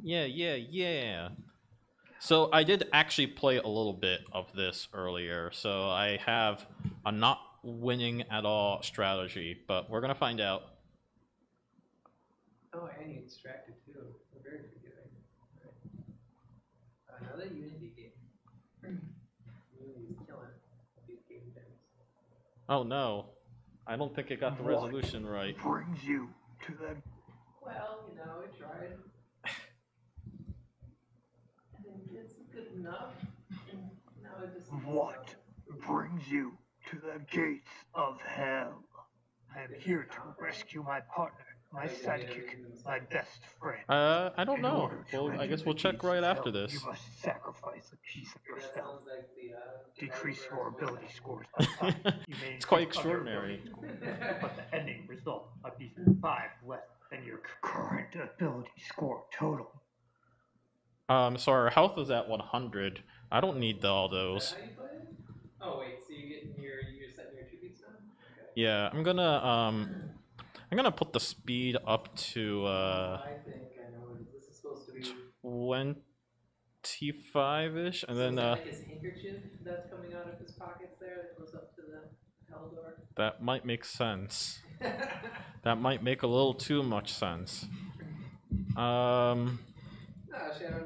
Yeah, yeah, yeah. So I did actually play a little bit of this earlier, so I have a not winning at all strategy, but we're gonna find out. Oh, and you extracted too. Very forgiving. Right. Another Unity game. Unity's killing these game things. Oh no, I don't think it got the What resolution right. brings you to the Well, you know, we tried. I think it's good enough. Now it just what brings you to the gates of hell? I am here to rescue my partner, my sidekick, my best friend. I don't In know. order to Well, I enter guess the we'll check gates right of after hell, this. you must sacrifice a piece of that yourself. sounds like the Decrease your ability scores by 5. You may It's quite increase other extraordinary. ability scores, but the ending result might be 5 less than your current ability score total. So our health is at 100. I don't need all Is that those. how you play it? Oh wait, so you're setting your attributes now? Okay. Yeah, I'm gonna put the speed up to I think I know what this is supposed to be. 25-ish, and So then is that like his handkerchief that's coming out of his pockets there that goes up to the hell door? that might make sense. That might make a little too much sense. Shadow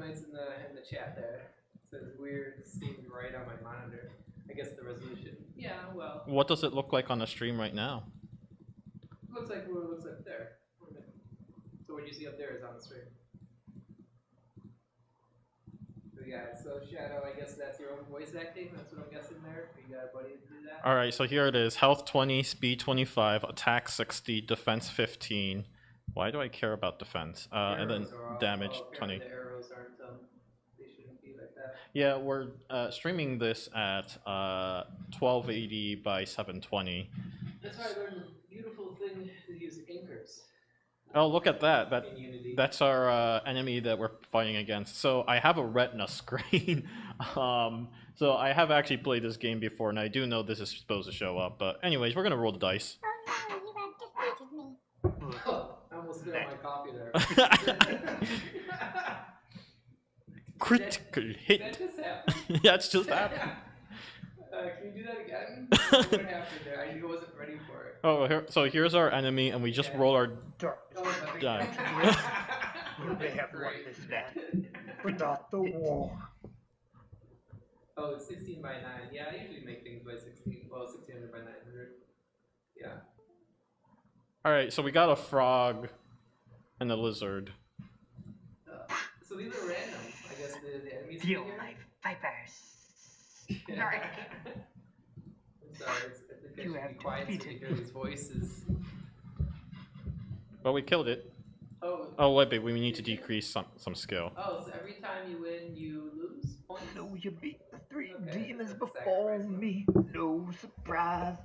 Knight's in the chat there. It says weird seemed right on my monitor. I guess the resolution. Yeah, well. What does it look like on the stream right now? Looks like what it looks like there. So what you see up there is on the stream. So yeah, so Shadow, I guess that's your own voice acting. That's what I'm guessing there. You got a buddy to do that. All right, so here it is: health 20, speed 25, attack 60, defense 15. Why do I care about defense? And then damage 20. The arrows aren't. They shouldn't be like that. Yeah, we're streaming this at 1280 by 720. That's why I learned the beautiful thing to use anchors. Oh, look at that. That's our enemy that we're fighting against. So I have a retina screen. So I have actually played this game before, and I do know this is supposed to show up. But anyways, we're going to roll the dice. Oh no, you have defeated me. I almost spilled my coffee there. Critical hit. That just happened. That's just happened. Can you do that again? What happened there? I wasn't ready for it. Oh, so here's our enemy, and we just roll our die. They have won this battle without the war. Oh, it's 16 by 9. Yeah, I usually make things by 16. Well, 1600 by 900. Yeah. Alright, so we got a frog and a lizard. So these are random. I guess the enemies Feel here. like vipers. I'm sorry, I think I should be quiet so you hear these voices. Well, we killed it. Oh, wait, but we need to decrease some skill. Oh, so every time you win, you lose points? No, you beat the 3 demons before me. No surprise.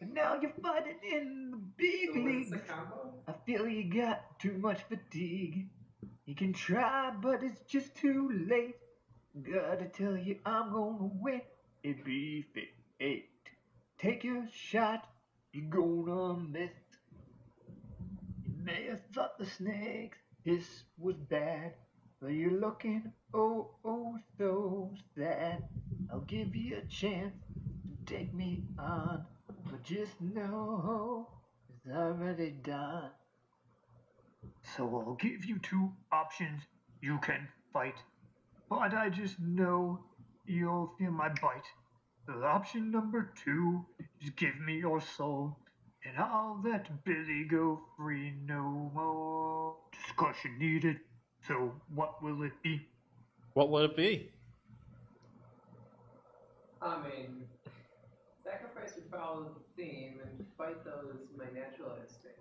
And now you're fighting in the big leagues. I feel you got too much fatigue. You can try, but it's just too late. Gotta tell you, I'm gonna win. It be fate. Take your shot, you're gonna miss. You may have thought the snakes this was bad, but you're looking oh so sad. I'll give you a chance to take me on, but just know it's already done. So I'll give you 2 options. You can fight, but I just know you'll feel my bite. The option number 2 is give me your soul, and I'll let Billy go free. No more discussion needed. So what will it be? What would it be? I mean, sacrifice would follow the theme, and fight those my natural instincts.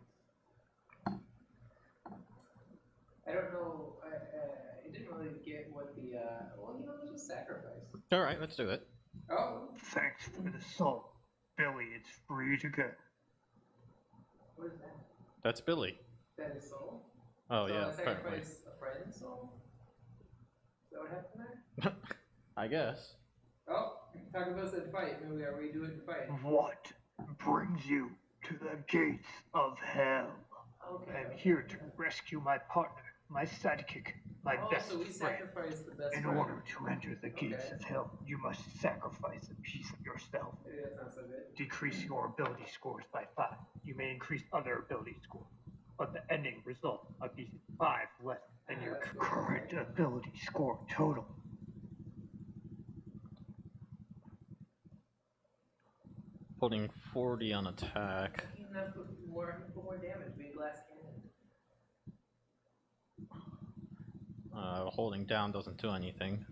I don't know. I didn't really get what the. Well, you know, let's just sacrifice. All right, let's do it. Oh. Thanks for the soul, Billy. It's free to go. What is that? That's Billy. That is soul. Oh so yeah, I apparently. sacrifice a friend's soul. Is that what happened there? I guess. Oh, Taco Bell said fight. Maybe are we doing fight? What brings you to the gates of hell? Okay. I'm here to rescue my partner, my sidekick, my best so we friend. sacrificed the best In friend. order to enter the gates of hell, you must sacrifice a piece of yourself. Maybe that's not so good. Decrease your ability scores by 5. You may increase other ability scores, but the ending result must be 5 less than your current ability score total. Putting 40 on attack. You can have put more damage. Big glass cannon. Holding down doesn't do anything.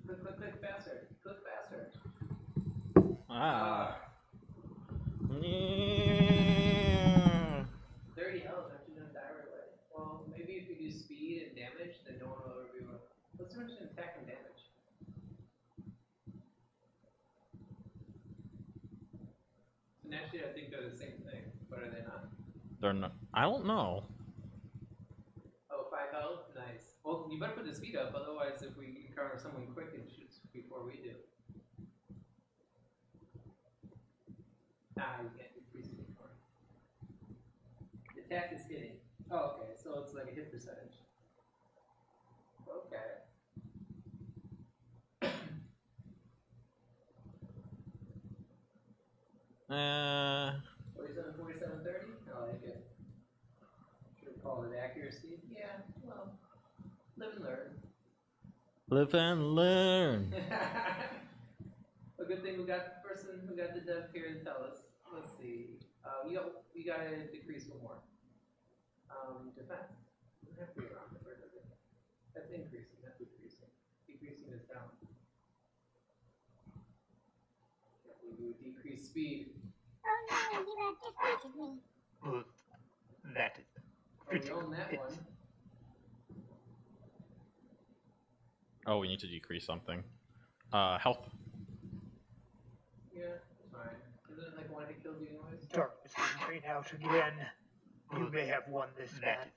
Click faster. Click faster. Ah. 30 health, aren't you gonna die right away? Well, maybe if you do speed and damage, then no one will ever be able. What's the difference in attack and damage? So naturally, I think they're the same thing, but are they not? They're not. I don't know. Oh, 5 health? Nice. Well, you better put the speed up, otherwise if we encounter someone quick, it shoots before we do. You can't decrease it anymore. The attack is hitting. Oh, okay, so it's like a hit percentage. Okay. 47, 47, 30? I like it. Should have called it accuracy. Yeah, well, live and learn. Live and learn. A good thing we got the person who got the dev here to tell us. Let's see. You gotta decrease one more. Defense. Doesn't have to be around there, does it? That's increasing, not decreasing. Decreasing is down. We do decrease speed. Oh no, you have defeated me. Good. That is We own that one. Oh, we need to decrease something. Health. Yeah, it's fine. Isn't it like one hit kills you anyways? darkness will reign out again. You may have won this match,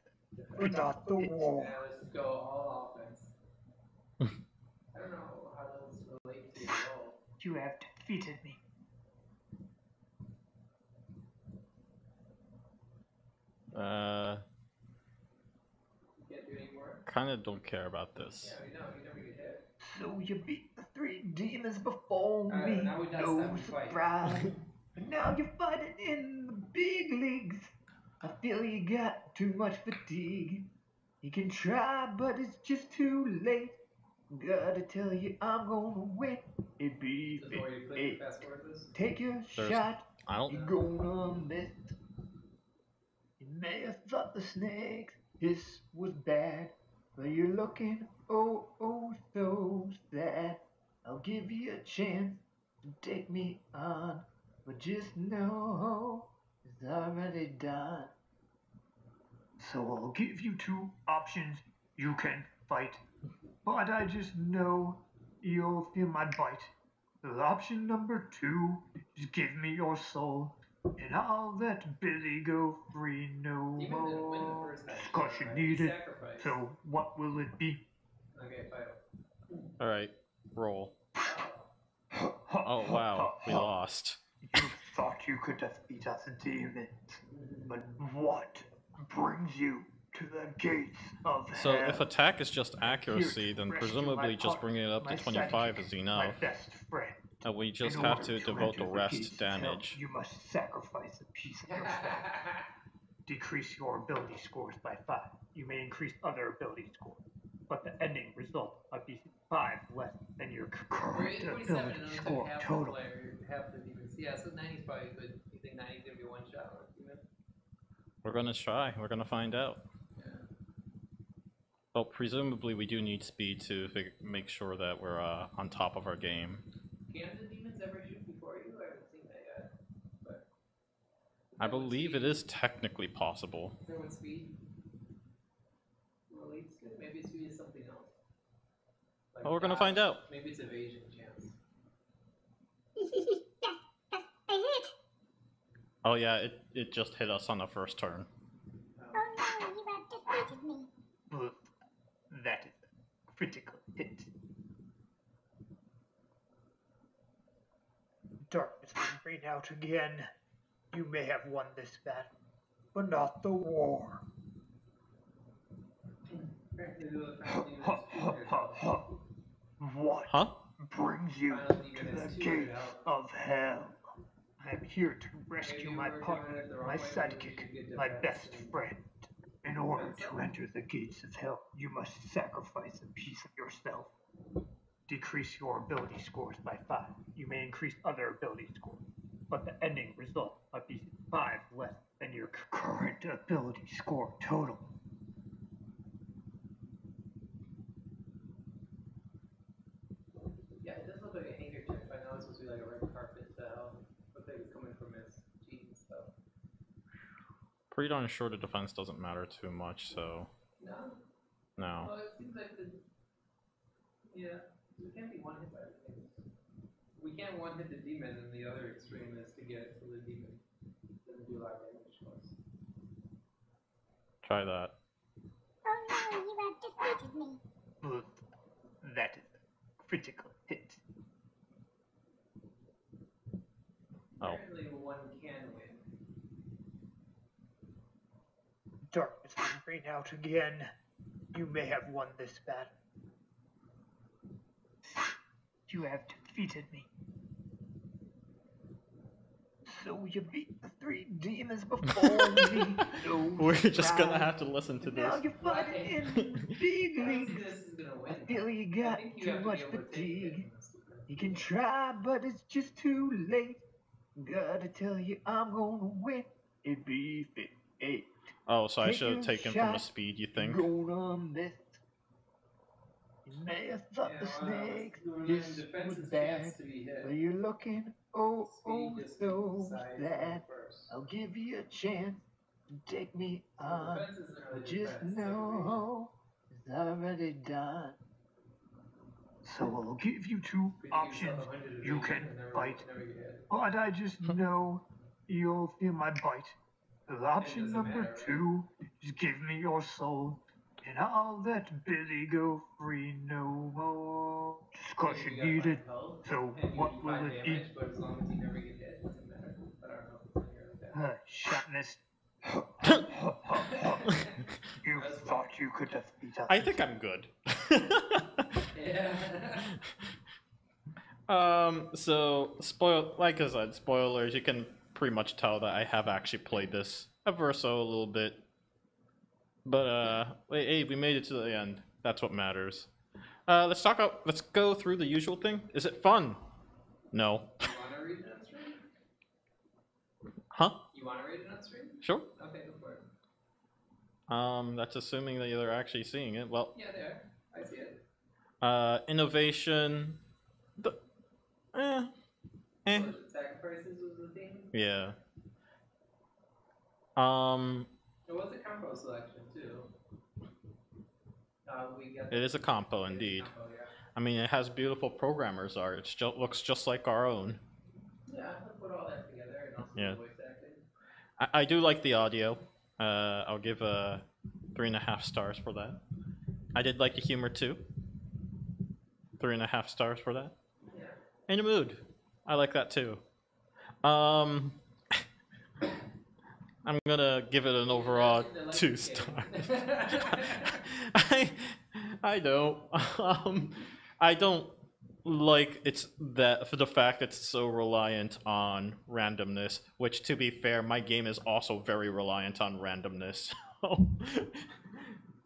but not the war. Yeah, let's go all offense. I don't know how those relate to your role. You have defeated me. Can't do any more. Kind of don't care about this. Yeah, we know, you never get hit. So you beat the 3 demons before me. now we done No time to fight. surprise. But now you're fighting in the big leagues. I feel you got too much fatigue. You can try, but it's just too late. Gotta tell you, I'm gonna win. It be This is where you click fast forward this. Take your There's- shot. I You're don't. gonna miss. You may have thought the snakes this was bad, but you're looking oh so sad. I'll give you a chance to take me on, but just know it's already done. So I'll give you 2 options. You can fight, but I just know you'll feel my bite. So option number 2 is give me your soul, and I'll let Billy go free. No Even didn't win the more first time. discussion Right? needed. Sacrifice. So what will it be? Okay, fight. Alright, roll. Oh wow, we lost. You thought you could defeat us demons, but what brings you to the gates of So hell? if attack is just accuracy, then Rescue presumably my just partner, bringing it up to my 25 sidekick, is my enough. best friend. And we just In have order to devote the enter rest gates of hell, damage. you must sacrifice a piece of yourself. Decrease your ability scores by 5. You may increase other ability scores, but the ending result must be 5 less than your We're current in 47 ability and only score took half the total. player, half the demons. Yeah, so 90's probably good. You think 90's gonna be one shot on a demon? We're gonna try. We're gonna find out. Yeah. Well, presumably we do need speed to make sure that we're on top of our game. Can the demons ever shoot before you? I haven't seen that yet. But I believe it is technically possible. Is there one speed? Well, it's good. Maybe speed is something else. Like Well, we're gonna dodge. find out. Maybe it's evasion chance. I hit. Oh yeah, it just hit us on the first turn. Oh no, you have defeated me. But that is a critical hit. Darkness will reign out again. You may have won this battle, but not the war. Maybe the final demon is 200 health. What Huh? brings you Final to demon the is 200 gates health. of hell? I'm here to rescue Maybe my we're partner, doing it the wrong my way, maybe we sidekick, should get my defense best and friend. In order defense to up. enter the gates of hell, you must sacrifice a piece of yourself. Decrease your ability scores by 5. You may increase other ability scores, but the ending result might be 5 less than your current ability score total. Yeah, it does look like a handkerchief. I know it's supposed to be like a red carpet, so looks like it's coming from his jeans, though. Pretty darn sure the defense doesn't matter too much, so No? no. Well, it seems like the... Yeah, we can't be one hit by the things. We can't one hit the demon, and the other extreme is to get to the demon. Doesn't do a lot of damage to us. Try that. Oh no, you have defeated me. Ugh, that is a critical hit. Oh. Apparently one can win. Darkness will reign out again. You may have won this battle. You have defeated me. So you beat the 3 demons before me. No We're just gonna surprise. have to listen to Now this. you're fighting in the big I leagues. see this is gonna win. I feel you I got think you too have to much be able to take fatigue. hit from this. You can try, but it's just too late. Gotta tell you, I'm gonna win. It be 8. Oh, so I Take should have your taken from the shot. speed, you You're think? gonna miss. You may have thought the snakes, this was bad, to be hit. but you're looking oh Speed just so decides sad. first. I'll give you a chance to take me on, Defense isn't really but just defense, it's like know it's already done. So I'll give you 2 options. You can fight, but I just know you'll feel my bite. The option number 2 is give me your soul, and I'll let Billy go free no more. Just 'cause you need it, so what will it be? But as long as you never get hit, it doesn't matter. I don't know if it's in here like that. Shot missed. You thought you could defeat us. I think I'm good. Yeah. So like I said, spoilers, you can pretty much tell that I have actually played this a verso a little bit. But hey, we made it to the end. That's what matters. Let's go through the usual thing. Is it fun? No. You wanna read it on stream? Huh? You wanna read it on stream? Sure. Okay, go for it. That's assuming that you're actually seeing it. Well, Yeah, there. I see it. innovation. What was it? Sacrifices was the theme? Yeah. It was a combo selection too. We got It is a compo indeed. combo, yeah. I mean, it has beautiful programmers art. It looks just like our own. Yeah, I'll put all that together and also Yeah. the voice acting. I do like the audio. I'll give 3.5 stars for that. I did like the humor too. 3.5 stars for that. Yeah. And the mood. I like that too. I'm gonna give it an overall 2 stars. I don't. I don't like for the fact it's so reliant on randomness. Which, to be fair, my game is also very reliant on randomness.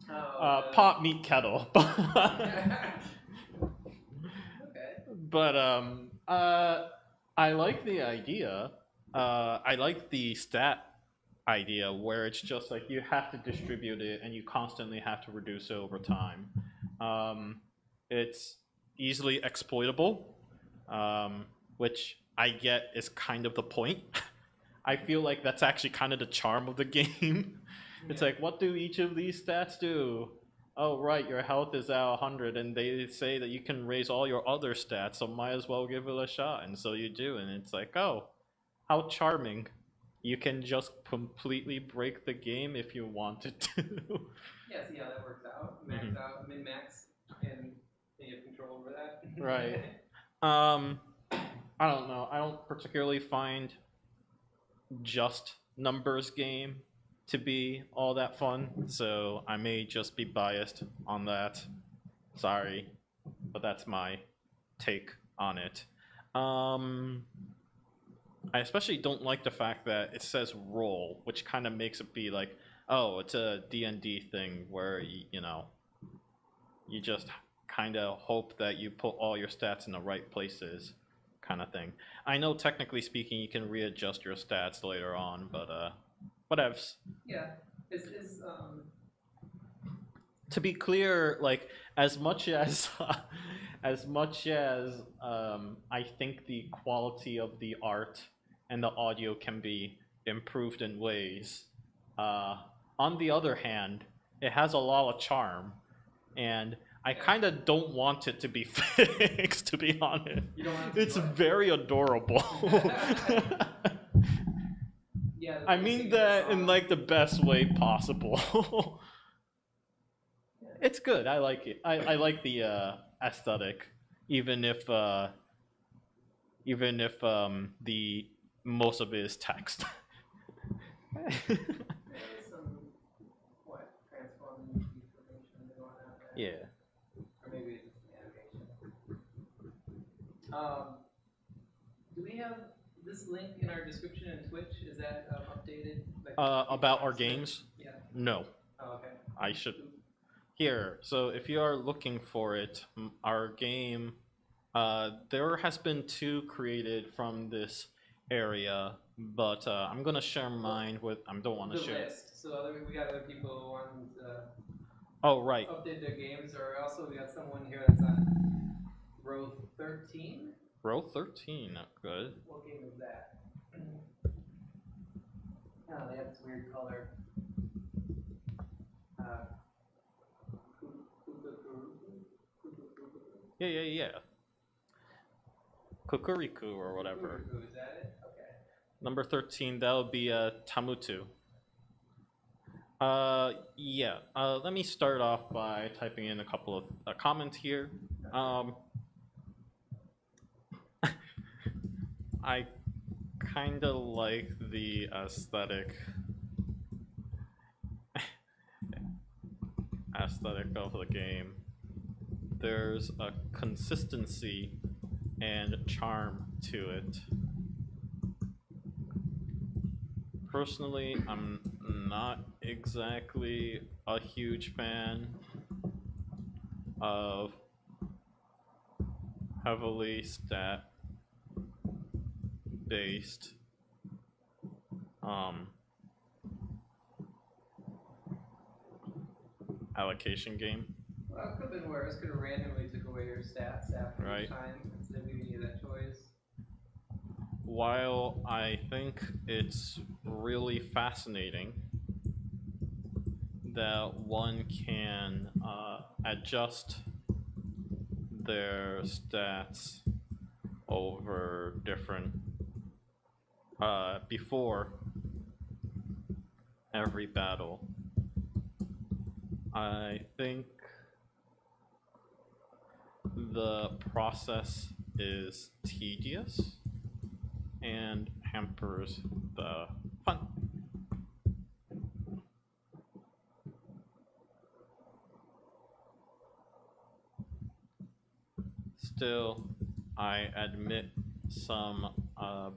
Pot meat kettle. Okay. But I like the idea. I like the stat idea where it's just like you have to distribute it and you constantly have to reduce it over time. It's easily exploitable, which I get is kind of the point. I feel like that's actually kind of the charm of the game. It's like, what do each of these stats do? Oh, right, your health is at 100, and they say that you can raise all your other stats, so might as well give it a shot. And so you do, and it's like, oh, how charming. You can just completely break the game if you wanted to. Yeah, see how that works out. Max out, min-max, and you have control over that. Right. I don't know. I don't particularly find just numbers game to be all that fun, so I may just be biased on that. Sorry, but that's my take on it. I especially don't like the fact that it says roll, which kind of makes it be like, oh, it's a D&D thing where, you know, you just kind of hope that you put all your stats in the right places, kind of thing. I know technically speaking you can readjust your stats later on, but whatevs. Yeah, To be clear, like, as much as I think the quality of the art and the audio can be improved in ways, on the other hand, it has a lot of charm, and I kind of don't want it to be fixed, to be honest. You don't want it to It's be what? very adorable. Yeah, I mean that in like the best way possible. It's good. I like it. I like the aesthetic, even if the most of it is text. There's some transforming information going on there. Yeah. Or maybe it's just the animation. Do we have this link in our description in Twitch? Is that updated? Like, About our games? Yeah. No. Oh, okay. I should. Here, so if you are looking for it, our game, there has been 2 created from this area, but I'm gonna share mine with. I don't want to The share. list. So we got other people who want to Oh right. update their games, or also we got someone here that's on row 13. Row 13. Good. What game is that? Oh, they have this weird color. Yeah. Kukuriku or whatever. Is that it? Okay. Number 13, that'll be TAMUTU. Yeah. Let me start off by typing in a couple of comments here. I kind of like the aesthetic of the game. There's a consistency and charm to it. Personally, I'm not exactly a huge fan of heavily stat-based allocation game. Well, it could have been worse. Could have randomly took away your stats after each time instead of giving you that choice. While I think it's really fascinating that one can adjust their stats over different before every battle, I think the process is tedious and hampers the fun. Still, I admit some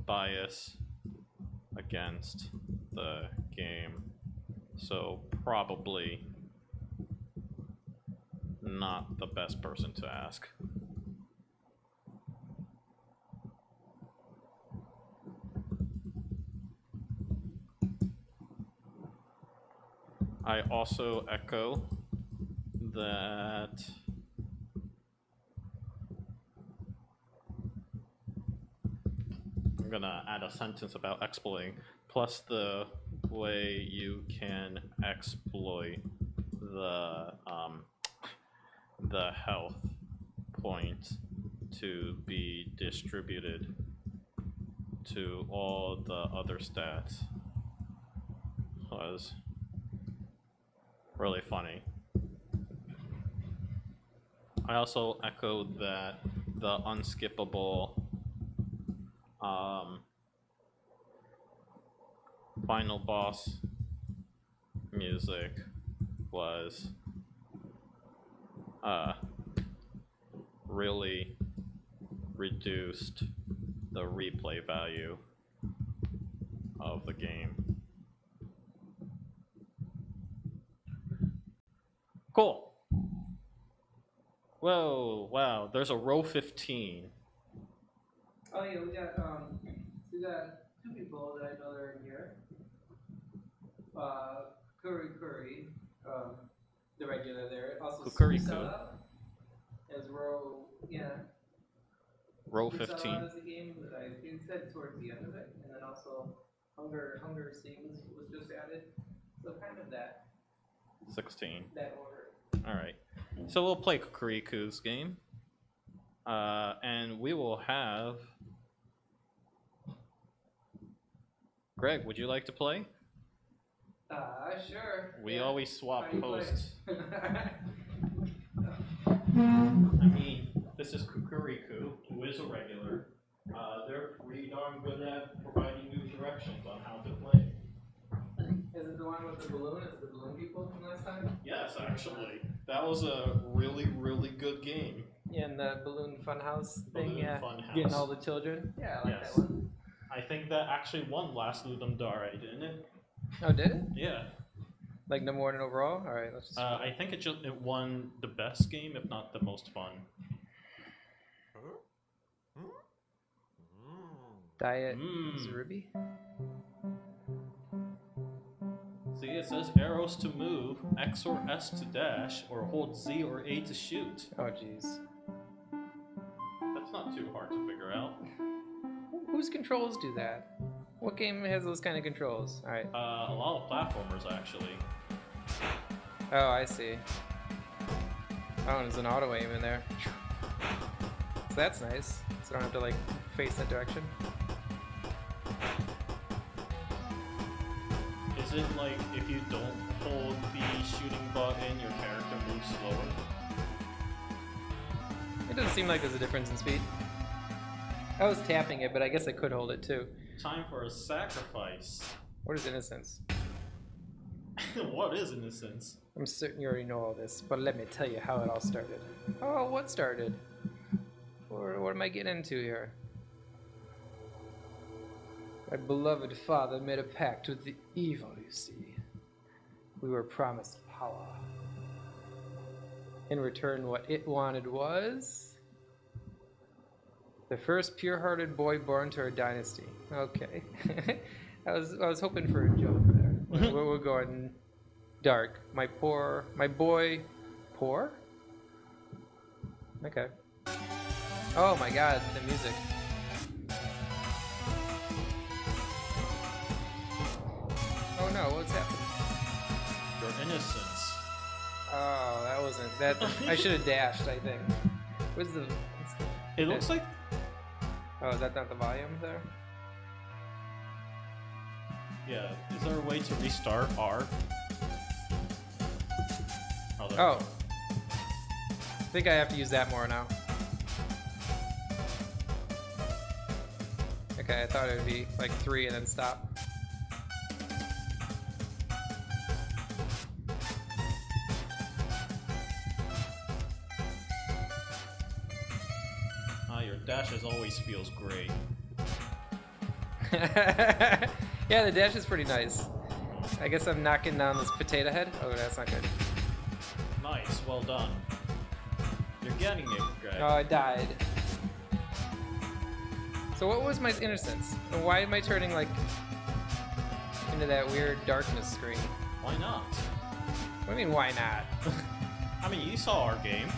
bias against the game, so probably not the best person to ask. I also echo that I'm gonna add a sentence about exploiting, plus the way you can exploit the health point to be distributed to all the other stats was really funny. I also echoed that the unskippable final boss music was really reduced the replay value of the game. Cool. Whoa, wow, there's a row 15. Oh yeah, we got two people that I know that are in here. Curry, the regular there. Also Curry. Sellout as row, Row Sellout 15. is a game that I think said towards the end of it, and then also Hunger Sings was just added. So kind of that 16. that order. Alright. So we'll play Kukuriku's game. And we will have... Greg, would you like to play? Sure. We yeah. always swap How do you play? hosts. I mean, this is Kukuriku, who is a regular. They're pretty darn good at providing new directions on how to play. Is it the one with the balloon? Is it the balloon people from last time? Yes, actually. That was a really, really good game. Yeah, and the balloon funhouse thing, Balloon yeah. Funhouse. Getting all the children. Yeah, I like Yes. that one. I think that actually won last Ludum Dare, didn't it? Oh, did it? Yeah. Like number one overall? Alright, let's just... I think it won the best game, if not the most fun. Diet Ruby? See, it says arrows to move, X or S to dash, or hold Z or A to shoot. Oh, jeez. That's not too hard to figure out. Whose controls do that? What game has those kind of controls? Alright. A lot of platformers, actually. Oh, I see. Oh, and there's an auto aim in there. So that's nice. So I don't have to, like, face that direction. Is it like if you don't hold the shooting button, your character moves slower? It doesn't seem like there's a difference in speed. I was tapping it, but I guess I could hold it too. Time for a sacrifice. What is innocence? What is innocence? I'm certain you already know all this, but let me tell you how it all started. Oh, what started? Or what am I getting into here? My beloved father made a pact with the evil, you see. We were promised power. In return, what it wanted was... the first pure-hearted boy born to our dynasty. Okay. I was hoping for a joke there. We're going dark. My boy, poor? Okay. Oh my god, the music. Oh no, what's happening? Your innocence. Oh, that wasn't that. I should have dashed, I think. What's the? It looks like... Oh, is that not the volume there? Yeah, is there a way to restart R? Oh, there Oh. I think I have to use that more now. Okay, I thought it would be like 3 and then stop. Your dashes always feels great. Yeah, the dash is pretty nice. I guess I'm knocking down this potato head. Oh, that's not good. Nice, well done. You're getting it, Greg. Oh, I died. So what was my innocence? And why am I turning like into that weird darkness screen? Why not? What do you mean, why not? I mean, you saw our game.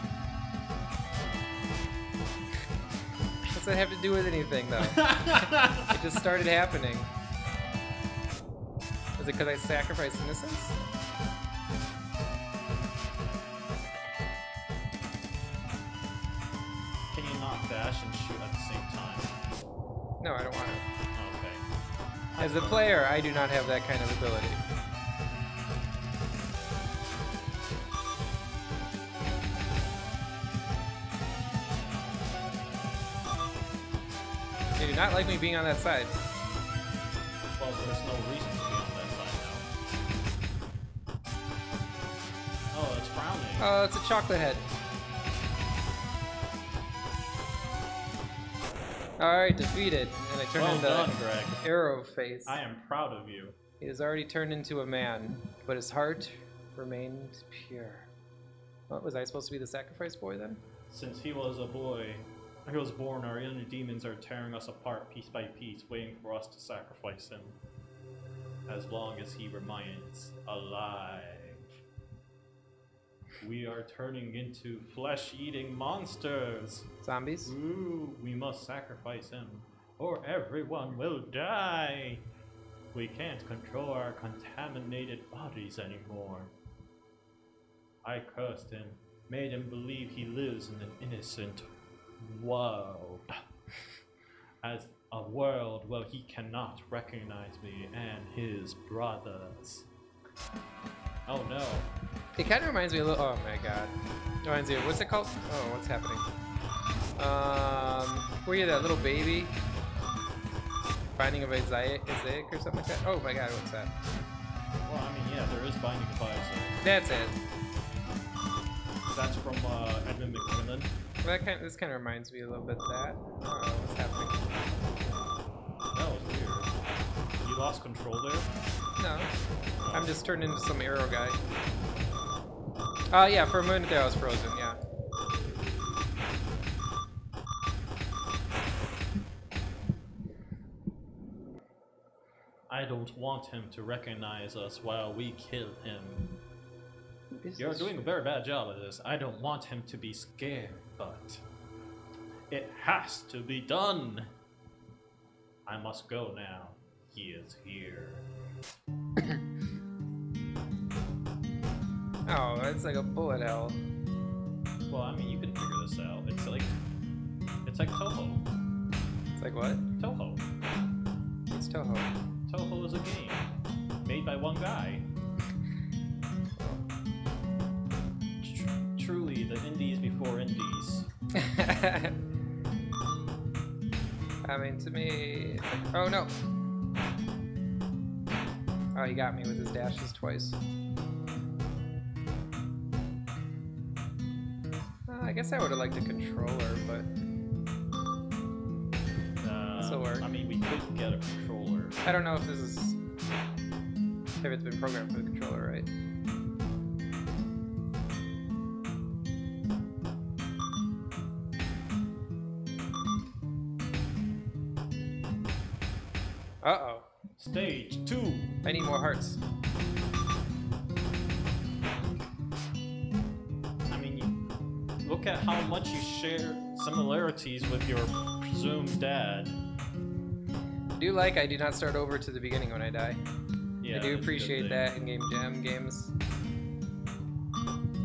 What's that have to do with anything, though? It just started happening. Is it because I sacrificed innocence? Can you not dash and shoot at the same time? No, I don't want to. Okay. As a player, I do not have that kind of ability. They do not like me being on that side. Well, there's no reason to be on that side Oh, it's a chocolate head. Alright, defeated. And I turned Well into done, Greg. Arrow Face. I am proud of you. He has already turned into a man, but his heart remained pure. What, was I supposed to be the sacrifice boy then? Since he was a boy, he was born, our inner demons are tearing us apart piece by piece, waiting for us to sacrifice him. As long as he remains alive. We are turning into flesh-eating monsters. Zombies? Ooh, we must sacrifice him, or everyone will die. We can't control our contaminated bodies anymore. I cursed him, made him believe he lives in an innocent world. As a world where he cannot recognize me and his brothers. Oh no. It kind of reminds me a little. Oh my god. It reminds me of, what's it called? Oh, what's happening? Were you that little baby? Binding of Isaiah or something like that? Oh my god, what's that? Well, I mean, yeah, there is Binding of Isaac. That's it. That's from Edmund McMillan. Well, this kind of reminds me a little bit of that. Oh, what's happening? That was weird. You lost control there? No. I'm just turned into some arrow guy. Yeah, for a minute there I was frozen, yeah. I don't want him to recognize us while we kill him. You're doing a very bad job of this. I don't want him to be scared, but it has to be done. I must go now. He is here. Oh, it's like a bullet hell. Well, I mean, you can figure this out. It's like Toho. It's like what? Toho. It's Toho. Toho is a game made by one guy. Truly, the indies before indies. I mean, to me, it's like, oh no! Oh, he got me with his dashes twice. I guess I would have liked a controller, but this'll work. I mean, we could get a controller. I don't know if this is if it's been programmed for the controller, right? Uh-oh. Stage 2. I need more hearts. I mean, look at how much you share similarities with your presumed dad. I do like I do not start over to the beginning when I die. Yeah, I do appreciate that in LDJAM games.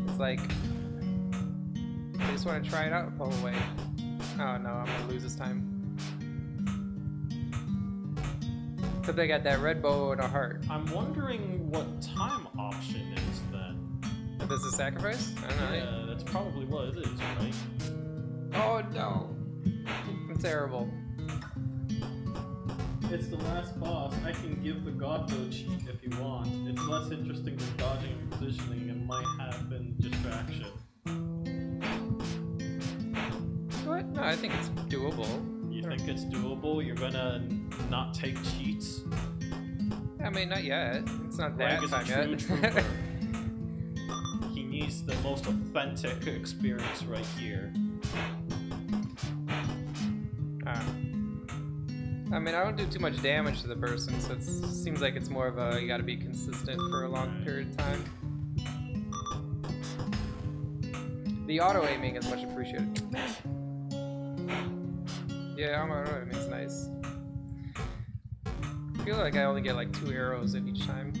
It's like, I just want to try it out. Oh wait. Oh no, I'm gonna lose this time. But they got that red bow and a heart. I'm wondering what time option is then. If this is sacrifice? I don't know. Yeah, that's probably what it is, right? Oh no. I'm terrible. It's the last boss. I can give the God Mode cheat if you want. It's less interesting than dodging and positioning and might have been distraction. What? No, I think it's doable. You think it's doable? You're gonna not take cheats? I mean, not yet. It's not Greg that is time a true yet. trooper. He needs the most authentic experience right here. I mean, I don't do too much damage to the person, so it seems like it's more of a you gotta be consistent for a long period of time. The auto-aiming is much appreciated. Yeah, auto-aiming's nice. I feel like I only get like 2 arrows in each time.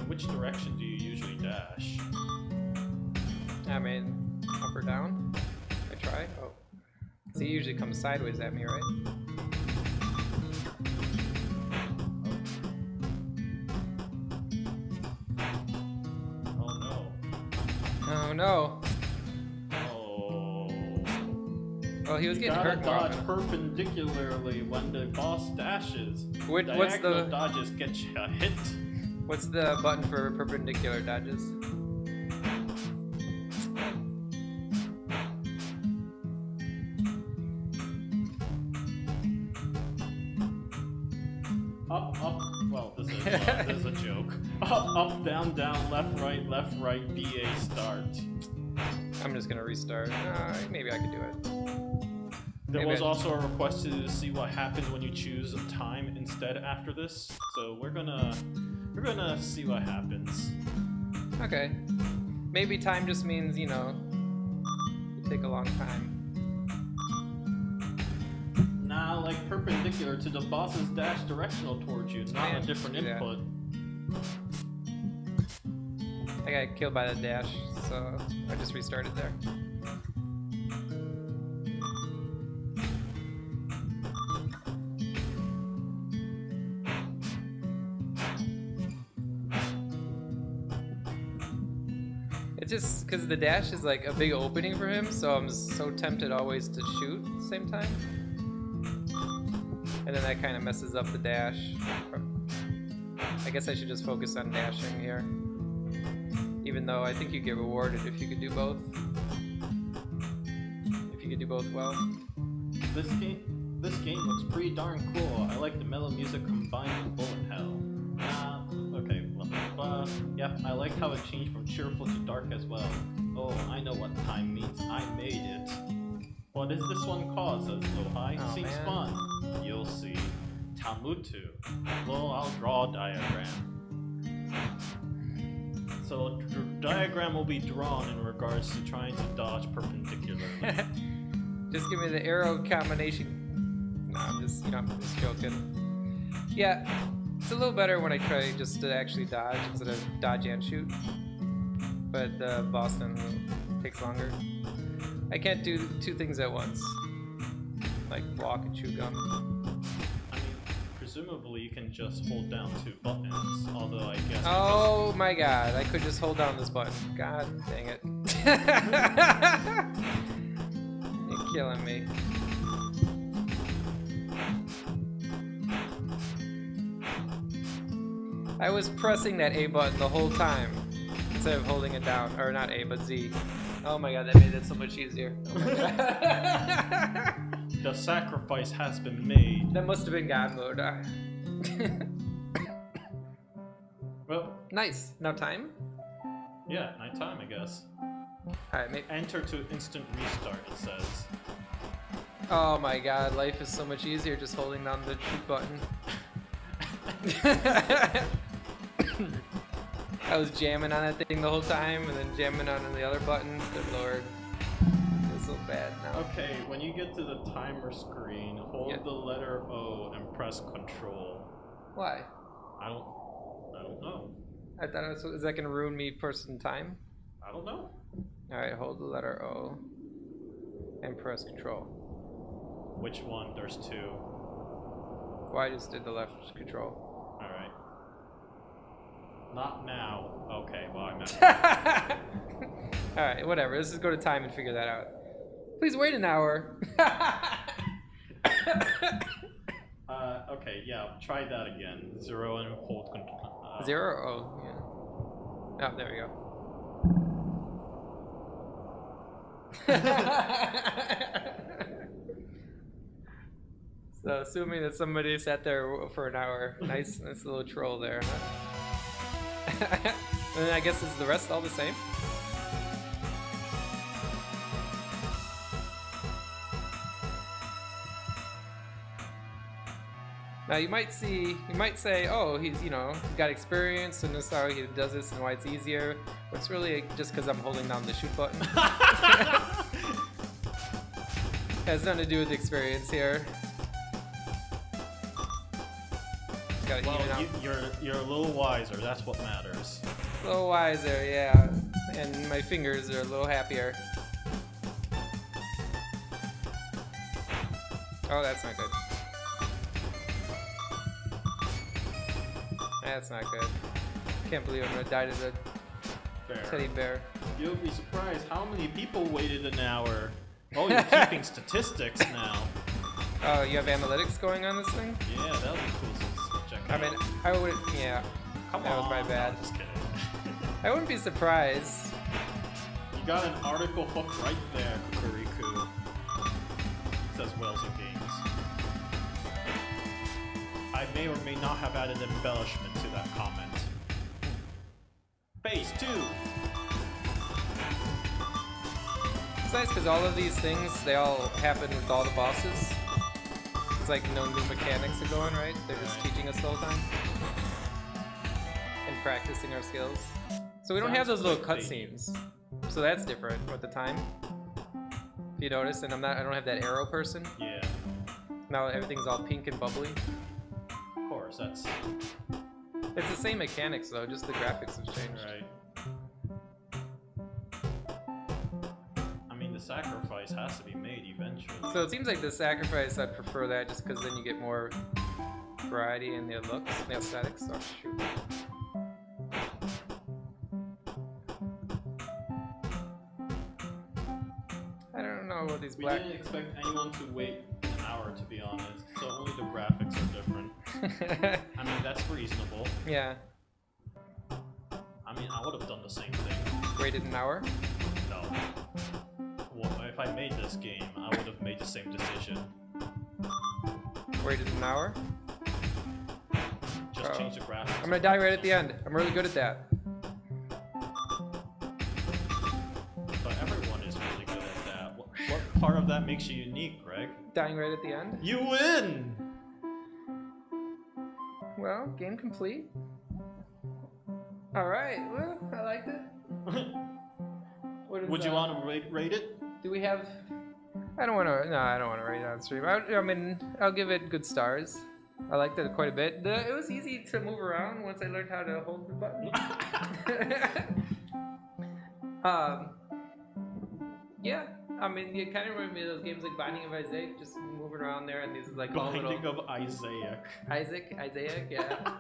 Which direction do you usually dash? I mean, up or down? I try. Oh. So he usually comes sideways at me, right? Oh no. Oh no. Oh. he was You getting gotta hurt more dodge often. perpendicularly when the boss dashes. What's Diagonal the dodges get you hit. what's the button for perpendicular dodges? Up, well, this is a joke. Up, down, left, right, BA, start. I'm just gonna restart. Maybe I could do it. There Maybe was also a request to see what happens when you choose a time instead after this. So we're gonna see what happens. Okay. Maybe time just means, you know, you take a long time. Nah, like perpendicular to the boss's dash directional towards you, not a different Yeah. input. I got killed by the dash, so I just restarted there. It's just because the dash is like a big opening for him, so I'm so tempted always to shoot at the same time. And then that kind of messes up the dash. I guess I should just focus on dashing here. Even though I think you get rewarded if you could do both. If you could do both well. This game looks pretty darn cool. I like the mellow music combined with bullet hell. Okay, well, yep, I like how it changed from cheerful to dark as well. Oh, I know what time means. I made it. What is this one called? Says Lohai. Oh, Seems man. fun. You'll see. TAMUTU. Well, I'll draw a diagram. So, diagram will be drawn in regards to trying to dodge perpendicularly. Just give me the arrow combination. No, I'm just joking. Yeah, it's a little better when I try just to actually dodge instead of dodge and shoot. But the boss then takes longer. I can't do two things at once. Like walk and chew gum. I mean, presumably you can just hold down 2 buttons, although I guess... Oh my god, I could just hold down this button. God dang it. You're killing me. I was pressing that A button the whole time instead of holding it down. Or not A, but Z. Oh my god, that made it so much easier. Oh my god. The sacrifice has been made. That must have been God mode. Well, Nice. Now time? yeah, nighttime, I guess. Alright, maybe. Enter to instant restart, it says. Oh my god, life is so much easier just holding down the shoot button. I was jamming on that thing the whole time and then jamming on the other button. Good lord. It's so bad now. Okay, when you get to the timer screen, hold the letter O and press Control. Why? I don't know. I thought it was, is that gonna ruin me person time? I don't know. Alright, hold the letter O and press Control. Which one? There's 2. Well, I just did the left Control. Alright. Not now. Okay, well, I'm not. Alright, whatever. Let's just go to time and figure that out. Please wait an hour. Okay, yeah, try that again. 0 and hold Control. 0? Oh, yeah. Oh, there we go. So, assuming that somebody sat there for an hour, nice little troll there, huh? And then I guess is the rest all the same? Now you might say, oh, he's got experience and this is how he does this and why it's easier. But it's really just because I'm holding down the shoot button. Has nothing to do with experience here. Gotta Well, even out. you're a little wiser. That's what matters. A little wiser, yeah. And my fingers are a little happier. Oh, that's not good. That's not good. Can't believe I'm gonna die to the Fair. teddy bear. You'll be surprised how many people waited an hour. Oh, you're keeping statistics now. Oh, you have analytics going on this thing? Yeah, that would be cool to check I out. mean, I would, yeah. Come that on. was my bad. No, just kidding. I wouldn't be surprised. You got an article hooked right there, Kukuriku. It says Wales of Games. I may or may not have added embellishment to that comment. Phase 2! It's nice because all of these things, they all happen with all the bosses. It's like no new mechanics are going, right? They're just teaching us the whole time. And practicing our skills. So we don't have those little cutscenes. So that's different with the time. If you notice, and I don't have that arrow person. Yeah. Now everything's all pink and bubbly. Of course, that's... It's the same mechanics though, just the graphics have changed. Right. I mean, the sacrifice has to be made eventually. So it seems like the sacrifice, I'd prefer that just because then you get more variety in the looks, the aesthetics. Oh shoot. I don't know what these We black... didn't expect anyone to wait an hour, to be honest. So only the graphics are different. I mean, that's reasonable. Yeah. I mean, I would have done the same thing. Waited an hour? No. Well, if I made this game, I would have made the same decision. Waited an hour? Just change the graphics. I'm gonna die right at the end. I'm really good at that. But everyone is really good at that. What part of that makes you unique, Greg? Dying right at the end? You win! Well, game complete. Alright, well, I liked it. What is, Would you want to rate it? Do we have... I don't want to... No, I don't want to rate it on stream. I mean, I'll give it good stars. I liked it quite a bit. It was easy to move around once I learned how to hold the button. Yeah, I mean, it kind of reminded me of those games like Binding of Isaac, just moving around there, and these like all little... Binding of Isaac. Isaac, yeah.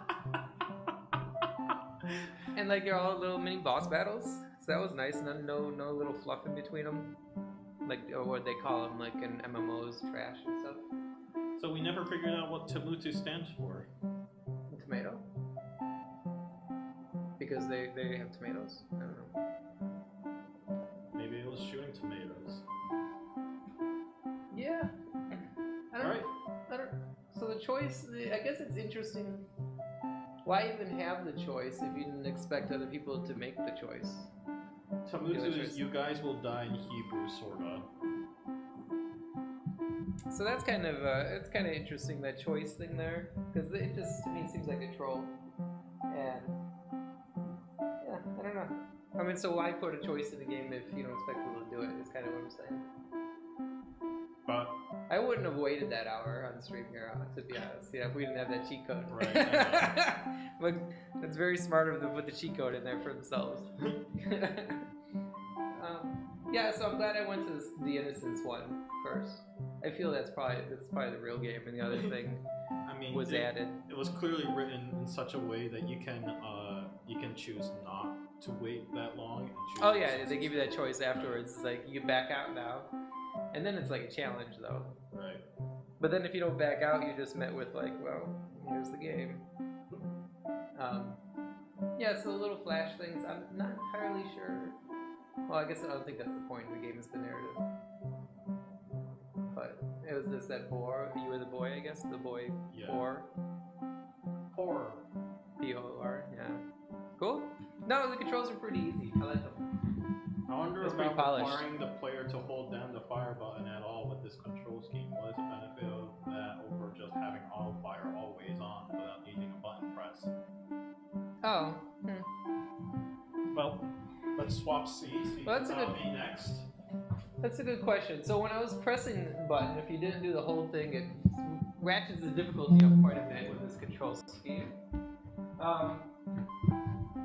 And like they're all little mini boss battles, so that was nice. And then no little fluff in between them, like or what they call them, like in MMOs, trash and stuff. So we never figured out what TAMUTU stands for. Tomato, because they have tomatoes. I don't know. Maybe it was shooting tomatoes. Yeah. I don't. Alright. So the choice, I guess it's interesting. Why even have the choice if you didn't expect other people to make the choice? TAMUTU is you guys will die in Hebrew, sorta. So that's kind of it's kind of interesting, that choice thing there, because it just to me seems like a troll. And yeah, I don't know. I mean, so why put a choice in the game if you don't expect people to do it? Is kind of what I'm saying. But I wouldn't have waited that hour on stream here, to be honest. Yeah, if we didn't have that cheat code. Right. But it's very smart of them to put the cheat code in there for themselves. Yeah, so I'm glad I went to the Innocence one first. I feel that's probably the real game, and the other thing I mean, was added. It was clearly written in such a way that you can choose not to wait that long. And choose Oh yeah, they give you that choice afterwards. It's like you back out now, and then it's like a challenge though. Right. But then if you don't back out, you're just met with like, well, here's the game. Yeah, so the little flash things, I'm not entirely sure. Well, I guess I don't think that's the point of the game, is the narrative. But it was just that boar. You were the boy, I guess. The boy boar. Horror. P-O-R, yeah. Cool. No, the controls are pretty easy. I like them. I wonder It's about pretty polished. requiring the player to hold down the fire button at all with this control scheme. What is the benefit of that over just having auto fire always on without needing a button press? Oh. Well, let's swap seats. Well, that's a good- me next. That's a good question. So when I was pressing the button, if you didn't do the whole thing, it ratchets the difficulty up quite a bit with this control scheme.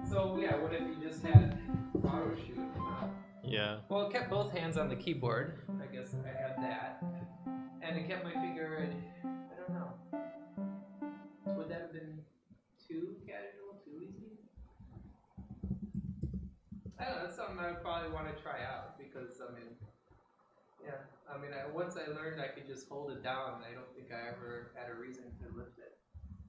So yeah, what if you just had auto shoot? Yeah. Well, it kept both hands on the keyboard. I guess I had that. And it kept my finger in, I don't know. Would that have been too casual, too easy? I don't know, that's something I would probably want to try out because, I mean, yeah. I mean, once I learned I could just hold it down, I don't think I ever had a reason to lift it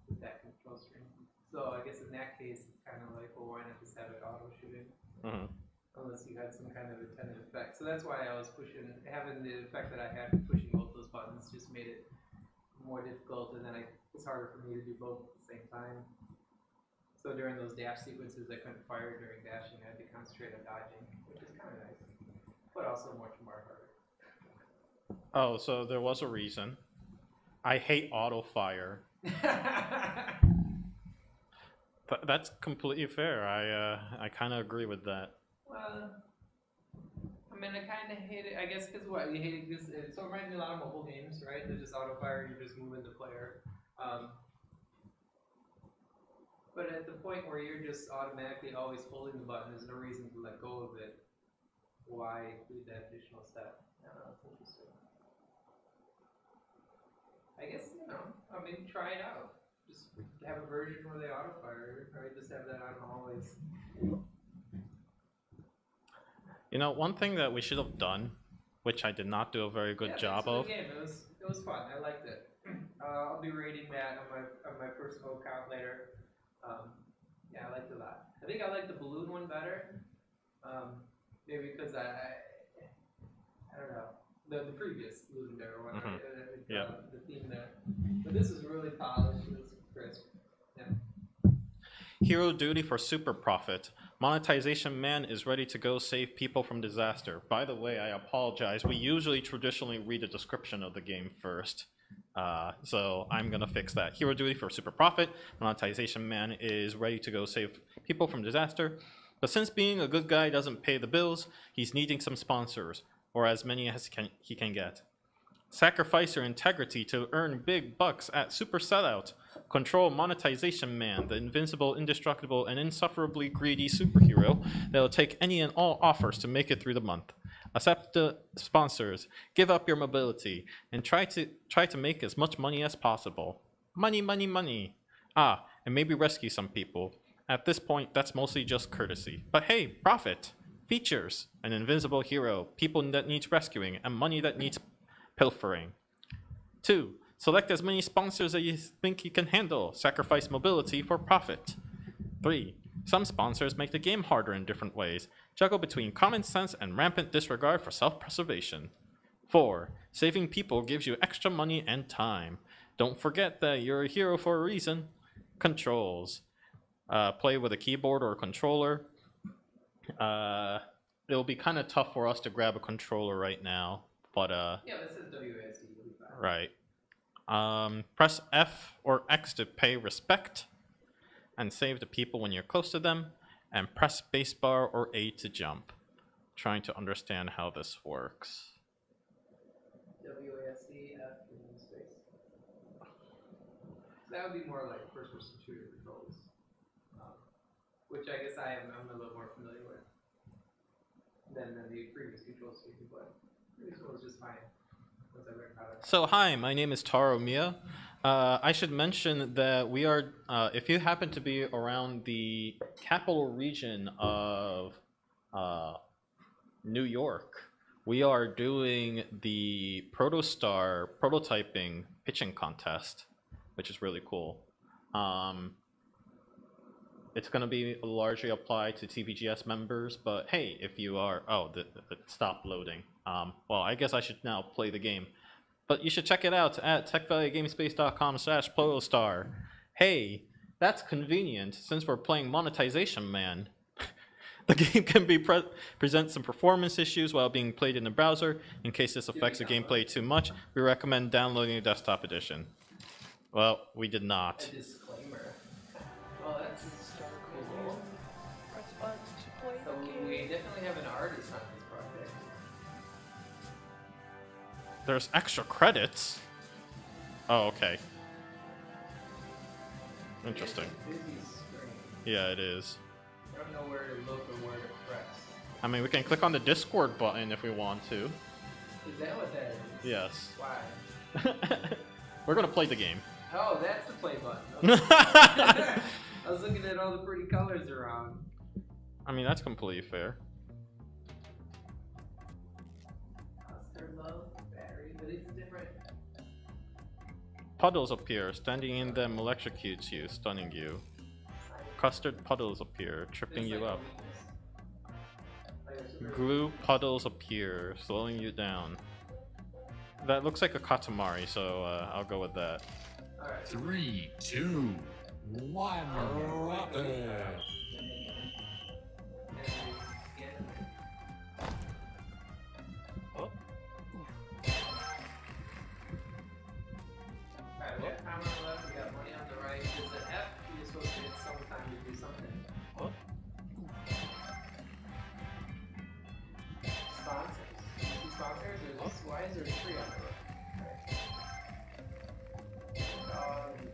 with that control screen. So I guess in that case, it's kind of like, well, why not just have it auto shooting? Unless you had some kind of intended effect. So that's why I was pushing, having the effect that I had pushing both those buttons just made it more difficult, and then it's harder for me to do both at the same time. So during those dash sequences, I couldn't fire during dashing. I had to concentrate on dodging, which is kind of nice, but also much more harder. Oh, so there was a reason. I hate auto fire. That's completely fair. I kind of agree with that. Well, I mean, I kind of hate it. I guess because what you hate it because so it reminds me a lot of mobile games, right? They're just auto fire. You're just moving the player. But at the point where you're just automatically always holding the button, there's no reason to let go of it. Why do that additional step? I don't know. It's interesting. I guess, you know, I mean, try it out. Just have a version where they auto fire, right? Just have that on always. You know, one thing that we should have done, which I did not do a very good job of. Game. It was fun. I liked it. I'll be rating that on my personal account later. Yeah, I liked it a lot. I think I like the balloon one better. Maybe because I don't know. The previous Ludum Dare one, right? Yeah. The theme there. But this is really polished. It's crisp. Yeah. Hero duty for super profit. Monetization man is ready to go save people from disaster. By the way, I apologize. We usually traditionally read the description of the game first. So I'm gonna fix that. Hero duty for super profit. Monetization man is ready to go save people from disaster. But since being a good guy doesn't pay the bills, he's needing some sponsors, or as many as he can get. Sacrifice your integrity to earn big bucks at Super Sellout. Control Monetization Man, the invincible, indestructible, and insufferably greedy superhero that will take any and all offers to make it through the month. Accept the sponsors, give up your mobility, and try to make as much money as possible. Money, money, money. Ah, and maybe rescue some people. At this point, that's mostly just courtesy. But hey, profit! Features! An invincible hero, people that needs rescuing, and money that needs pilfering. 2. Select as many sponsors as you think you can handle. Sacrifice mobility for profit. 3. Some sponsors make the game harder in different ways. Juggle between common sense and rampant disregard for self-preservation. 4. Saving people gives you extra money and time. Don't forget that you're a hero for a reason. Controls. Play with a keyboard or a controller. It'll be kind of tough for us to grab a controller right now, but yeah, this is WASD. right. Press F or X to pay respect and save the people when you're close to them, and press spacebar or A to jump. Trying to understand how this works. WASD, F, and space. So that would be more like first-person shooter controls, which I guess I'm a little more familiar with than the previous controls you could play. The previous one was just fine. So hi, my name is Taro Mia. I should mention that we are, if you happen to be around the capital region of New York, we are doing the Protostar prototyping pitching contest, which is really cool. It's going to be largely applied to TVGS members, but hey, if you are, oh, it stopped loading. Well, I guess I should now play the game. But you should check it out at techvalleygamespace.com/Protostar. Hey, that's convenient since we're playing Monetization Man. The game can be present some performance issues while being played in the browser. In case this affects the gameplay too much, we recommend downloading the desktop edition. Well, we did not. A disclaimer. Well, that's cool. So we definitely have an artist on this project. There's extra credits. Oh, okay. Interesting. It's a busy screen. Yeah, it is. I don't know where to look or where to press. I mean, we can click on the Discord button if we want to. Is that what that is? Yes. Why? We're gonna play the game. Oh, that's the play button. Okay. I was looking at all the pretty colors around. I mean, that's completely fair. Custard love. puddles appear. Standing in them electrocutes you, stunning you. Custard puddles appear, tripping you up. Glue puddles appear, slowing you down. That looks like a Katamari, so I'll go with that. 3, 2, 1, rapid! Alright, we got time on the left, we got money on the right. There's an F, you're supposed to get some time to do something. Sponsors. See sponsors? Why is there 3 on the left?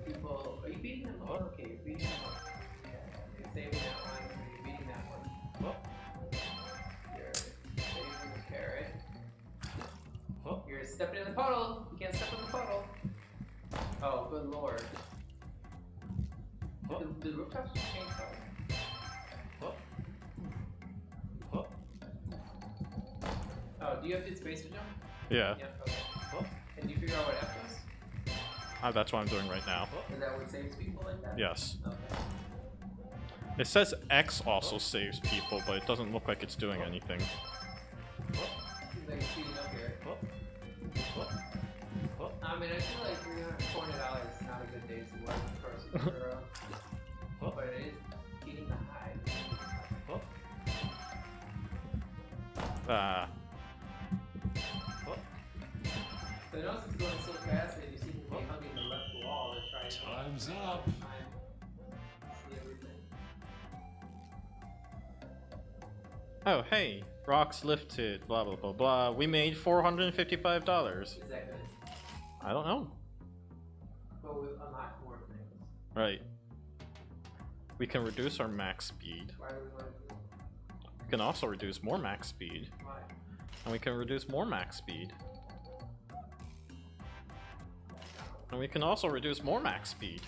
People, are you beating them up? Okay, you're beating them up. You're saving that one, you're beating that one. You're saving the carrot. You're stepping in the puddle! You can't step in the puddle! Oh, good lord. Did the rooftops just change color? Oh, do you have to space to jump? Yeah, Yeah, okay. Can you figure out what F does? that's what I'm doing right now. Is that what saves people like that? Yes. Okay. It says X also saves people, but it doesn't look like it's doing anything. Seems like it's speeding up here. I mean, I feel like $320 is not a good day to work for a superhero. But it is getting the high. So notice it's going so fast that you see them hugging the left wall to try to Time's up! see everything. Oh, hey, rocks lifted, blah blah blah blah. We made $455. Is that good? I don't know. But we've unlocked more things. Right. We can reduce our max speed. Why do we want to do We can also reduce more max speed. why? And we can reduce more max speed. And we can also reduce more max speed.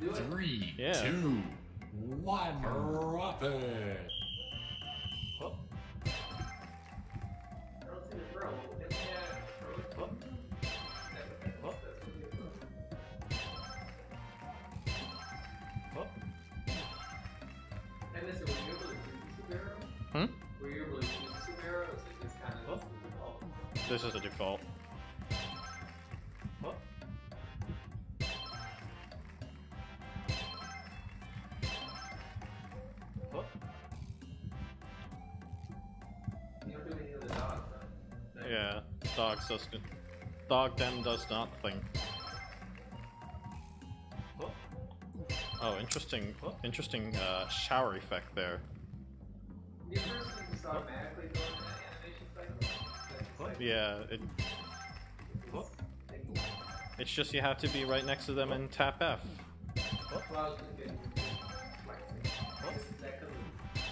Let's do it. 3, Yeah. 2, 1, rapid! I don't see the throw. Hit me at throw. That's what we do. And listen, were you able to choose the superhero? Hmm? Were you able to choose the superhero? Or is it just kind of the default? This is the default. You don't do any of the dogs, though. Yeah, Dog does nothing. Oh, interesting shower effect there. The person just automatically go into that animation cycle. Yeah, it's just you have to be right next to them and tap F. Well, I was thinking, is that 'cause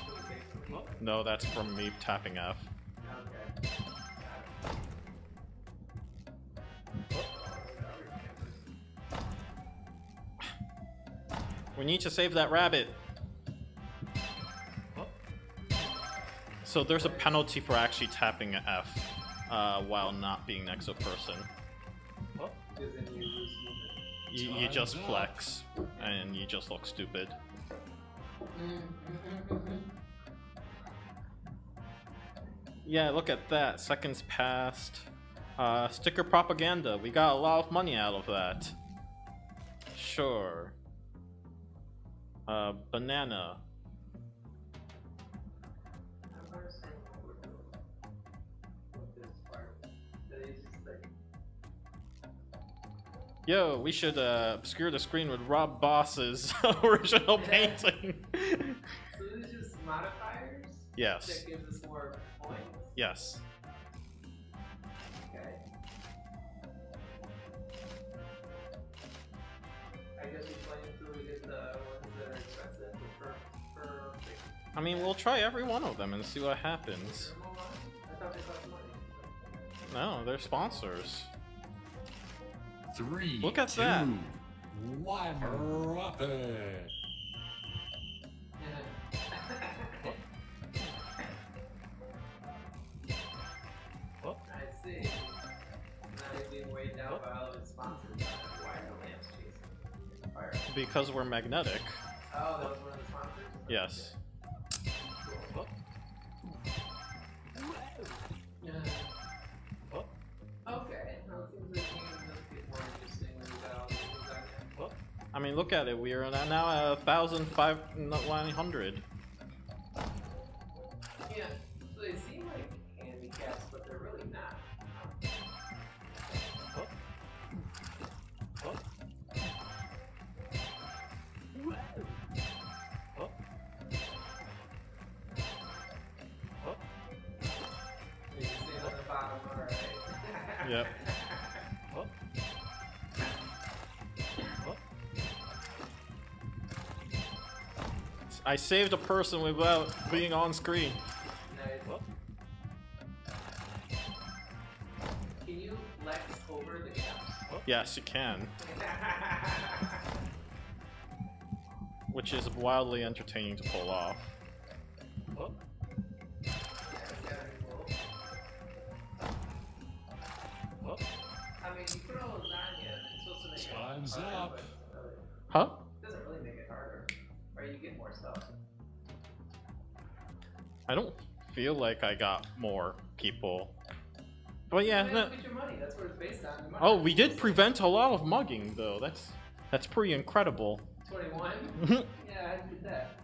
of the base of the No, that's from me tapping F. Okay. We need to save that rabbit. So there's a penalty for actually tapping F while not being next to a person. Because then you lose movement. You just flex and you just look stupid. Yeah, look at that. Seconds passed. Sticker propaganda. We got a lot of money out of that. Sure. Banana. I'm understanding what we're doing with this part. That is just like, Yo, we should obscure the screen with Rob Boss's original painting. so these are just modifiers? Yes. That gives us more points? Yes. Okay. I guess we're playing until we get the ones that are expensive per thing. I mean, we'll try every one of them and see what happens. Thermal line? I thought they cost money. No, they're sponsors. 3, Look at 2, that. 1, rapid! I see. Now he's being weighed down by all of his sponsors. Why don't we because we're magnetic. Oh, that was one of the sponsors? Yes. Cool. Yeah. Okay. Well, it seems like the game does get more interesting when you got all these things on you. I mean, look at it. We are now at 1,900. Yeah. So they seem like handicaps, but they're really not. You can see on the bottom, alright. Yep. I saved a person without being on screen. Nice. Can you lex over the gaps? Yes, you can. Which is wildly entertaining to pull off. That's gotta be cool. I mean, you put all those on you, it's supposed to make it Time's harder, up. but Huh? it doesn't really make it harder. Or you get more stuff. I don't feel like I got more people. But yeah, Man, no. look at your money, that's what it's based on. Your money. Oh, we did prevent a lot of mugging though. That's pretty incredible. 21? Yeah, I did that.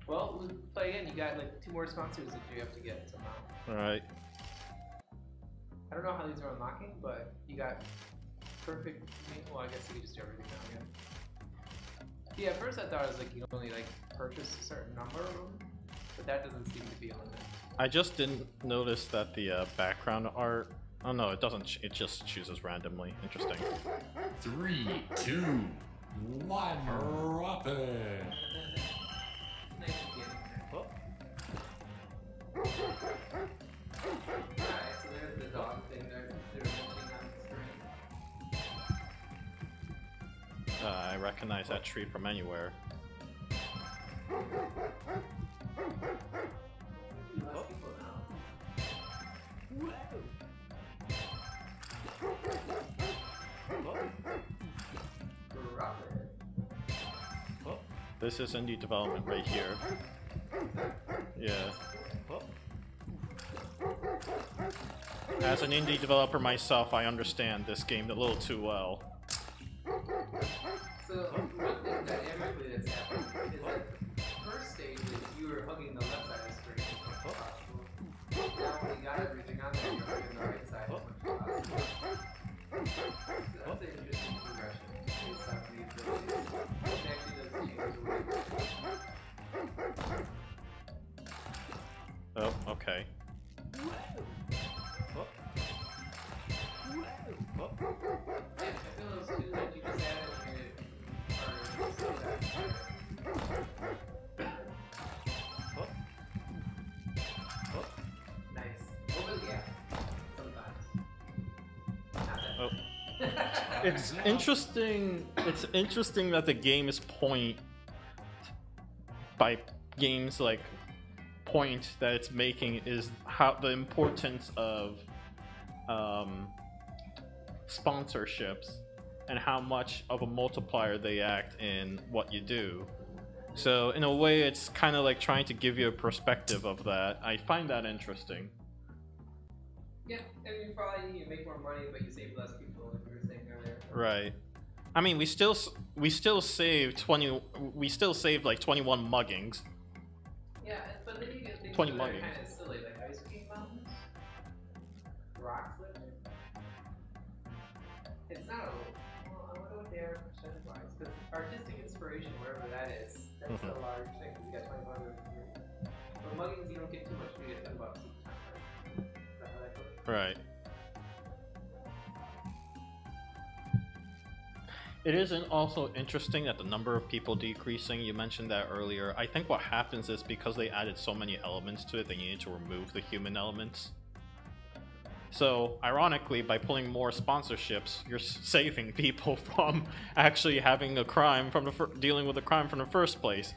Well, we'll play again. You got like 2 more sponsors that you have to get somehow. Alright. I don't know how these are unlocking, but you got perfect. Well, I guess you can just do everything now again. Yeah, at first I thought it was like you only like purchase a certain number of them, but that doesn't seem to be a limit. I just didn't notice that the background art. Oh no, it doesn't. It just chooses randomly. Interesting. 3, 2, 1, drop it. Nice to get in there. Alright, so there's the dog thing they're mentioning on the screen. I recognize that tree from anywhere. Less people now. Drop it. This is indie development right here. Yeah. As an indie developer myself, I understand this game a little too well. So, one thing dynamically that's happened is that the first stage is you were hugging the left side of the screen as much as possible. Now when you got everything on there, you're hugging the right side as much as possible. So that's an interesting progression based on the abilities. It actually does change the way Oh, okay. yeah, I feel those two that you just added made it harder to see that. Nice. Over the gap. Sometimes. Not that Oh. much. It's interesting. It's interesting that the game is point that it's making is how the importance of sponsorships and how much of a multiplier they act in what you do. So in a way, it's kind of like trying to give you a perspective of that. I find that interesting. Yeah, I mean, probably you make more money, but you save less people, like we were saying earlier. Right. I mean, we still saved like 21 muggings. Yeah, but then you get things 20 that are muggings. kind of silly, like ice cream mountains, rocks living. It's not a. Well, I wonder what they are percentage-wise, because artistic inspiration, wherever that is, that's a large thing. 'Cause you got 25 of. But muggings, you don't get too much. You get $10 each time. Right? Is that how that goes? Right. It isn't also interesting that the number of people decreasing. You mentioned that earlier. I think what happens is because they added so many elements to it, they needed to remove the human elements. So, ironically, by pulling more sponsorships, you're saving people from actually having a crime from the dealing with a crime from the first place.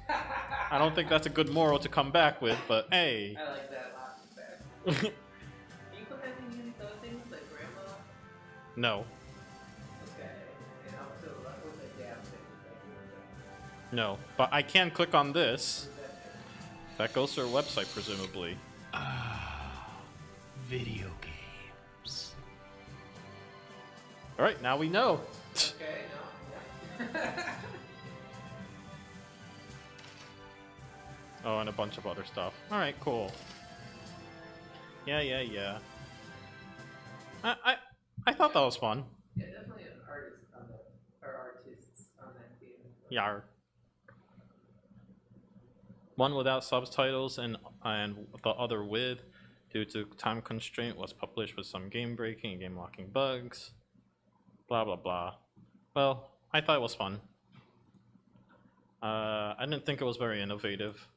I don't think that's a good moral to come back with, but hey. I like that a lot. Can you put that in these other things, like grandma? No. Okay. And up to No, but I can click on this. That goes to their website, presumably. Video games. Alright, now we know. Okay, no, yeah. Oh, and a bunch of other stuff. Alright, cool. Yeah. I thought that was fun. Yeah, definitely an artist on the, or artists on that game. Yar. One without subtitles and the other with, due to time constraint, was published with some game breaking and game locking bugs. Blah blah blah. Well, I thought it was fun. I didn't think it was very innovative.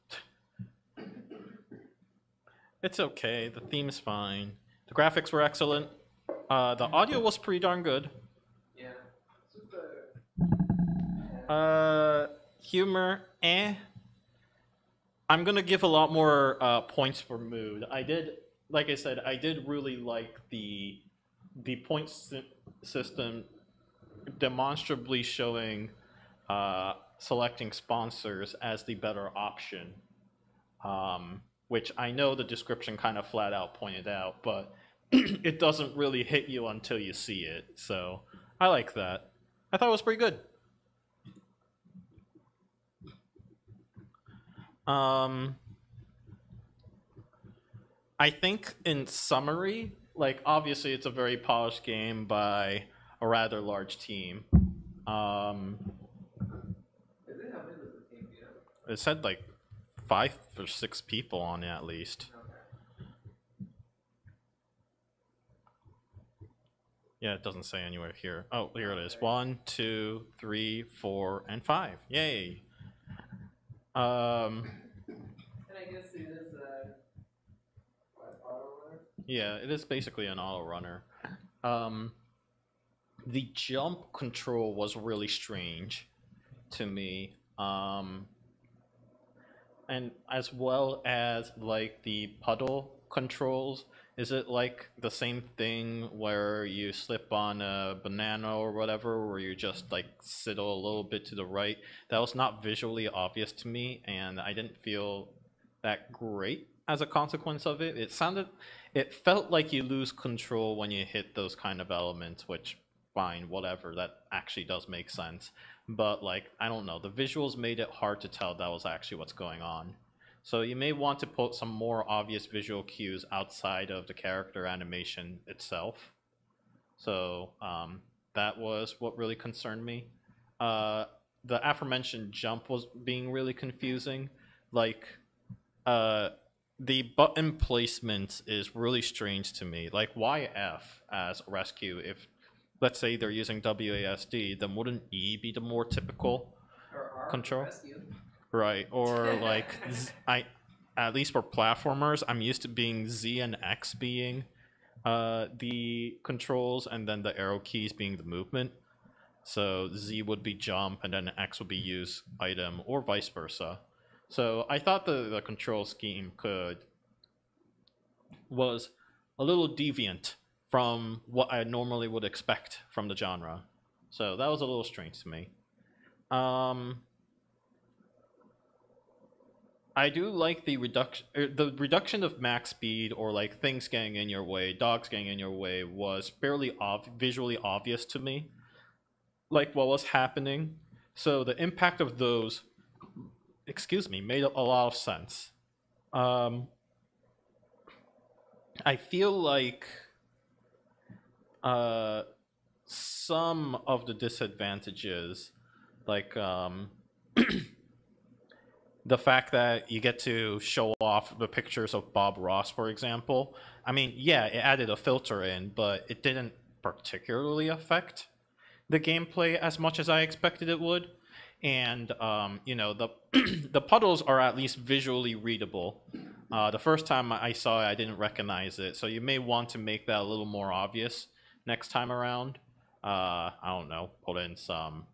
It's okay. The theme's fine. The graphics were excellent. The audio was pretty darn good. Yeah. Super. Humor, eh. I'm gonna give a lot more points for mood. Like I said, I did really like the point system demonstrably showing selecting sponsors as the better option. Which I know the description kind of flat out pointed out, but it doesn't really hit you until you see it. So I like that. I thought it was pretty good. I think in summary, like obviously it's a very polished game by a rather large team. Is it how big was the team, you know? It said like 5 or 6 people on it at least. Okay. Yeah, it doesn't say anywhere here. Oh, here it is. 1, 2, 3, 4, and 5. Yay. And I guess it is what, auto runner? Yeah, it is basically an auto runner. The jump control was really strange to me. And as well as like the puddle controls. Is it like the same thing where you slip on a banana or whatever, where you just like sit a little bit to the right? That was not visually obvious to me, and I didn't feel that great as a consequence of it. It felt like you lose control when you hit those kind of elements, which fine, whatever, that actually does make sense. But like, I don't know, the visuals made it hard to tell that was actually what's going on. So you may want to put some more obvious visual cues outside of the character animation itself. So that was what really concerned me. The aforementioned jump was being really confusing. Like, the button placement is really strange to me. Like, why F as rescue? If, let's say, they're using WASD, then wouldn't E be the more typical Or R control? rescue. Right, or like, at least for platformers, I'm used to being Z and X being the controls, and then the arrow keys being the movement. So Z would be jump, and then X would be use item, or vice versa. So I thought the control scheme was a little deviant from what I normally would expect from the genre. So that was a little strange to me. I do like the reduction of max speed, or like things getting in your way, dogs getting in your way, was fairly visually obvious to me, like what was happening. So the impact of those, excuse me, made a lot of sense. I feel like some of the disadvantages, like the fact that you get to show off the pictures of Bob Ross, for example. I mean, yeah, it added a filter in, but it didn't particularly affect the gameplay as much as I expected it would. And, you know, the puddles are at least visually readable. The first time I saw it, I didn't recognize it, so you may want to make that a little more obvious next time around. I don't know, put in some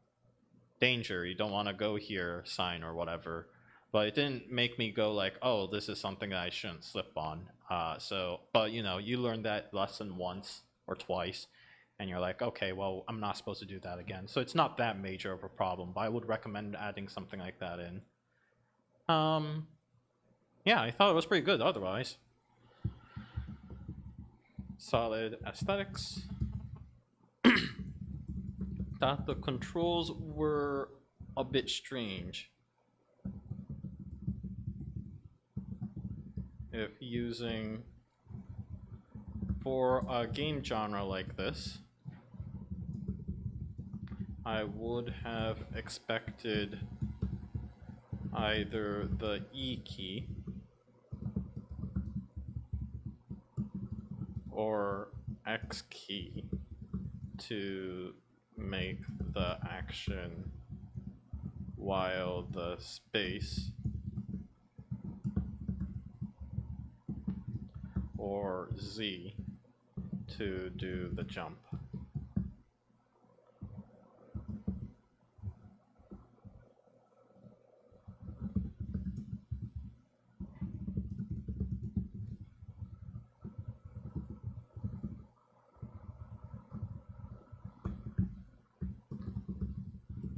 danger, you don't want to go here sign or whatever. But it didn't make me go like, oh, this is something that I shouldn't slip on. But you know, you learn that lesson once or twice, and you're like, okay, well, I'm not supposed to do that again. So it's not that major of a problem, but I would recommend adding something like that in. Yeah, I thought it was pretty good otherwise. Solid aesthetics. Thought the controls were a bit strange. If using for a game genre like this, I would have expected either the E key or X key to make the action, while the space or Z to do the jump.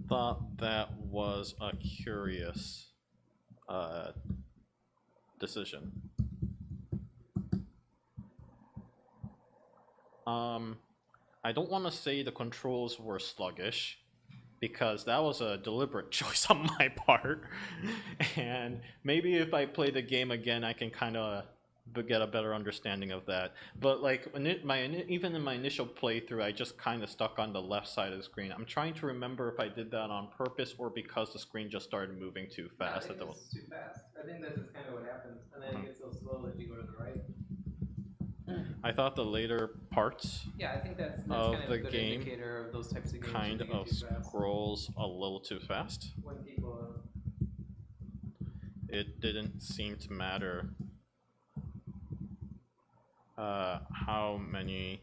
Thought that was a curious decision. I don't want to say the controls were sluggish, because that was a deliberate choice on my part. And maybe if I play the game again, I can kind of get a better understanding of that. But like even in my initial playthrough, I just kind of stuck on the left side of the screen. I'm trying to remember if I did that on purpose or because the screen just started moving too fast. I think it's too fast. I think that's just kind of what happens, and then it gets so slow that you go to the right. I thought the later parts Yeah, I think that's of kind of the a good game indicator of those types of games. kind when they of get too fast. scrolls a little too fast. When people It didn't seem to matter how many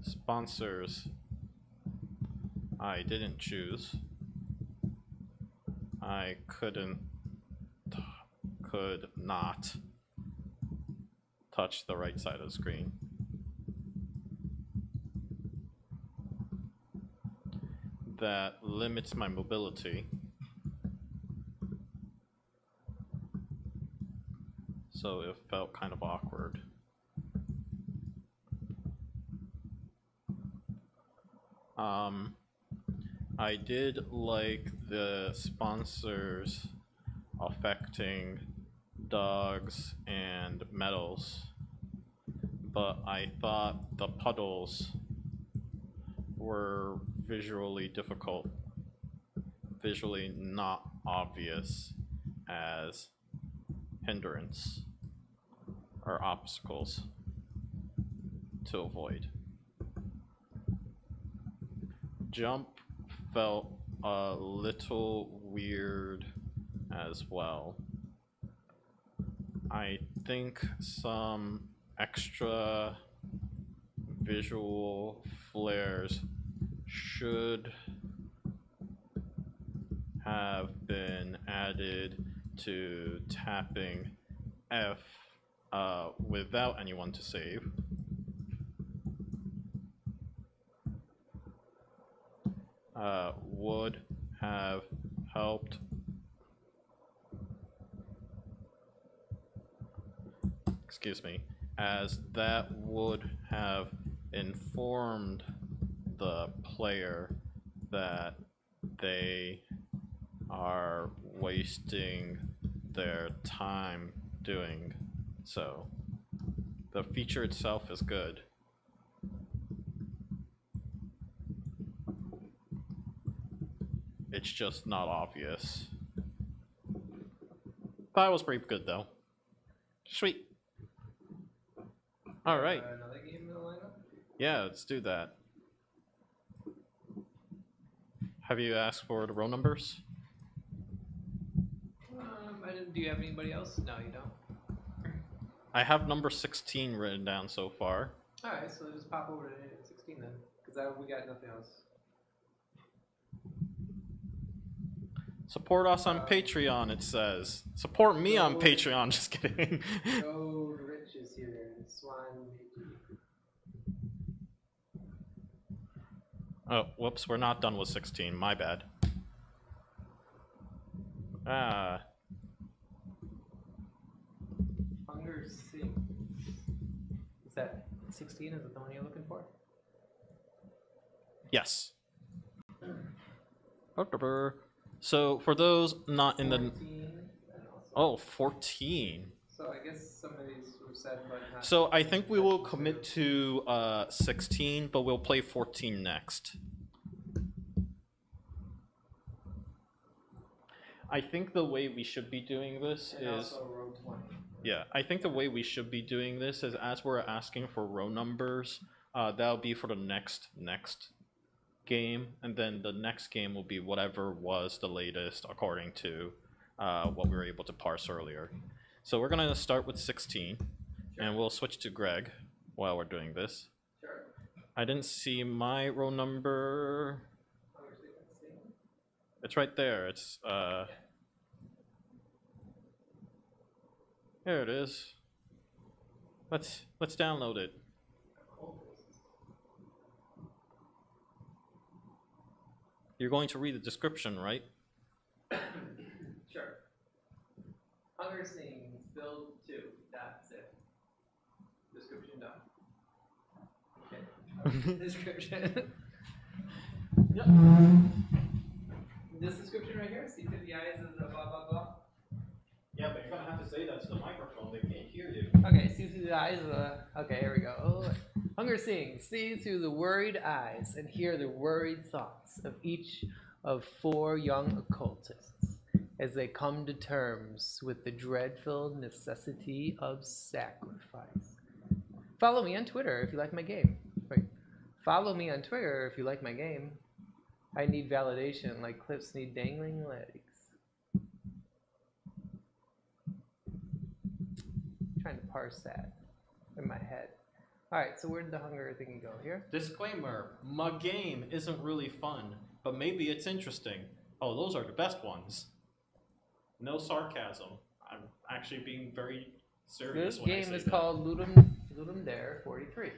sponsors I didn't choose. I could not touch the right side of the screen. That limits my mobility. So it felt kind of awkward. I did like the sponsors affecting dogs and metals, but I thought the puddles were visually difficult, visually not obvious as hindrance or obstacles to avoid. Jump felt a little weird as well. I think some extra visual flares should have been added to tapping F without anyone to save. Would have helped. Excuse me, as that would have informed the player that they are wasting their time doing so. The feature itself is good. It's just not obvious. That was pretty good though. Sweet. All right. another game in the lineup. Yeah, let's do that. Have you asked for the roll numbers? I didn't. Do you have anybody else? No, you don't. I have number 16 written down so far. All right, so just pop over to 16 then, because we got nothing else. Support us on Patreon, it says. Support me on No. Patreon, just kidding. Go to Rich is here. Swan. Oh, whoops, we're not done with 16. My bad. Ah. Hunger Sings. Is that 16? Is it the one you're looking for? Yes. So, for those not in the... 14. And also, Oh, 14. so I guess some of these were said, but not. So, I think we will commit to 16, but we'll play 14 next. I think the way we should be doing this And is... also row 20. Yeah, I think the way we should be doing this is as we're asking for row numbers, that'll be for the next game, and then the next game will be whatever was the latest according to what we were able to parse earlier. So we're gonna start with 16, and we'll switch to Greg while we're doing this. Sure. I didn't see my row number. Hunger Sings. It's right there. It's Here it is. Let's download it. You're going to read the description, right? Sure. Hunger Sings, build 2. That's it. Description done. Okay. Description. Yep. This description right here, see through the eyes of the blah blah blah. Yeah, but you're gonna have to say that to the microphone. They can't hear you. Okay, see through the eyes of the. Okay, here we go. Oh, Hunger Sings, see through the worried eyes and hear the worried thoughts of each of 4 young occultists as they come to terms with the dreadful necessity of sacrifice. Follow me on Twitter if you like my game. Wait, follow me on Twitter if you like my game. I need validation like clips need dangling legs. Trying to parse that in my head. Alright, so where did the hunger thingy go? Here? Disclaimer: my game isn't really fun, but maybe it's interesting. Oh, those are the best ones. No sarcasm. I'm actually being very serious. This when I game say is that. called Ludum Dare 43.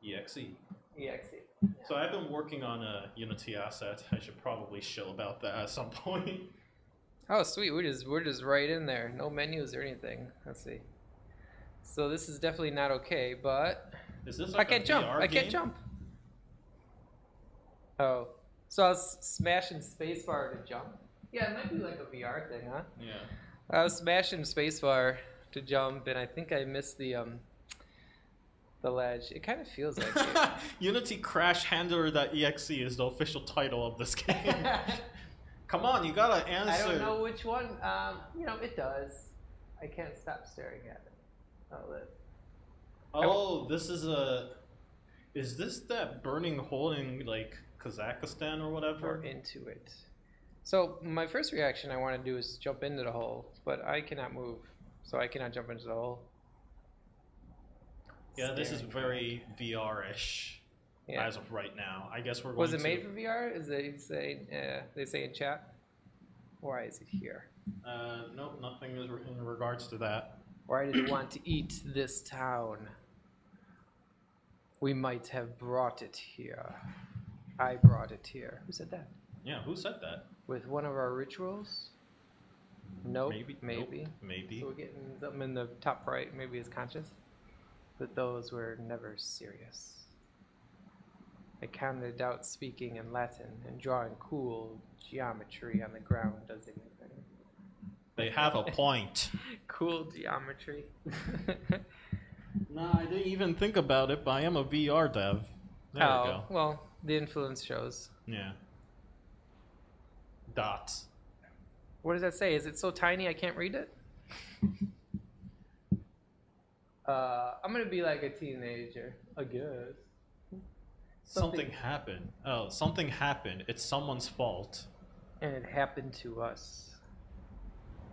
EXE. EXE. So I've been working on a Unity asset. I should probably shill about that at some point. Oh, sweet. We're just right in there. No menus or anything. Let's see. So this is definitely not okay, but Is this I like can't a jump. VR I can't game? jump. Oh. So I was smashing spacebar to jump. Yeah, it might be like a VR thing, huh? Yeah. I was smashing spacebar to jump, and I think I missed the ledge. It kind of feels like it. Unity Crash Handler.exe is the official title of this game. Come on, you gotta answer. I don't know which one. You know, it does. I can't stop staring at it. Oh, this is a... Is this that burning hole in, like, Kazakhstan or whatever? Or into it. So my first reaction I want to do is jump into the hole, but I cannot move, so I cannot jump into the hole. Yeah, this is Staring. very VR-ish Yeah. as of right now. I guess we're going Was it to... made for VR? Is they say in chat? Why is it here? Nope, nothing is in regards to that. Why did it want to eat this town? We might have brought it here. I brought it here. Who said that? Yeah, who said that? With one of our rituals? Nope. Maybe. Maybe. Nope, maybe. So we're getting something in the top right. Maybe it's conscious. But those were never serious. I counted out speaking in Latin and drawing cool geometry on the ground does anything. They have a point. Cool geometry. Nah, I didn't even think about it, but I am a VR dev. There we go. Well, the influence shows. Yeah. Dots. What does that say? Is it so tiny I can't read it? I'm gonna be like a teenager, I guess. Something happened. Oh, something happened. It's someone's fault. And it happened to us.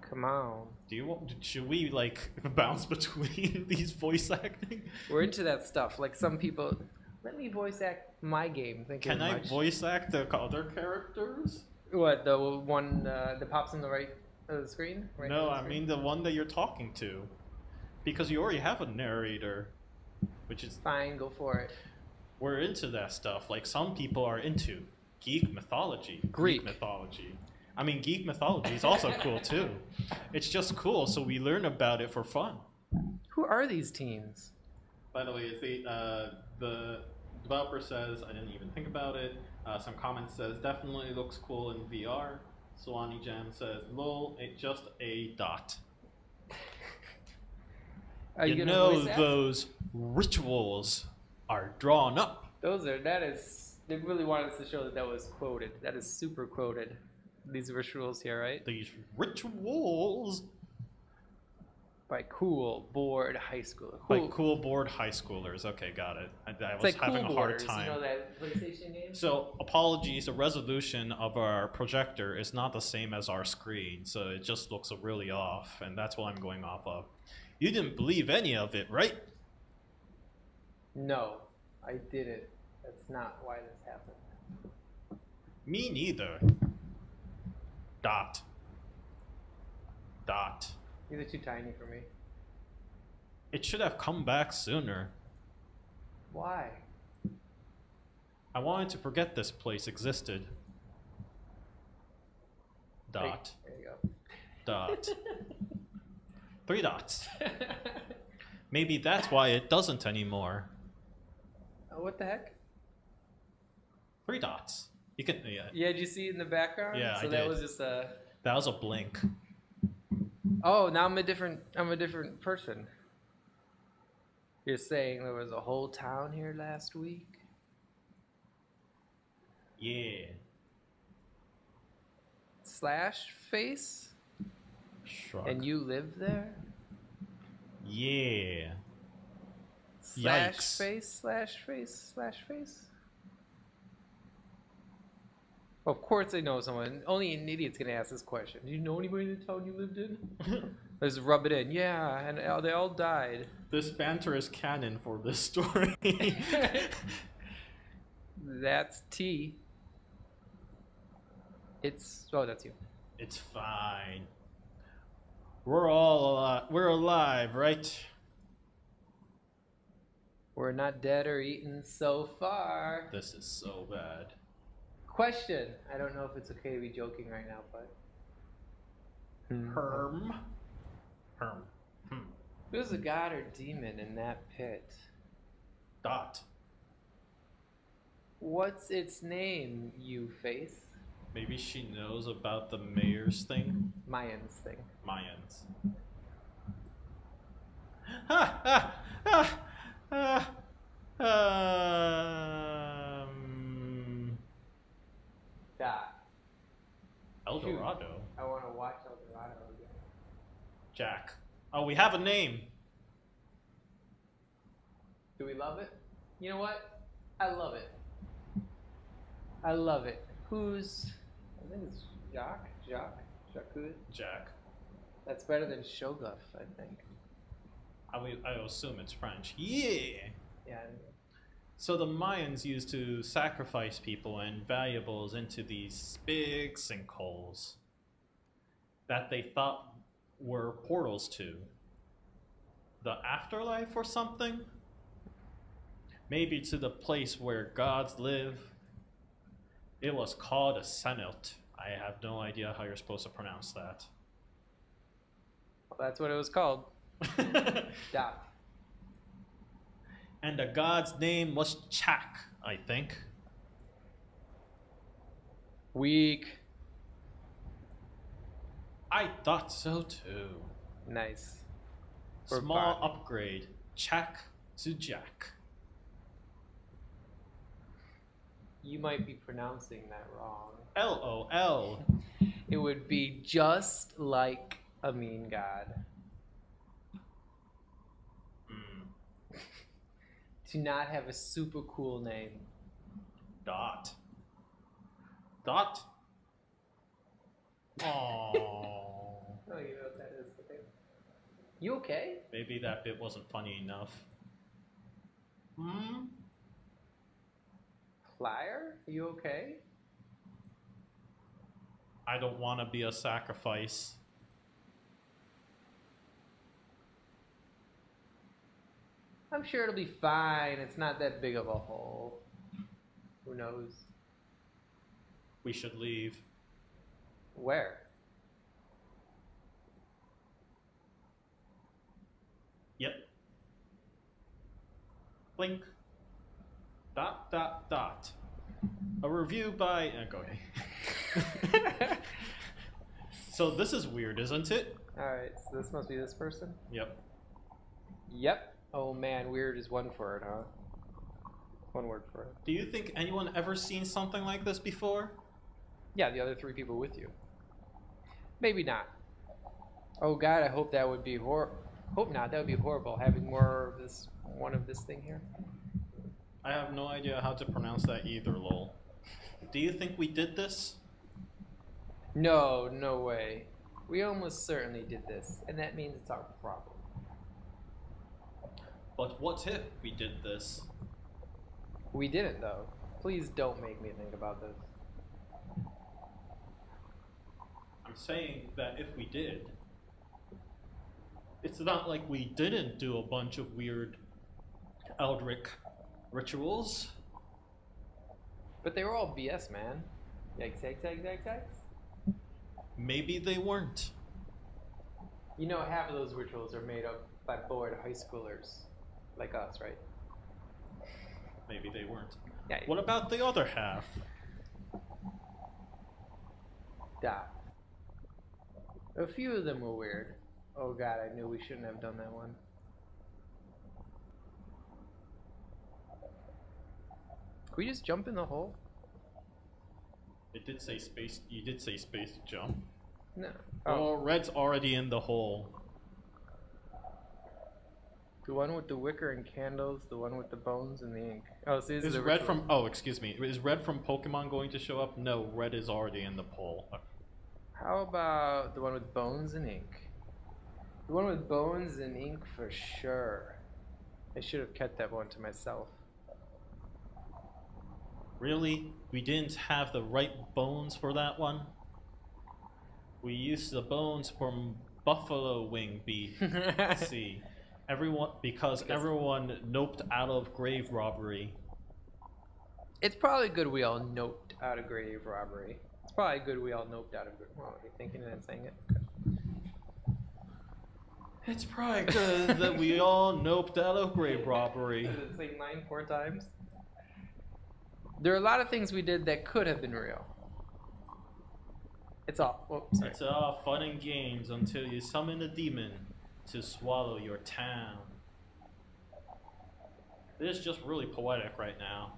Come on. Do you want? Should we like bounce between these voice acting? We're into that stuff. Like some people, let me voice act my game. Thank you Can very I much. voice act the other characters? What, the one that pops on the right of the screen? Right No, on the I screen? mean the one that you're talking to, because you already have a narrator, which is Fine, go for it. we're into that stuff. Like some people are into geek mythology. Greek mythology. I mean, geek mythology is also cool too. It's just cool, so we learn about it for fun. Who are these teens? By the way, the developer says, I didn't even think about it. Some comments says, definitely looks cool in VR. LDJAM says, lol, it's just a dot. Are You gonna know voice act? those rituals are drawn up. They really wanted us to show that was quoted. That is super quoted. These rituals here, right? These rituals By cool, bored high schooler. by cool bored high schoolers. Okay, got it. I It's was like having Cool a hard Borders, time. you know that PlayStation game? So apologies, the resolution of our projector is not the same as our screen, so it just looks really off, and that's what I'm going off of. You didn't believe any of it, right? No, I didn't. That's not why this happened. Me neither. Dot. Dot. These are too tiny for me. It should have come back sooner. Why? I wanted to forget this place existed. Dot. There you go. Dot. 3 dots. Maybe that's why it doesn't anymore. What the heck? 3 dots. You can, yeah. Yeah, did you see it in the background? Yeah, so I that did. was just a. That was a blink. Oh, now I'm a different person. You're saying there was a whole town here last week? Yeah. Slash face? Shrug. And you live there? Yeah. Slash Yikes. face, slash face, slash face? Of course they know someone. Only an idiot's gonna ask this question. Do you know anybody in the town you lived in? Let's rub it in. Yeah, and they all died. This banter is canon for this story. That's T. Oh, that's you. It's fine. We're all alive. We're alive, right? We're not dead or eaten so far. This is so bad. Question. I don't know if it's okay to be joking right now, but Herm. who's a god or demon in that pit? Dot. What's its name, you face? Maybe she knows about the mayor's thing. Mayans thing. Mayans. Ha ha ha. Dot. El Shoot. Dorado. I want to watch El Dorado again. Jack. Oh, we have a name. Do we love it? You know what? I love it. I love it. Who's? I think it's Jacques. Jack. That's better than Shoguff, I think. I assume it's French. Yeah. Yeah. So the Mayans used to sacrifice people and valuables into these big sinkholes that they thought were portals to the afterlife or something. Maybe to the place where gods live. It was called a Sellout. I have no idea how you're supposed to pronounce that. Well, that's what it was called. Dot. And the god's name was Chak, I think. Weak. I thought so too. Nice. We're Small fine. upgrade. Chak to Jack. You might be pronouncing that wrong. LOL. It would be just like a mean god. To not have a super cool name. Dot. Dot. Aww. Oh, you know what that is. Okay. You okay? Maybe that bit wasn't funny enough. Plier? You okay? I don't want to be a sacrifice. I'm sure it'll be fine. It's not that big of a hole. Who knows? We should leave. Where? Yep. Blink. Dot, dot, dot. A review by... Okay. So this is weird, isn't it? Alright, so this must be this person? Yep. Yep. Oh man, weird is one for it, huh? One word for it. Do you think anyone ever seen something like this before? Yeah, the other 3 people with you. Maybe not. Oh god, I hope that would be hope not, that would be horrible, having more of this, one of this thing here. I have no idea how to pronounce that either, lol. Do you think we did this? No, no way. We almost certainly did this, and that means it's our problem. But what if we did this? We didn't, though. Please don't make me think about this. I'm saying that if we did, it's not like we didn't do a bunch of weird Eldritch rituals. But they were all BS, man. Yikes, yikes, yikes, yikes, yikes. Maybe they weren't. You know, half of those rituals are made up by bored high schoolers like us, right? Maybe they weren't. Yeah. What about the other half? Dot. A few of them were weird. Oh god, I knew we shouldn't have done that one. Can we just jump in the hole? It did say space. You did say space jump. No. Oh, Red's already in the hole. The one with the wicker and candles, the one with the bones and the ink. Oh, see, this Is is a Red ritual. from... Oh, excuse me. Is Red from Pokemon going to show up? No, Red is already in the poll. How about the one with bones and ink? The one with bones and ink for sure. I should have kept that one to myself. Really? We didn't have the right bones for that one? We used the bones from buffalo wing beef. See, because everyone noped out of grave robbery. It's probably good we all noped out of grave robbery. It's probably good we all noped out of grave. Well, you're thinking and saying it. Okay. It's probably good that we all noped out of grave robbery. Did it say 9 4 times? There are a lot of things we did that could have been real. It's all. Oh, sorry. It's all fun and games until you summon a demon to swallow your town. This is just really poetic right now.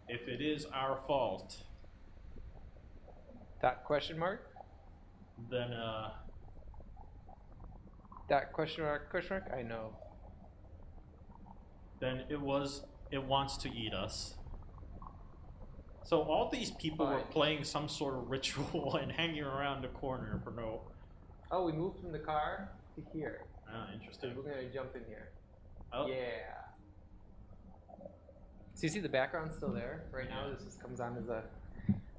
If it is our fault, Dot question mark? then Dot question mark? I know. then it wants to eat us. So all these people were Fine. playing some sort of ritual and hanging around the corner for no... Oh, we moved from the car to here. Ah, interesting. We're gonna jump in here. Oh, Yeah. So you see the background's still there? Right now this just comes on as a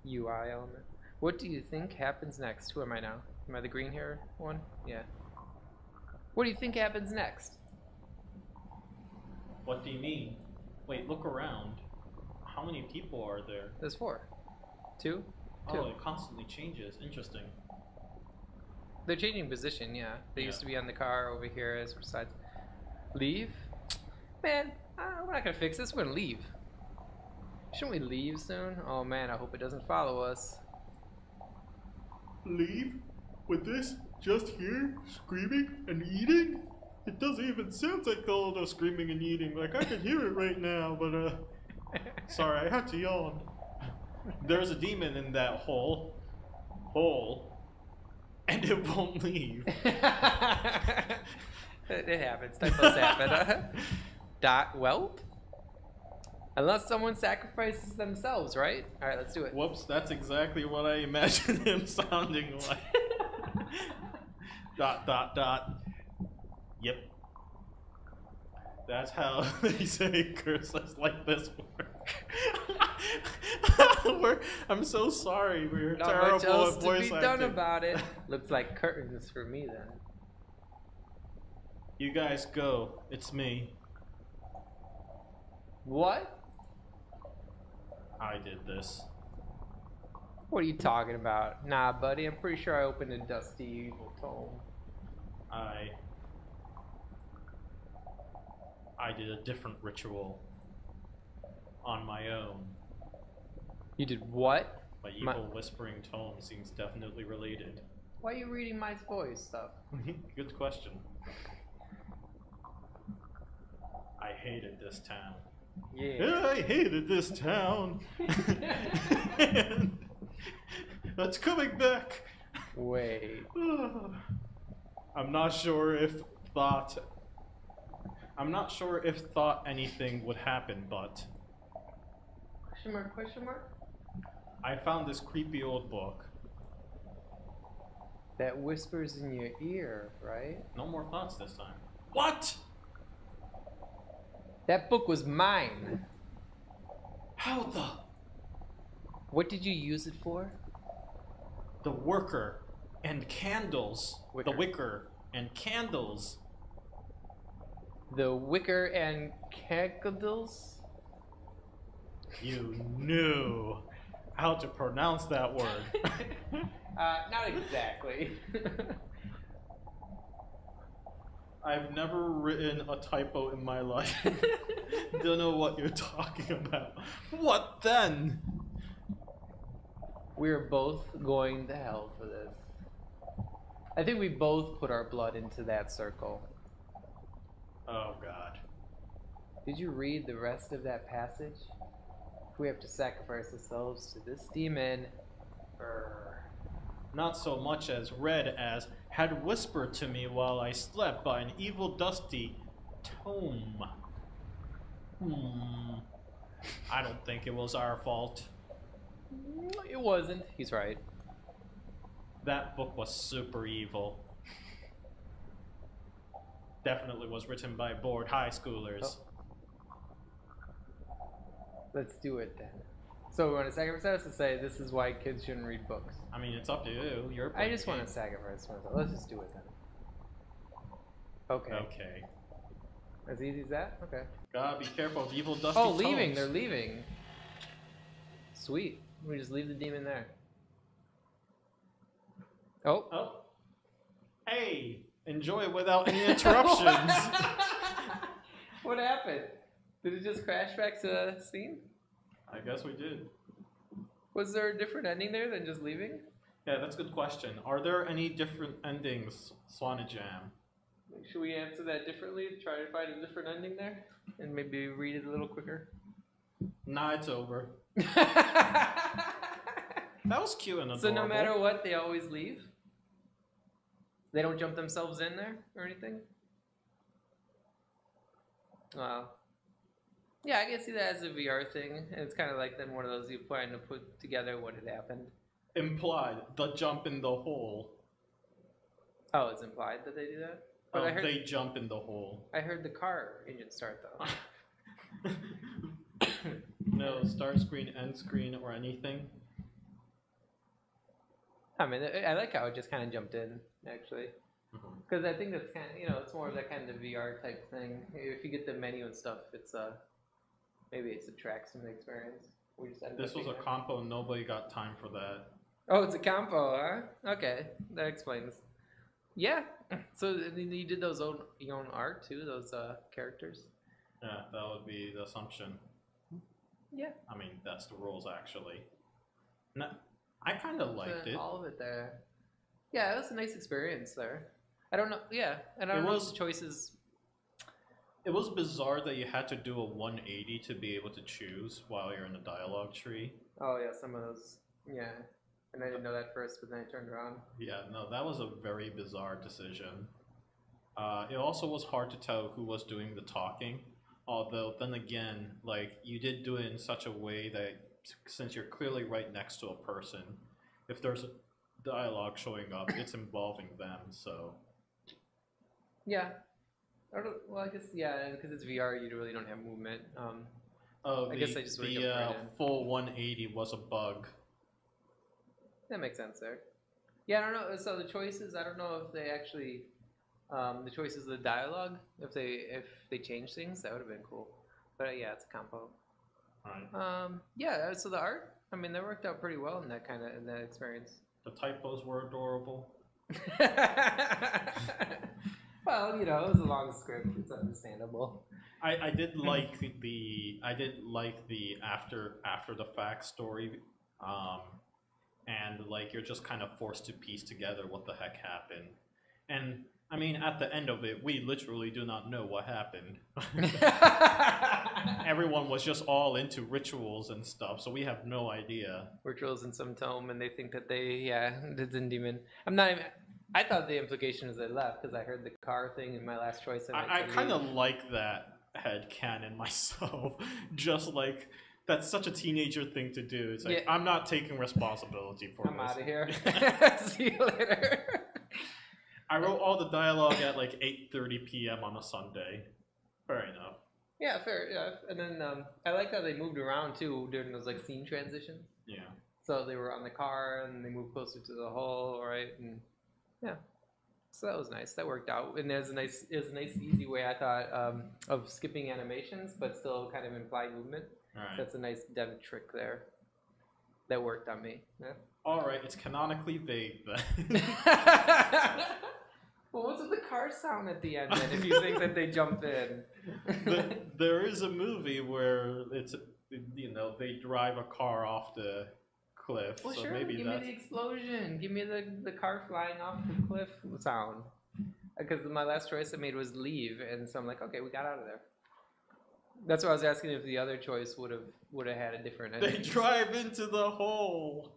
UI element. What do you think happens next? Who am I now? Am I the green hair one? Yeah. What do you think happens next? what do you mean? Wait, look around. How many people are there? There's 4. 2? Oh, it constantly changes. Interesting. They're changing position, yeah. They used to be on the car over here as sides. Leave? Man, we're not gonna fix this. We're gonna leave. Shouldn't we leave soon? Oh man, I hope it doesn't follow us. Leave? With this just here, screaming and eating? It doesn't even sound like all the screaming and eating. Like, I can hear it right now, but, sorry, I had to yawn. There's a demon in that hole, and it won't leave. It happens. Typos happen. Dot whelp? Unless someone sacrifices themselves, right? Alright, let's do it. Whoops, that's exactly what I imagined him sounding like. Dot, dot, dot. Yep. That's how they say curses like this work. I'm so sorry. We're Not terrible much else at to voice be acting. done about it. Looks like curtains for me then. You guys go. It's me. What? I did this. What are you talking about? Nah, buddy, I'm pretty sure I opened a dusty evil tome. I did a different ritual on my own. You did what? My evil whispering tome seems definitely related. Why are you reading my voice stuff? Good question. I hated this town. Yeah. I hated this town. And that's coming back. Wait. I'm not sure if thought anything would happen, but Question mark, question mark? I found this creepy old book. That whispers in your ear, right? No more thoughts this time. What? That book was mine. How the? What did you use it for? The worker and candles. Wicker. The wicker and candles. The wicker and candles? You knew how to pronounce that word. Not exactly. I've never written a typo in my life. Don't know what you're talking about. What then? We're both going to hell for this. I think we both put our blood into that circle. Oh God. Did you read the rest of that passage? We have to sacrifice ourselves to this demon. Not so much as read as had whispered to me while I slept by an evil dusty tome. I don't think it was our fault. It wasn't. He's right. That book was super evil. Definitely was written by bored high schoolers. Let's do it then. So we want to sacrifice us to say this is why kids shouldn't read books. I mean, it's up to you. You're I just want to sacrifice myself. Let's just do it then. Okay. Okay. As easy as that? Okay. Gotta be careful of evil dusty Oh, leaving. tomes. They're leaving. Sweet. We just leave the demon there. Oh. Oh. Hey, enjoy it without any interruptions. What happened? Did it just crash back to the scene? I guess we did. Was there a different ending there than just leaving? Yeah, that's a good question. Are there any different endings, LDJAM? Should we answer that differently? Try to find a different ending there? And maybe read it a little quicker? Nah, it's over. That was cute and adorable. So no matter what, they always leave? They don't jump themselves in there or anything? Wow. Yeah, I can see that as a VR thing. It's kind of like then one of those you plan to put together what had happened. Implied, the jump in the hole. Oh, it's implied that they do that? But Oh, I heard, they jump in the hole. I heard the car engine start though. No, start screen, end screen, or anything. I mean, I like how it just kind of jumped in, actually. Because I think that's kind of, you know, it's more of that kind of VR type thing. If you get the menu and stuff, it's maybe it subtracts from the experience. We just ended This up was being a there. compo, nobody got time for that. Oh, it's a compo, huh? Okay, that explains. Yeah. So you did those your own art too, those characters. Yeah, that would be the assumption. Yeah. I mean, that's the rules, actually. No, I kind of liked it. All of it there. Yeah, it was a nice experience there. I don't know. Yeah, and I don't know if the choices. It was bizarre that you had to do a 180 to be able to choose while you're in the dialogue tree. Oh yeah, some of those. Yeah, and I didn't know that first, but then I turned around. Yeah, no, that was a very bizarre decision. It also was hard to tell who was doing the talking. Although, then again, like, you did do it in such a way that since you're clearly right next to a person, if there's a dialogue showing up, it's involving them, so. Yeah. Well, I guess, yeah, because it's VR, you really don't have movement. I guess I just would've jumped right in. full 180 was a bug. That makes sense there. Yeah, I don't know. So the choices, I don't know if they actually The choices of the dialogue, if they change things, that would have been cool. But yeah, it's a compo. Right. Yeah. So the art, I mean, that worked out pretty well in that experience. The typos were adorable. Well, you know, it was a long script. It's understandable. I did like the after the fact story, and like you're just kind of forced to piece together what the heck happened. And I mean, at the end of it, we literally do not know what happened. Everyone was just all into rituals and stuff, so we have no idea. Rituals in some tome, and they think that it's a demon. I thought the implication was they left because I heard the car thing in my last choice. I kind of like that headcanon myself. Just like, that's such a teenager thing to do. It's like, I'm not taking responsibility for I'm this. out of here. See you later. I wrote all the dialogue at like 8:30 p.m. on a Sunday. Fair enough. Yeah, fair. Yeah, and then I like how they moved around too during those like scene transitions. Yeah. So they were on the car and they moved closer to the hole, right? And yeah, so that was nice. That worked out. And it was a nice, easy way I thought of skipping animations, but still kind of implied movement. All right. That's a nice dev trick there. That worked on me. Yeah. All right, it's canonically vague then. Well, what's with the car sound at the end then, if you think that they jump in? There is a movie where it's, you know, they drive a car off the cliff. Well, so sure, maybe give me the explosion. Give me the car flying off the cliff sound. Because my last choice I made was leave, and so I'm like, okay, we got out of there. That's why I was asking if the other choice would have had a different ending. They drive into the hole.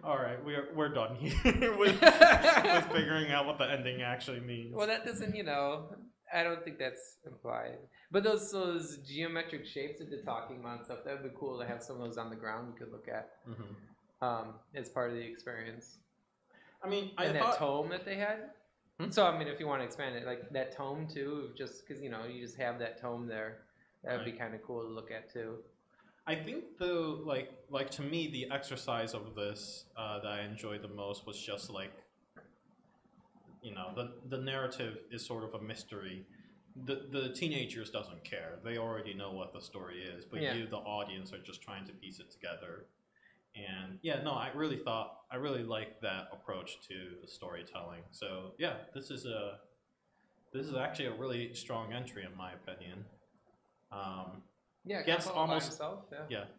All right, we're done here with figuring out what the ending actually means. Well, that doesn't, you know, I don't think that's implied. But those geometric shapes of the talking mon stuff, that would be cool to have some of those on the ground you could look at as part of the experience. I mean, that tome that they had. So, I mean, if you want to expand it, like that tome too, just because, you know, you just have that tome there, that would be kind of cool to look at too. I think though, like to me, the exercise of this that I enjoyed the most was just like, you know, the narrative is sort of a mystery. The teenagers doesn't care; they already know what the story is. But you, the audience, are just trying to piece it together. And yeah, no, I really liked that approach to the storytelling. So yeah, this is actually a really strong entry in my opinion. Gets almost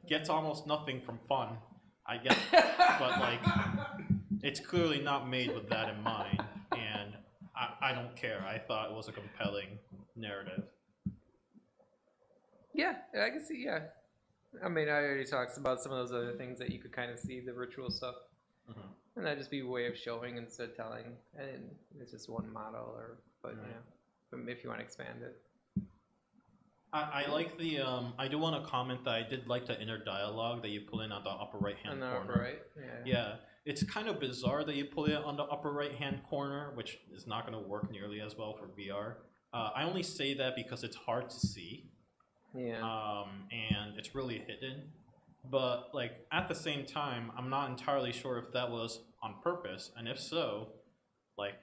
gets almost nothing from fun, I guess, but like it's clearly not made with that in mind, and I don't care. I thought it was a compelling narrative. Yeah, I can see. Yeah, I mean, I already talked about some of those other things that you could kind of see the ritual stuff, and that'd just be a way of showing instead of telling, and it's just one model, but if you want to expand it. I like the, I do want to comment that I did like the inner dialogue that you pull in on the upper right-hand corner. Upper right? Yeah. It's kind of bizarre that you pull it on the upper right-hand corner, which is not going to work nearly as well for VR. I only say that because it's hard to see. Yeah. And it's really hidden. But, like, at the same time, I'm not entirely sure if that was on purpose. And if so, like,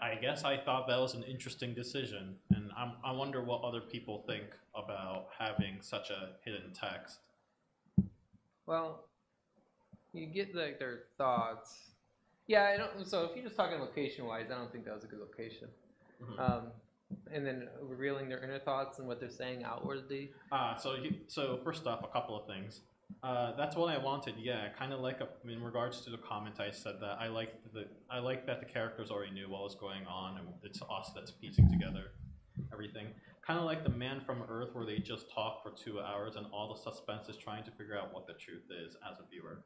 I guess I thought that was an interesting decision, and I wonder what other people think about having such a hidden text. Well, you get like their thoughts. Yeah, I don't. So if you're just talking location-wise, I don't think that was a good location. And then revealing their inner thoughts and what they're saying outwardly. So first off, a couple of things. That's what I wanted. Yeah, kind of like in regards to the comment I said that I like that the characters already knew what was going on, and it's us that's piecing together everything. Kind of like the Man from Earth, where they just talk for 2 hours and all the suspense is trying to figure out what the truth is as a viewer.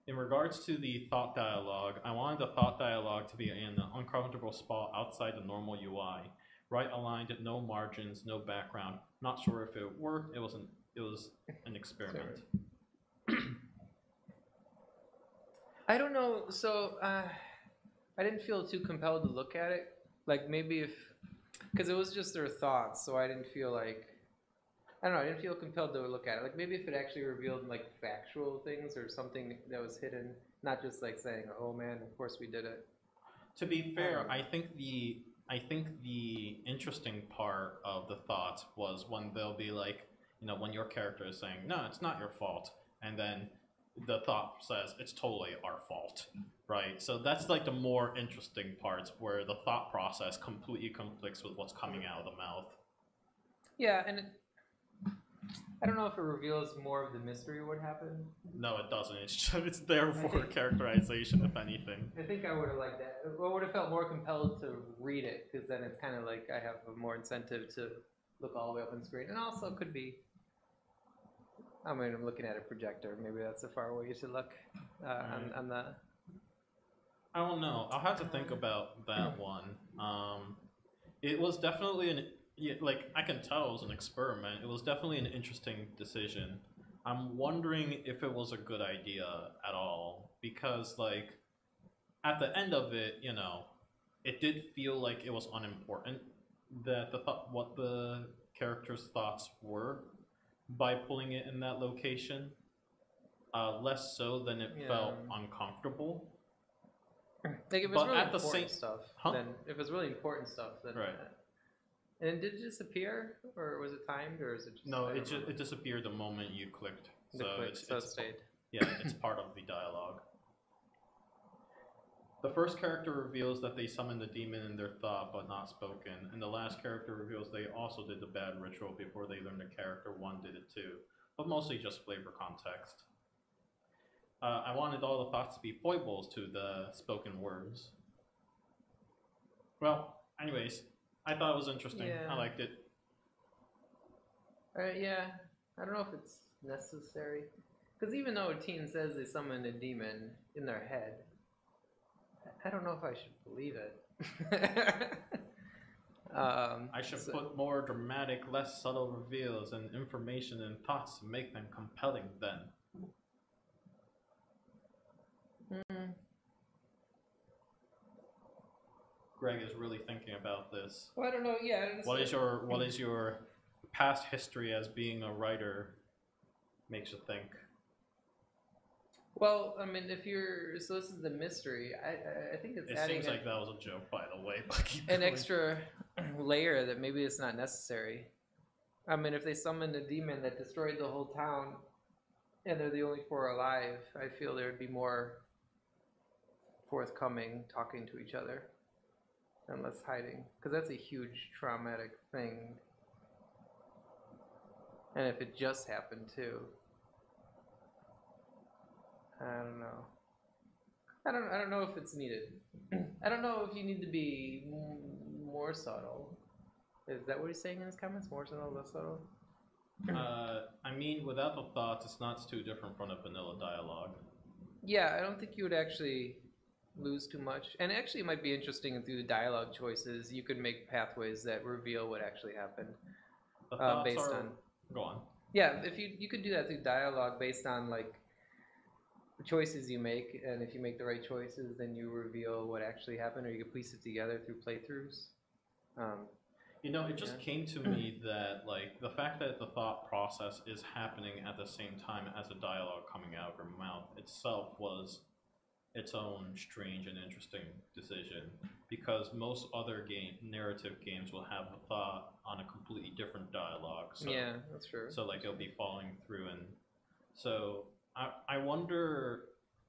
In regards to the thought dialogue, I wanted the thought dialogue to be in an uncomfortable spot outside the normal UI, right aligned, no margins, no background. Not sure if it worked. It was an experiment. I don't know. So I didn't feel too compelled to look at it. Like maybe because it was just their thoughts, so I didn't feel like, I don't know, I didn't feel compelled to look at it. Like maybe if it actually revealed like factual things or something that was hidden, not just like saying, oh man, of course we did it. To be fair, I think the interesting part of the thoughts was when they'll be like, you know, when your character is saying, no, it's not your fault, and then the thought says, it's totally our fault, right? So that's like the more interesting parts where the thought process completely conflicts with what's coming out of the mouth. Yeah, and I don't know if it reveals more of the mystery of what happened. No, it doesn't. It's there for characterization, if anything. I think I would have liked that. I would have felt more compelled to read it, because then it's kind of like I have a more incentive to look all the way up on the screen. And also it could be, I mean, I'm looking at a projector. Maybe that's a far way to look on the... I don't know. I'll have to think about that one. It was definitely like, I can tell it was an experiment. It was definitely an interesting decision. I'm wondering if it was a good idea at all, because like at the end of it, you know, it did feel like it was unimportant that what the character's thoughts were by pulling it in that location. Less so than it felt uncomfortable. Like, if it was But really at the important same- stuff, Huh? then if it was really important stuff, then Right. And did it disappear, or was it timed, or is it just... No, I don't it remember. disappered the moment you clicked. The So click, it's so it stayed. yeah, it's part of the dialogue. The first character reveals that they summoned the demon in their thought but not spoken, and the last character reveals they also did the bad ritual before they learned the character one did it too, but mostly just flavor context. I wanted all the thoughts to be foibles to the spoken words. Well, anyways, I thought it was interesting. Yeah. I liked it. Yeah, I don't know if it's necessary. Because even though a teen says they summoned a demon in their head, I don't know if I should believe it. I should put more dramatic, less subtle reveals and information and thoughts to make them compelling then. Greg is really thinking about this. Well, I don't know. Yeah. What is your past history as being a writer makes you think? Well, I mean, if you're so this is the mystery. I think it's It adding seems like that was a joke, by the way. But keep an going. extra layer that maybe it's not necessary. I mean, if they summoned a demon that destroyed the whole town, and they're the only four alive, I feel there would be more forthcoming, talking to each other, and less hiding, because that's a huge traumatic thing. And if it just happened too, I don't know. I don't know if it's needed. I don't know if you need to be more subtle. Is that what he's saying in his comments? More subtle, less subtle? I mean, without the thoughts, it's not too different from a vanilla dialogue. Yeah, I don't think you would actually lose too much. And actually it might be interesting through the dialogue choices, you could make pathways that reveal what actually happened. The thoughts Based are... on... Go on. Yeah, if you could do that through dialogue based on like the choices you make, and if you make the right choices, then you reveal what actually happened, or you could piece it together through playthroughs. You know, it just came to me that, like, the fact that the thought process is happening at the same time as a dialogue coming out of your mouth itself was its own strange and interesting decision, because most other narrative games will have a thought on a completely different dialogue. So, yeah, that's true. So, like, it'll be following through, and so I wonder,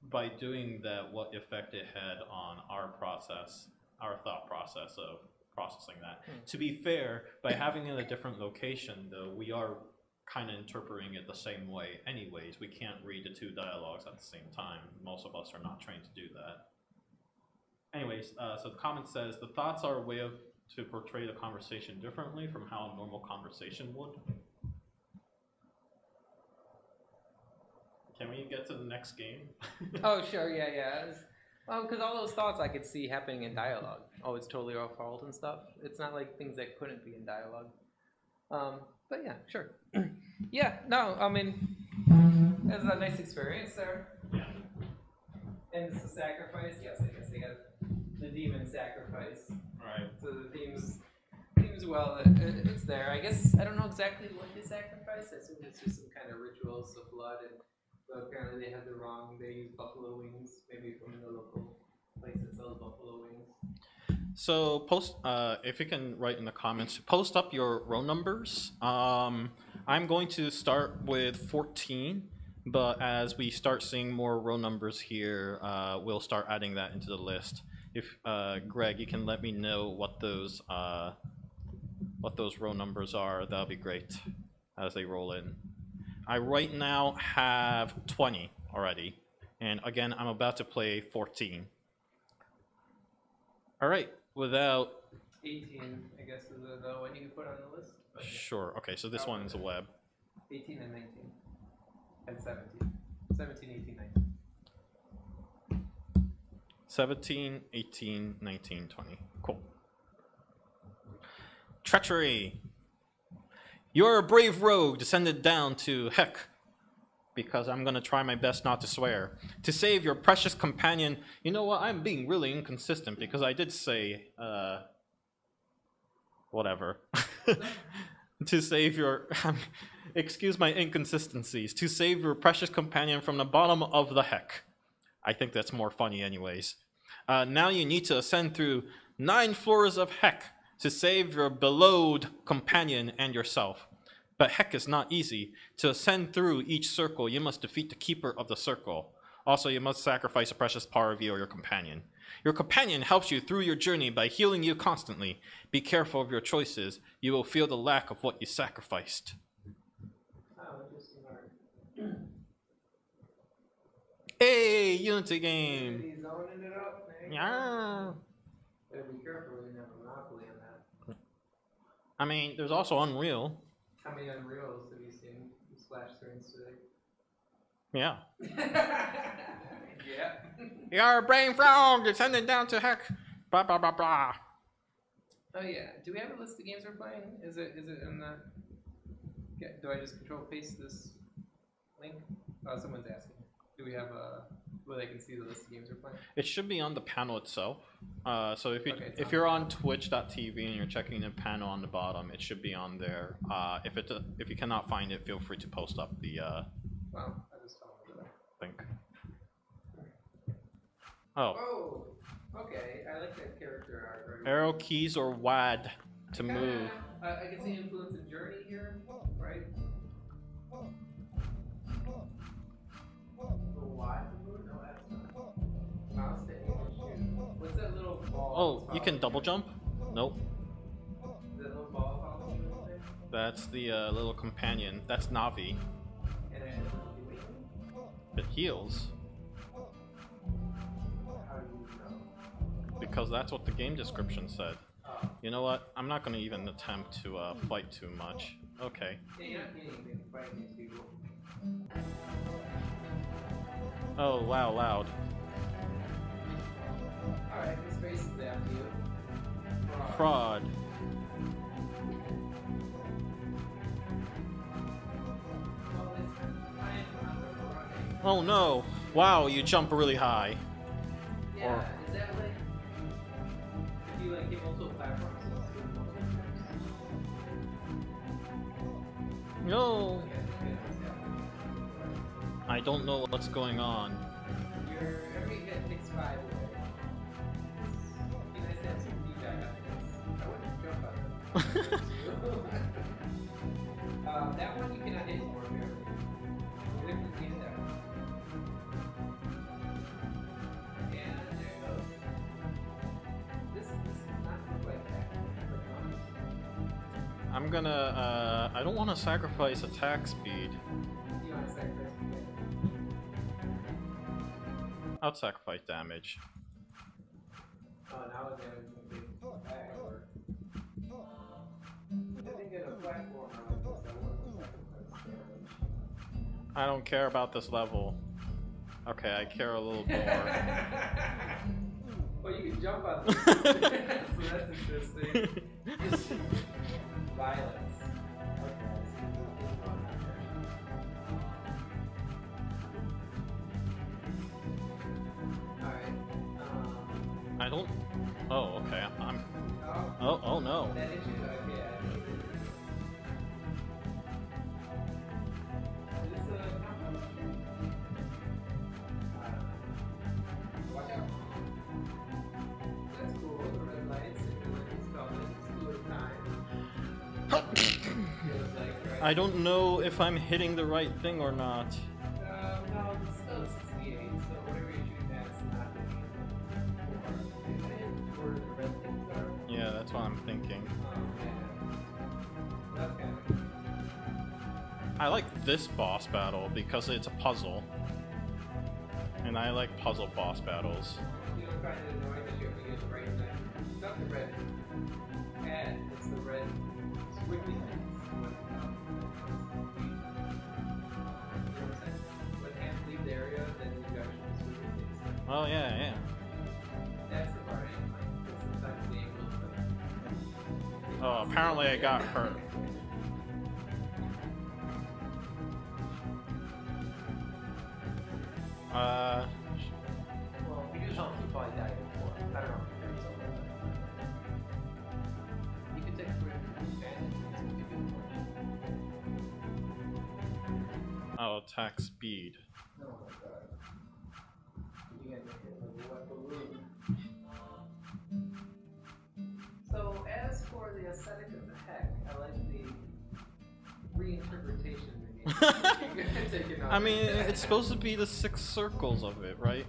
by doing that, what effect it had on our thought process of processing that. To be fair, by having it in a different location, though, we are kind of interpreting it the same way anyways. We can't read the two dialogues at the same time. Most of us are not trained to do that. Anyways, so the comment says, the thoughts are a way to portray the conversation differently from how a normal conversation would. Can we get to the next game? Oh, sure, yeah. Well, because all those thoughts I could see happening in dialogue. Oh, it's totally our fault and stuff. It's not like things that couldn't be in dialogue. But yeah, sure. Yeah, no, I mean, that's a nice experience there. Yeah. And it's a sacrifice. Yes, I guess they got the demon sacrifice. Right. So the themes well, it's there. I guess I don't know exactly what they sacrifice. I assume it's just some kind of rituals of blood, and but apparently they used buffalo wings, maybe from the local place that sells buffalo wings. So post, if you can write in the comments, post up your row numbers. I'm going to start with 14, but as we start seeing more row numbers here, we'll start adding that into the list. If Greg, you can let me know what those row numbers are, that'll be great as they roll in. I right now have 20 already, and again, I'm about to play 14. All right, without 18, I guess, is the one you can put on the list. Okay. Sure. Okay, so this one's a web. 18 and 19. And 17. 17, 18, 19. 17, 18, 19, 20. Cool. Treachery. You're a brave rogue descended down to heck, because I'm gonna try my best not to swear, to save your precious companion. You know what? I'm being really inconsistent because I did say, whatever. To save your, excuse my inconsistencies, to save your precious companion from the bottom of the heck. I think that's more funny anyways. Now you need to ascend through 9 floors of heck to save your beloved companion and yourself. But heck is not easy. To ascend through each circle, you must defeat the keeper of the circle. Also, you must sacrifice a precious part of you or your companion. Your companion helps you through your journey by healing you constantly. Be careful of your choices. You will feel the lack of what you sacrificed. Oh, interesting art. Hey, Unity game! He's zoning it up, man. Yeah. Better be careful when you have a monopoly on that. I mean, there's also Unreal. How many Unreals have you seen splash screens today? Yeah. Yeah. You're a brain frog descending down to heck. Blah blah blah blah. Oh yeah. Do we have a list of games we're playing? Is it in the? Do I just control paste this link? Oh, someone's asking. Do we have a where they can see the list of games we're playing? It should be on the panel itself. So if you Okay, if you're on Twitch.tv and you're checking the panel on the bottom, it should be on there. If you cannot find it, feel free to post up the Well, I just found it. link. Oh, Oh, okay. I like that character art. Right? arrow keys or WAD to move. I can see influence of journey here, right? The Y to move? No, that's not. Mouse to aim and shoot. What's that little ball? Oh, you can double jump? Nope. Is that little ball following you over there? That's the little companion. That's Navi. And then doing? It heals How do you know? because that's what the game description said. Oh. You know what? I'm not going to even attempt to fight too much. Okay. Yeah, you're not getting anything fighting these people. Oh, wow, loud. Alright, this face is after you. Fraud. Oh no! Wow, you jump really high. Yeah, Or- is that like if you like get multiple platforms? No! Okay, what's happening? I don't know what's going on. Your every hit takes 5 away. It'd be nice to have some feedback on this. I wouldn't jump on it. That one you cannot hit more barely. Wait for the game there. And there it goes. This does not look like that. I'm gonna, I don't want to sacrifice attack speed. You want to sacrifice the game? I'll sacrifice damage. Oh, now it's going to be back or I think in a platform like this, I want to sacrifice damage. I don't care about this level. Okay, I care a little more. Well, you can jump on this. So that's interesting. Violence. Okay, I see what's going on there. Alright. I don't. Oh, okay. I'm. Oh, Oh no. that issue? Okay, I think it is. Is this a combo? Watch out. I don't know if I'm hitting the right thing or not. No, it's still 68, so whatever you're shooting at is not hitting it. Where the red things are. Yeah, that's what I'm thinking. Okay. I like this boss battle because it's a puzzle. And I like puzzle boss battles. You don't find it annoying that you have to get the right thing. It's not the red pad, it's the red squiggly things. When hands leave the area, then you actually squiggly things. Oh yeah, yeah. That's the part I don't like, because sometimes the angles Oh, apparently I got hurt. Well, we do something you probably died before. I don't know if there's something. You can take a break from the Oh, attack speed. Oh my god. You get a balloon. So, as for the aesthetic of the heck, I like the reinterpretation of the game. I mean, it's supposed to be the 6 circles of it, right?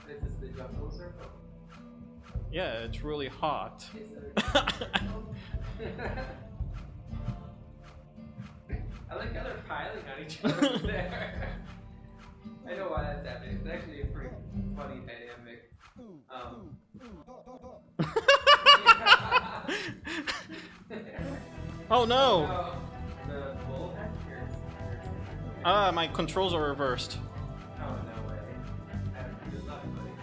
Is this the jungle circle? Yeah, it's really hot. Is it a jungle circle? I like how they're piling on each other there. I know why that's happening. It's actually a pretty funny dynamic. Oh no! The bull heck? Ah, my controls are reversed. Oh, no way. Good luck, buddy.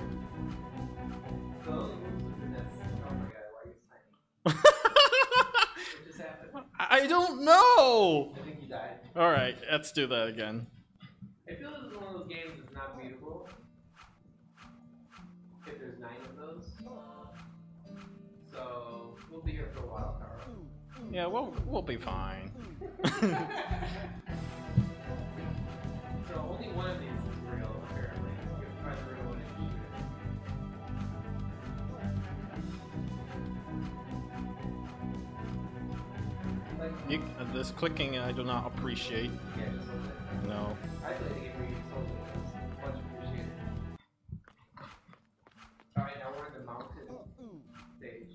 The only moves within this. Oh my god, why are you signing? What just happened? I don't know! I think you died. Alright, let's do that again. I feel this is one of those games that's not beatable. If there's 9 of those. So, we'll be here for a while, Carl. Yeah, we'll be fine. So, only one of these is real, apparently. You have to find the real one and shoot it. Like, This clicking I do not appreciate. yeah, just hold it. No. I played the game where you just hold it. It was much appreciated. Alright, now we're in the mountain stage.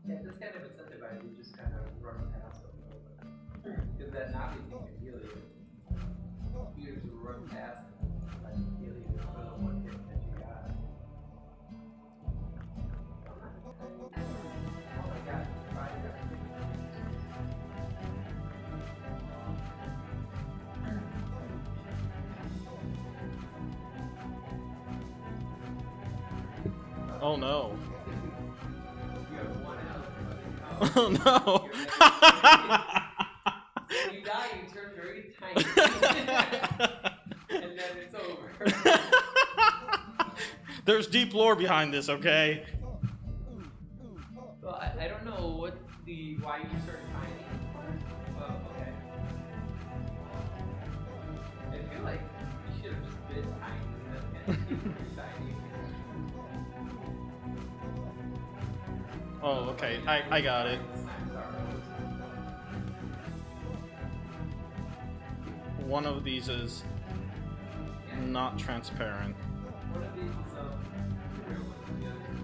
Yeah, this kind of incentivizes you just kind of run past them a little bit. Because that Navi thing can heal you. You just run past them, like heal you for the one hit that you got. Oh my god, Oh no. you have one out. Oh no! When you die, you turn very tiny. And then it's over. There's deep lore behind this, okay? Well, I don't know what why you turn tiny. Well, okay. I feel like you should have just been tiny and keep tiny. Oh, okay. I got it. One of these is not transparent. One of these is the real one, the other is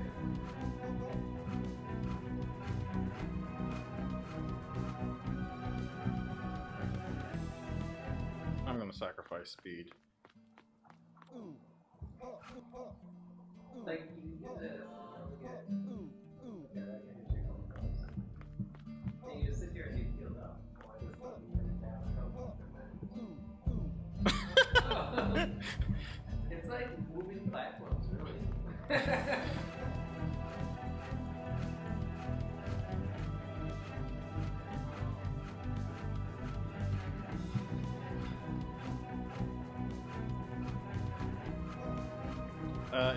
I'm gonna sacrifice speed. like you do this, and you get and you just sit here and get healed up. Oh, I just love you and down. It's like moving platforms, really.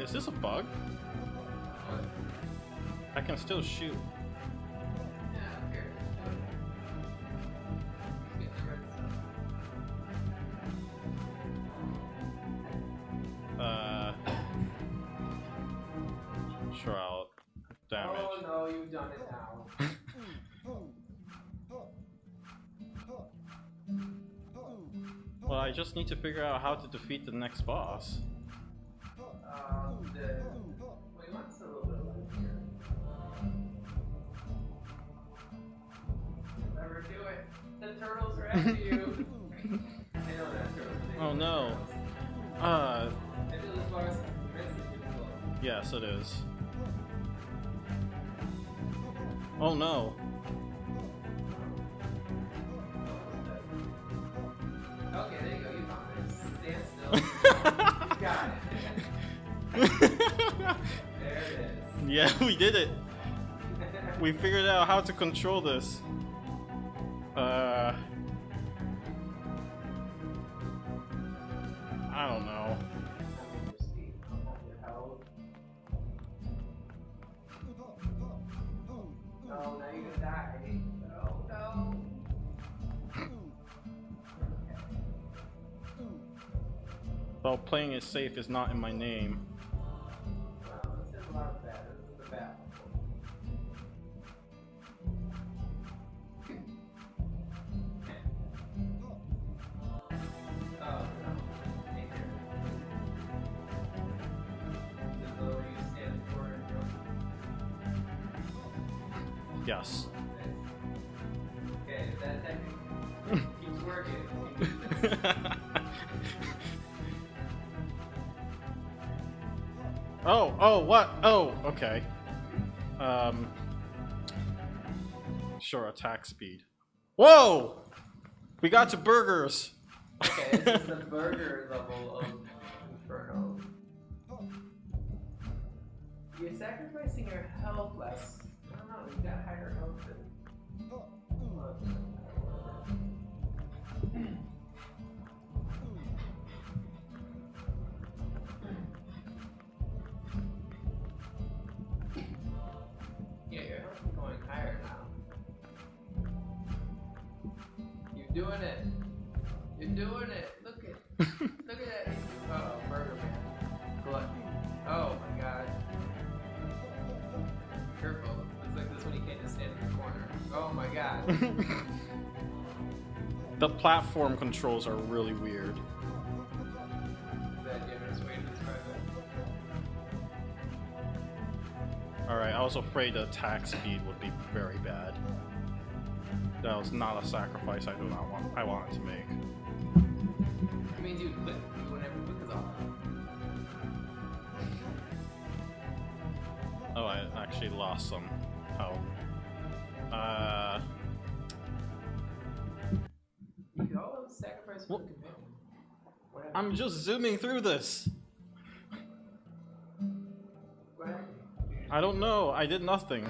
Is this a bug? I can still shoot. Yeah, here. Get the red stuff. Shroud. Damage. Oh no, you've done it now. I just need to figure out how to defeat the next boss. Wait, what's a little bit of life here? Never do it. The turtles are after you. I know that turtles. Oh no. I feel this bar is immensely difficult. Yes, it is. Oh no. Okay, there you go. You found it. Stand still. Got it. There it is. Yeah, we did it. We figured out how to control this. I don't know. Oh, now you're gonna die. Oh no. Well, playing it safe is not in my name. Well, this is a lot of bad. This is the bad one. Oh no. Hey there. This is where you stand for and Yes. okay, that technique keeps working. Oh, what? Oh, okay. Sure, attack speed. Whoa! We got to burgers! Okay, this is the burger level of Inferno. You're sacrificing your health less. I don't know, you got higher health than. Yeah, your health is going higher now. You're doing it. You're doing it. Look at that. Oh, Burger Man. Gluttony. Oh my god. Careful. Looks like this one you can't just stand in the corner. Oh my god. The platform controls are really weird. Is that the best way to describe it? Alright, I was afraid the attack speed would be very bad. That was not a sacrifice I wanted to make. It means you'd click. You wouldn't ever click as often. Oh, I actually lost some health. You could always sacrifice for the companion. What happened? I'm just zooming through this. What happened? I don't know. I did nothing.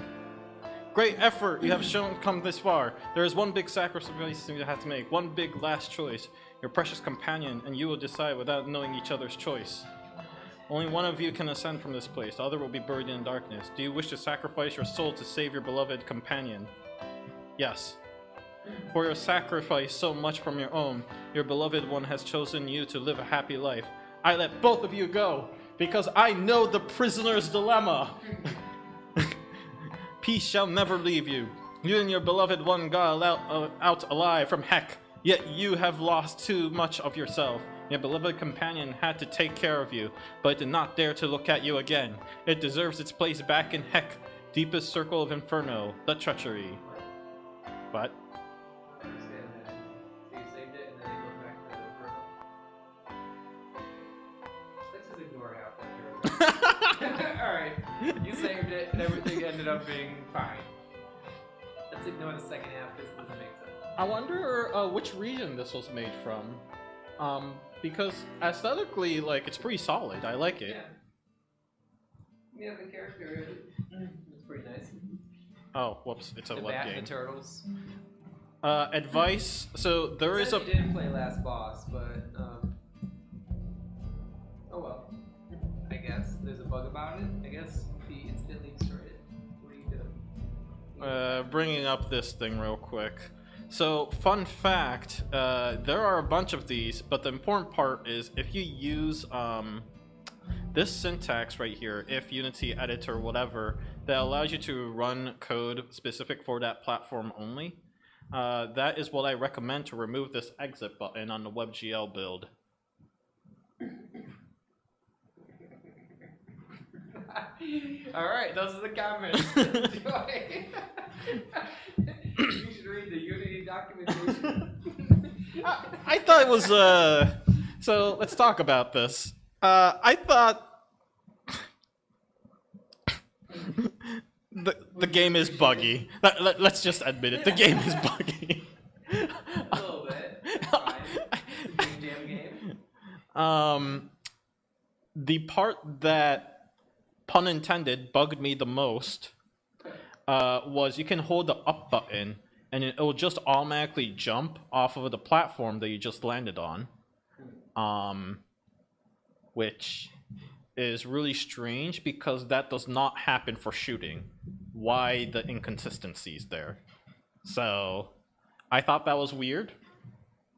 Great effort you have shown come this far. There is one big sacrifice you have to make. One big last choice. Your precious companion and you will decide without knowing each other's choice. Only one of you can ascend from this place. The other will be buried in darkness. Do you wish to sacrifice your soul to save your beloved companion? Yes. For your sacrifice so much from your own, your beloved one has chosen you to live a happy life. I let both of you go, because I know the prisoner's dilemma. Peace shall never leave you. You and your beloved one got out alive from heck, yet you have lost too much of yourself. Your beloved companion had to take care of you, but it did not dare to look at you again. It deserves its place back in heck, deepest circle of inferno, the treachery. What? I understand that. So you saved it and then you go back to the Inferno? Let's just ignore half that. Alright. You saved it and everything ended up being fine. Let's ignore the second half. This doesn't make sense. I wonder which region this was made from. Because aesthetically, like, it's pretty solid. I like it. Yeah, the character it's pretty nice. Oh, whoops! It's a The web bat, game. the turtles. Advice. So there is a. You didn't play last boss, but oh well. I guess there's a bug about it. I guess he instantly destroyed it. What do you do? Bringing up this thing real quick. So, fun fact, there are a bunch of these, but the important part is if you use this syntax right here, if Unity editor whatever, that allows you to run code specific for that platform only. that is what I recommend to remove this exit button on the WebGL build. Alright, those are the comments. You should read the Unity documentation. I thought it was, so let's talk about this. I thought the game is buggy. Let's just admit it, the game is buggy. A little bit. Fine. It's a game game. The part that, pun intended, bugged me the most was you can hold the up button and it will just automatically jump off of the platform that you just landed on, which is really strange because that does not happen for shooting. Why the inconsistencies there? So I thought that was weird.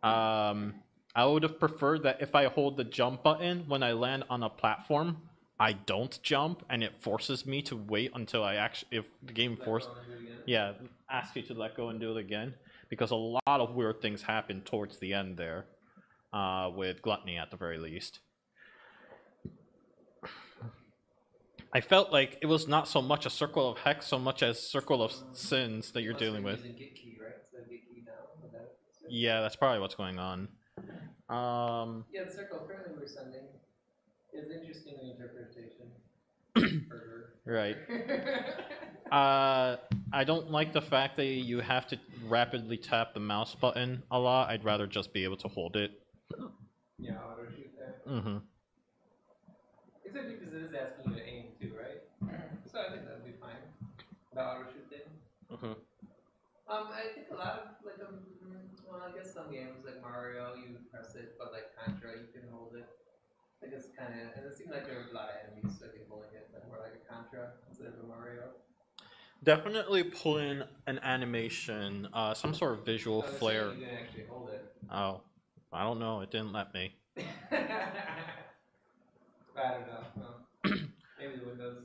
I would have preferred that if I hold the jump button when I land on a platform, I don't jump, and it forces me to wait until I actually, if the game asks you to let go and do it again, because a lot of weird things happen towards the end there, with Gluttony at the very least. I felt like it was not so much a circle of hex, so much as circle of sins that you're dealing with. Git key, right? So git key down. Yeah, that's probably what's going on. Yeah, the circle apparently we're sending is interesting interpretation. Right. I don't like the fact that you have to rapidly tap the mouse button a lot. I'd rather just be able to hold it. Yeah, auto shoot there. Mm-hmm. It's interesting because it is asking you to aim too, right? So I think that would be fine. The auto shoot thing. Mm-hmm. I think a lot of like well, I guess some games like Mario, you press it, but like Contra, you can hold it. I guess kind of, and it seemed like there were a lot of enemies, so I think holding it like more like a Contra instead of a Mario. Definitely pull in an animation, some sort of visual flair. You can actually hold it. Oh, I don't know. It didn't let me. I don't know. No. Maybe the Windows.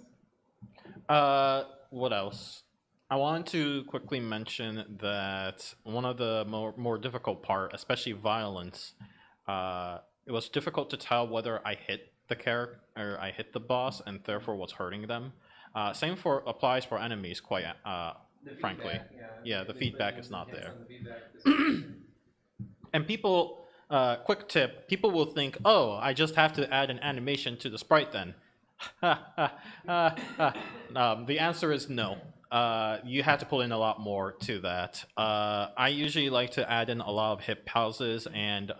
What else? I wanted to quickly mention that one of the more difficult part, especially violence, it was difficult to tell whether I hit the character or I hit the boss and therefore was hurting them. Same applies for enemies, quite frankly. Yeah, the feedback is not there. And people, quick tip, people will think, oh, I just have to add an animation to the sprite then. The answer is no. You have to pull in a lot more to that. I usually like to add in a lot of hip pauses and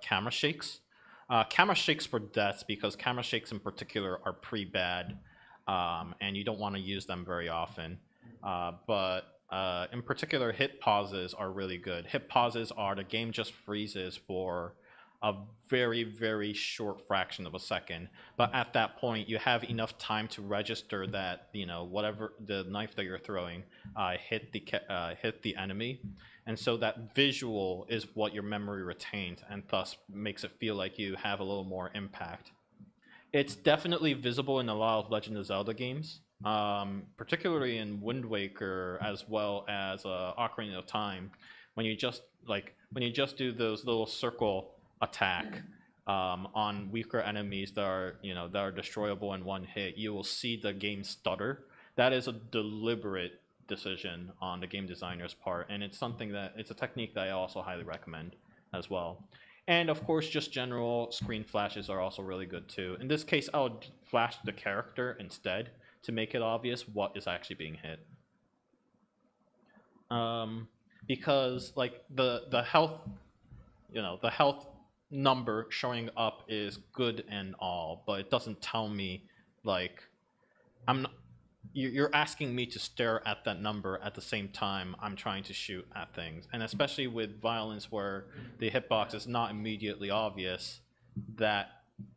camera shakes. Camera shakes for deaths, because camera shakes in particular are pretty bad, and you don't want to use them very often. But in particular, hit pauses are really good. Hit pauses are the game just freezes for a very, very short fraction of a second. But at that point, you have enough time to register that, you know, whatever the knife that you're throwing hit the enemy. And so that visual is what your memory retains, and thus makes it feel like you have a little more impact. It's definitely visible in a lot of Legend of Zelda games, particularly in Wind Waker, as well as Ocarina of Time. When you just do those little circle attack on weaker enemies that are destroyable in one hit, you will see the game stutter. That is a deliberate decision on the game designer's part, and it's a technique that I also highly recommend as well. And of course, just general screen flashes are also really good too. In this case, I would flash the character instead to make it obvious what is actually being hit. Because like the health, the health number showing up is good and all, but it doesn't tell me, like, you're asking me to stare at that number at the same time I'm trying to shoot at things. And especially with violence where the hitbox is not immediately obvious, that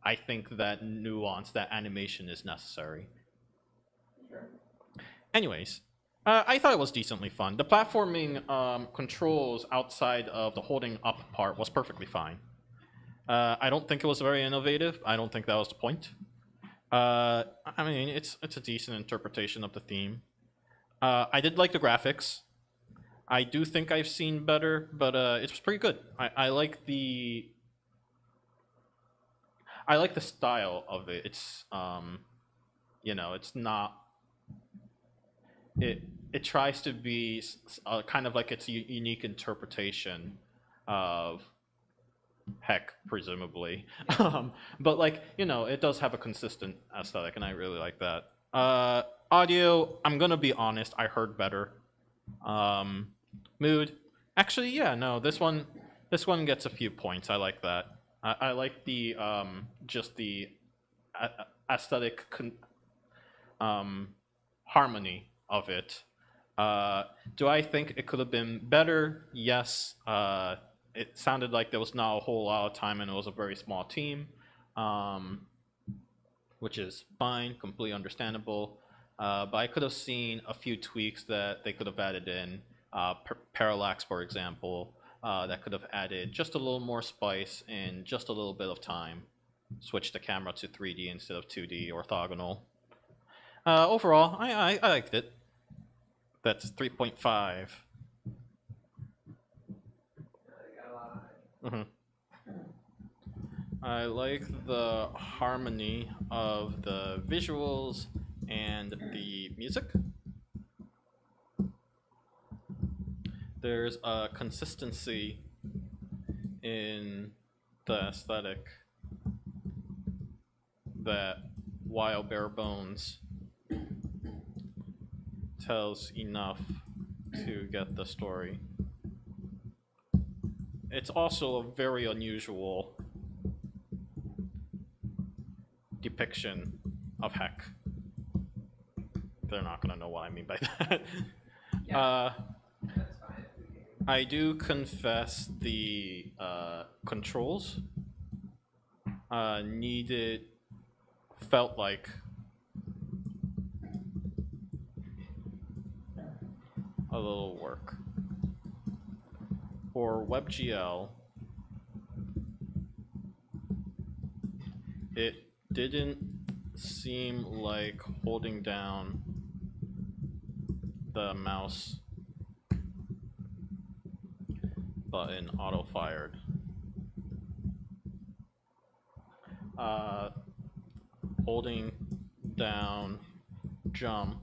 I think that nuance, that animation is necessary. Sure. Anyways, I thought it was decently fun. The platforming controls outside of the holding up part was perfectly fine. I don't think it was very innovative. I don't think that was the point. I mean, it's a decent interpretation of the theme. I did like the graphics. I do think I've seen better, but it's pretty good. I like the style of it. It's you know, it's not it tries to be kind of like its unique interpretation of Heck, presumably. But like, you know, it does have a consistent aesthetic, and I really like that. Audio, I'm gonna be honest, I heard better. Mood, actually, yeah, no, this one gets a few points. I like that. I like the just the aesthetic harmony of it. Do I think it could have been better? Yes. It sounded like there was not a whole lot of time, and it was a very small team, which is fine, completely understandable. But I could have seen a few tweaks that they could have added in. Parallax, for example, that could have added just a little more spice in just a little bit of time. Switch the camera to 3D instead of 2D orthogonal. Overall, I liked it. That's 3.5. I like the harmony of the visuals and the music. There's a consistency in the aesthetic that, while bare bones, tells enough to get the story. It's also a very unusual depiction of Heck. They're not gonna know what I mean by that. Yeah, that's fine. I do confess the controls felt like a little work. For WebGL, it didn't seem like holding down the mouse button auto-fired. Holding down jump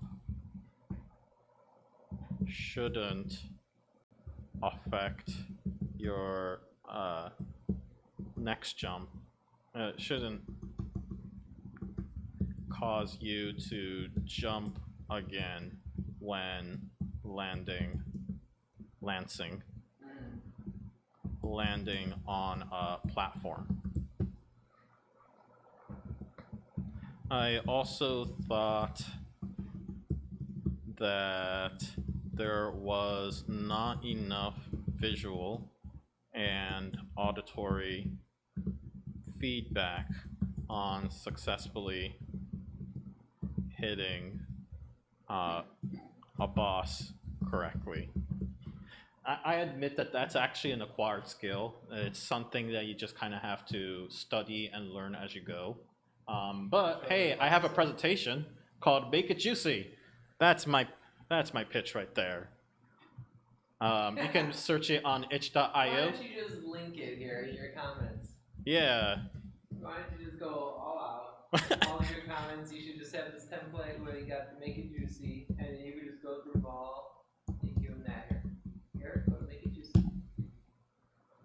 shouldn't affect your next jump. It shouldn't cause you to jump again when landing on a platform. I also thought that there was not enough visual and auditory feedback on successfully hitting a boss correctly. I admit that that's actually an acquired skill. It's something that you just kind of have to study and learn as you go. But hey, I have a presentation called Make It Juicy. That's my pitch right there. You can search it on itch.io. Why don't you just link it here in your comments? Yeah. Why don't you just go all out? All of your comments, you should just have this template where you got to Make It Juicy, and then you can just go through them all and give them that here. Here, go to Make It Juicy.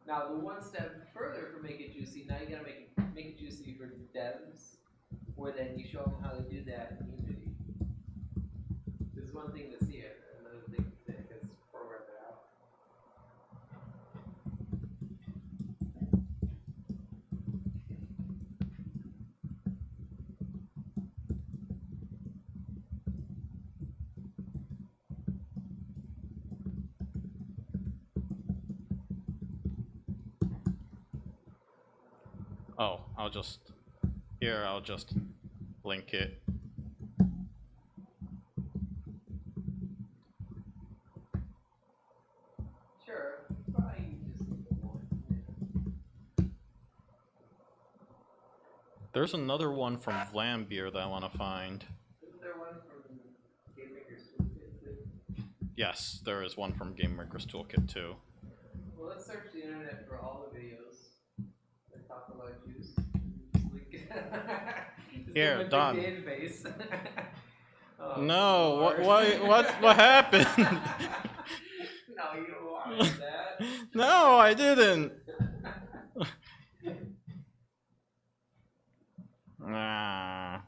Now, the one step further for Make It Juicy, now you gotta make it juicy for devs, where then you show them how to do that in Unity. There's one thing to see it, and another thing to think is program it out. Oh, I'll just link it. Sure, probably just one. There's another one from Vlambeer that I want to find. Isn't there one from Game Maker's Toolkit too? Yes, there is one from Game Maker's Toolkit too. Well, let's search the internet for all the videos that talk about juice. Here, Just Don. database. Oh, No, Lord. what happened? No, you don't want that. No, I didn't. Ah.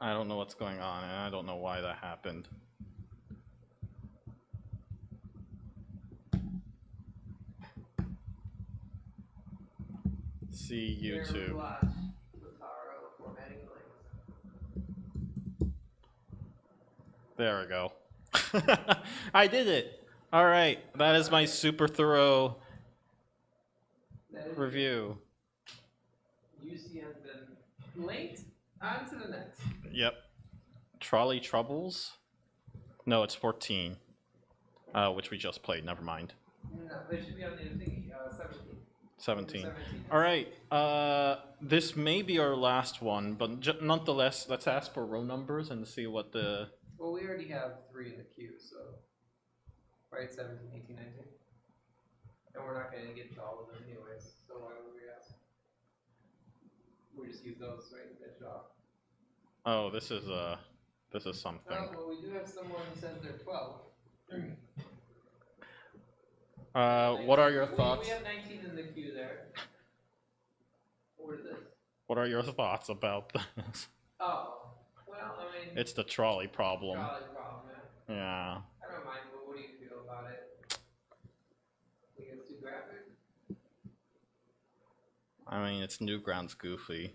I don't know what's going on, and I don't know why that happened. See Here, YouTube. watch Lataro formatting links. There we go. I did it. All right, that is my super thorough That is review. UCM's been linked. On to the next. Yep. Trolley Troubles? No, it's 14. Which we just played, never mind. No, it should be on the thingy. 17. 17. Alright, this may be our last one, but nonetheless, let's ask for row numbers and see what the... Well, we already have 3 in the queue, so. Right, 17, 18, 19. And we're not going to get to all of them anyways, so why would we ask? We just use those, right, to finish off. Oh, this is something. Oh, well, we do have someone who says they're 12. What are your thoughts? We have 19 in the queue there. What is this? What are your thoughts about this? Oh, well, I mean, It's the trolley problem. probably problem, man. Yeah. I don't mind, but what do you feel about it? Think it's too graphic? I mean, it's Newgrounds goofy.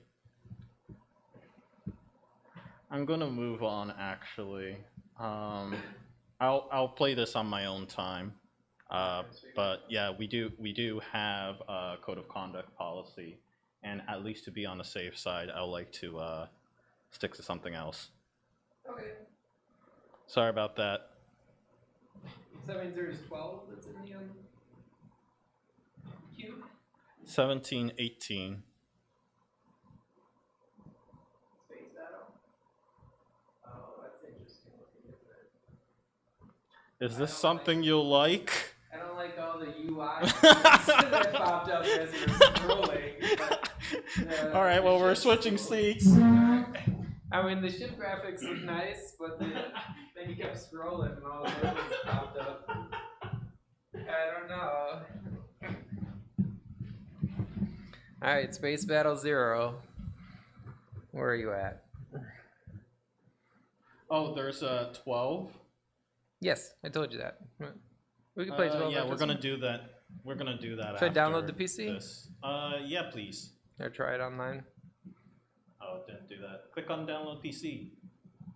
I'm gonna move on, actually. I'll play this on my own time. But yeah, we do have a code of conduct policy, and at least to be on the safe side, I would like to stick to something else. Okay. Sorry about that. So that means there's 12 that's in the queue? 17, 18. Space battle? Oh, that's interesting looking, isn't it? Is this something you'll like? I don't like all the UI that popped up as you were scrolling. But, All right, well, we're ships- switching seats. I mean, the ship graphics look nice, but then you kept scrolling and all the other things popped up. I don't know. Alright, Space Battle 0. Where are you at? Oh, there's 12. Yes, I told you that. We can play 12. Yeah, after we're this gonna one. do that. We're gonna do that. Should I download after the PC? This. Yeah, please. Or try it online. Oh, didn't do that. Click on download PC.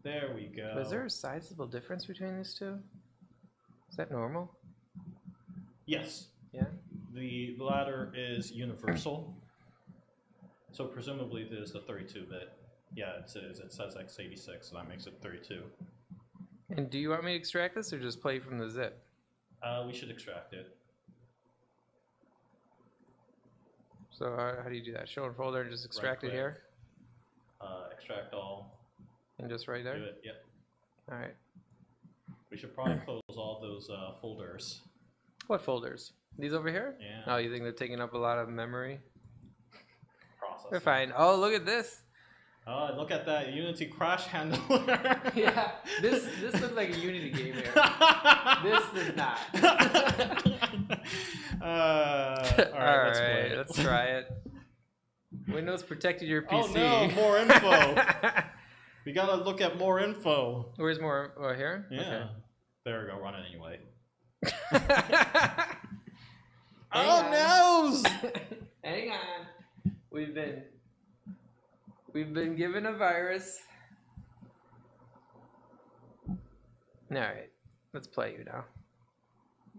There we go. Was there a sizable difference between these two? Is that normal? Yes. Yeah. The latter is universal. So presumably there's the 32-bit. Yeah, it says x86, so that makes it 32. And do you want me to extract this or just play from the zip? We should extract it. So how do you do that? Show in folder and just extract it Right-click. here? Extract all. And just right there? Do it. Yep. Alright. We should probably close all those folders. What folders? These over here? Yeah. Oh, you think they're taking up a lot of memory? Process. They're fine. Oh, look at this. Oh, look at that Unity crash handler. Yeah, this looks like a Unity game here. This does not. Alright, let's play it. Let's try it. Windows protected your PC. Oh no, more info. We gotta look at more info. Where's more? Oh, here? Yeah. Okay. There we go, run it anyway. Hang Oh on. Hang on. We've been given a virus. Alright. Let's play you now.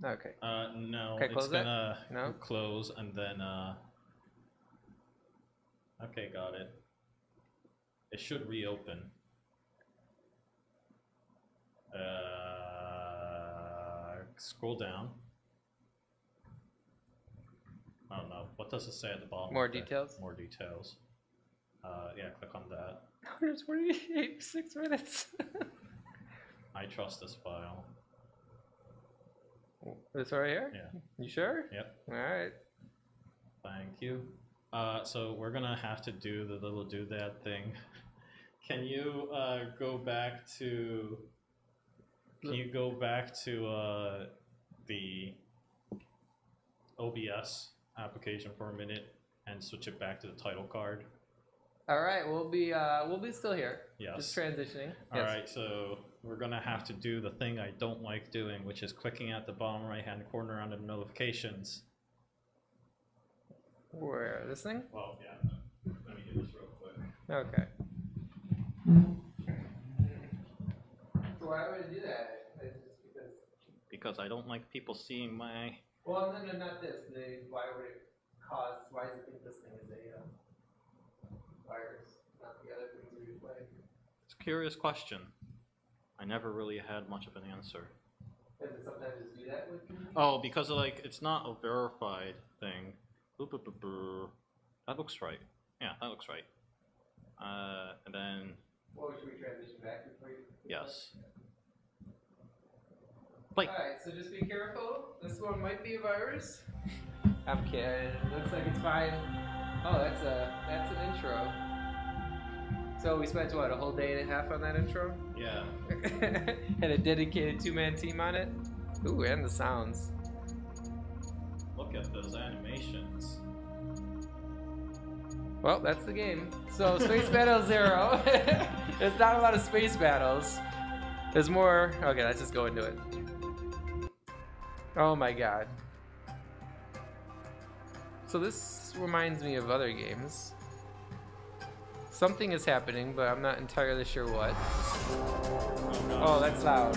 Okay. No, Okay, it's close that? gonna No? close and then okay, got it. It should reopen. Scroll down. I don't know. What does it say at the bottom? More of it? details? More details. Yeah, click on that. 128, 6 minutes. I trust this file. This right here? Yeah. You sure? Yep. Alright. Thank you. So we're gonna have to do the little doodad thing. Can you go back to? Can you go back to the OBS application for a minute and switch it back to the title card? Alright, we'll be still here. Yes. Just transitioning. All right, so we're gonna have to do the thing I don't like doing, which is clicking at the bottom right-hand corner on the notifications. Where? This thing? Well, yeah. Let me do this real quick. Okay. So why would I do that? It's just because... Because I don't like people seeing my... Well, no, not this. Why would it cause... Why does it think this thing is a virus, not the other things we play? It's a curious question. I never really had much of an answer. Does it sometimes just do that with you? Oh, because like it's not a verified thing. That looks right. Yeah, that looks right. And then... Well, should we transition back before you... Yes. Like... Alright, so just be careful. This one might be a virus. I'm kidding. Looks like it's fine. Oh, that's an intro. So we spent, what, a whole day and a half on that intro? Yeah. Had a dedicated 2-man team on it? Ooh, and the sounds. Look at those animations. Well, that's the game. So, Space Battle 0. There's not a lot of space battles. There's more... Okay, let's just go into it. Oh my god. So this reminds me of other games. Something is happening, but I'm not entirely sure what. Oh, that's loud.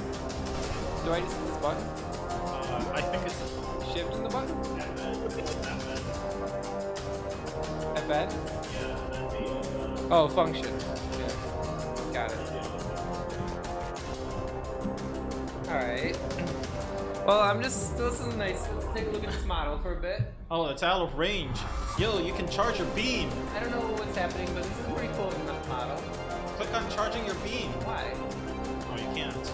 Do I just hit this button? I think it's Shift in the button? FN. FN? Yeah, that'd be... Oh, function. Yeah. Got it. Alright. Well, this is nice. Let's take a look at this model for a bit. Oh, it's out of range. Yo, you can charge your beam. I don't know what's happening, but this is a pretty cool enough model. Click on charging your beam. Why? Oh, you can't.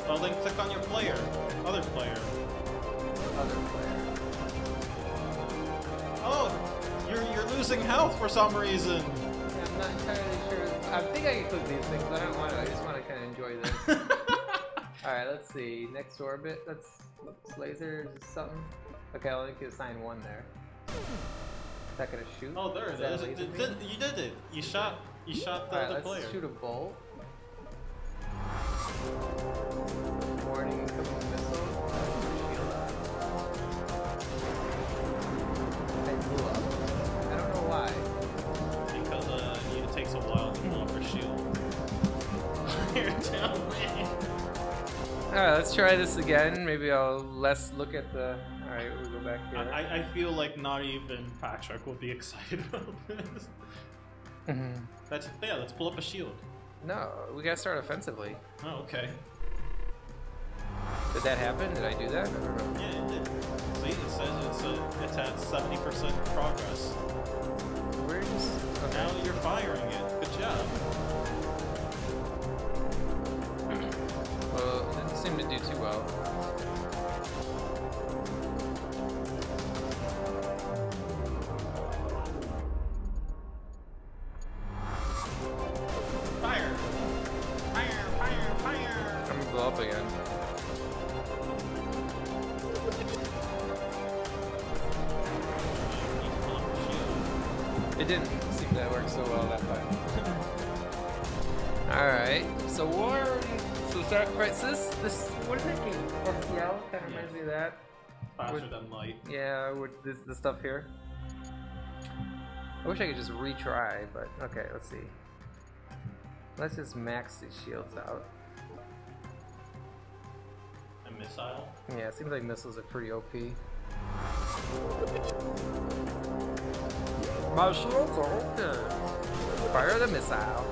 Well, then click on your player. Other player. Other player. Oh, you're losing health for some reason. Yeah, I'm not entirely sure. I think I can click these things, but I don't want to. I just want to kind of enjoy this. Alright, let's see. Next orbit. Let's laser something. Okay, I'll only assign one there. Is that gonna shoot? Oh, there it is. You did it. You shot the other player. Let's shoot a bolt. Warning, incoming missile. Shield on. I blew up. I don't know why. Because it takes a while to pull up your shield. You're telling me. Alright, let's try this again. Maybe I'll look at the... Alright, we'll go back here. I feel like not even Patrick will be excited about this. Let's pull up a shield. No, we gotta start offensively. Oh, okay. Did that happen? Did I do that? I don't know. Yeah, it did. See, it says it's at 70% progress. Where's... Okay. Now you're firing it. Good job. Well, it didn't seem to do too well. Fire! Fire! Fire! Fire! I'm gonna blow up again. It didn't seem to work so well that time. Alright, so war. So sacrifices. This what is that game? FTL kind of reminds me of that. Faster than light. Yeah, with this stuff here. I wish I could just retry, but okay, let's see. Let's just max these shields out. A missile? Yeah, it seems like missiles are pretty OP. My shields are okay. Fire the missile.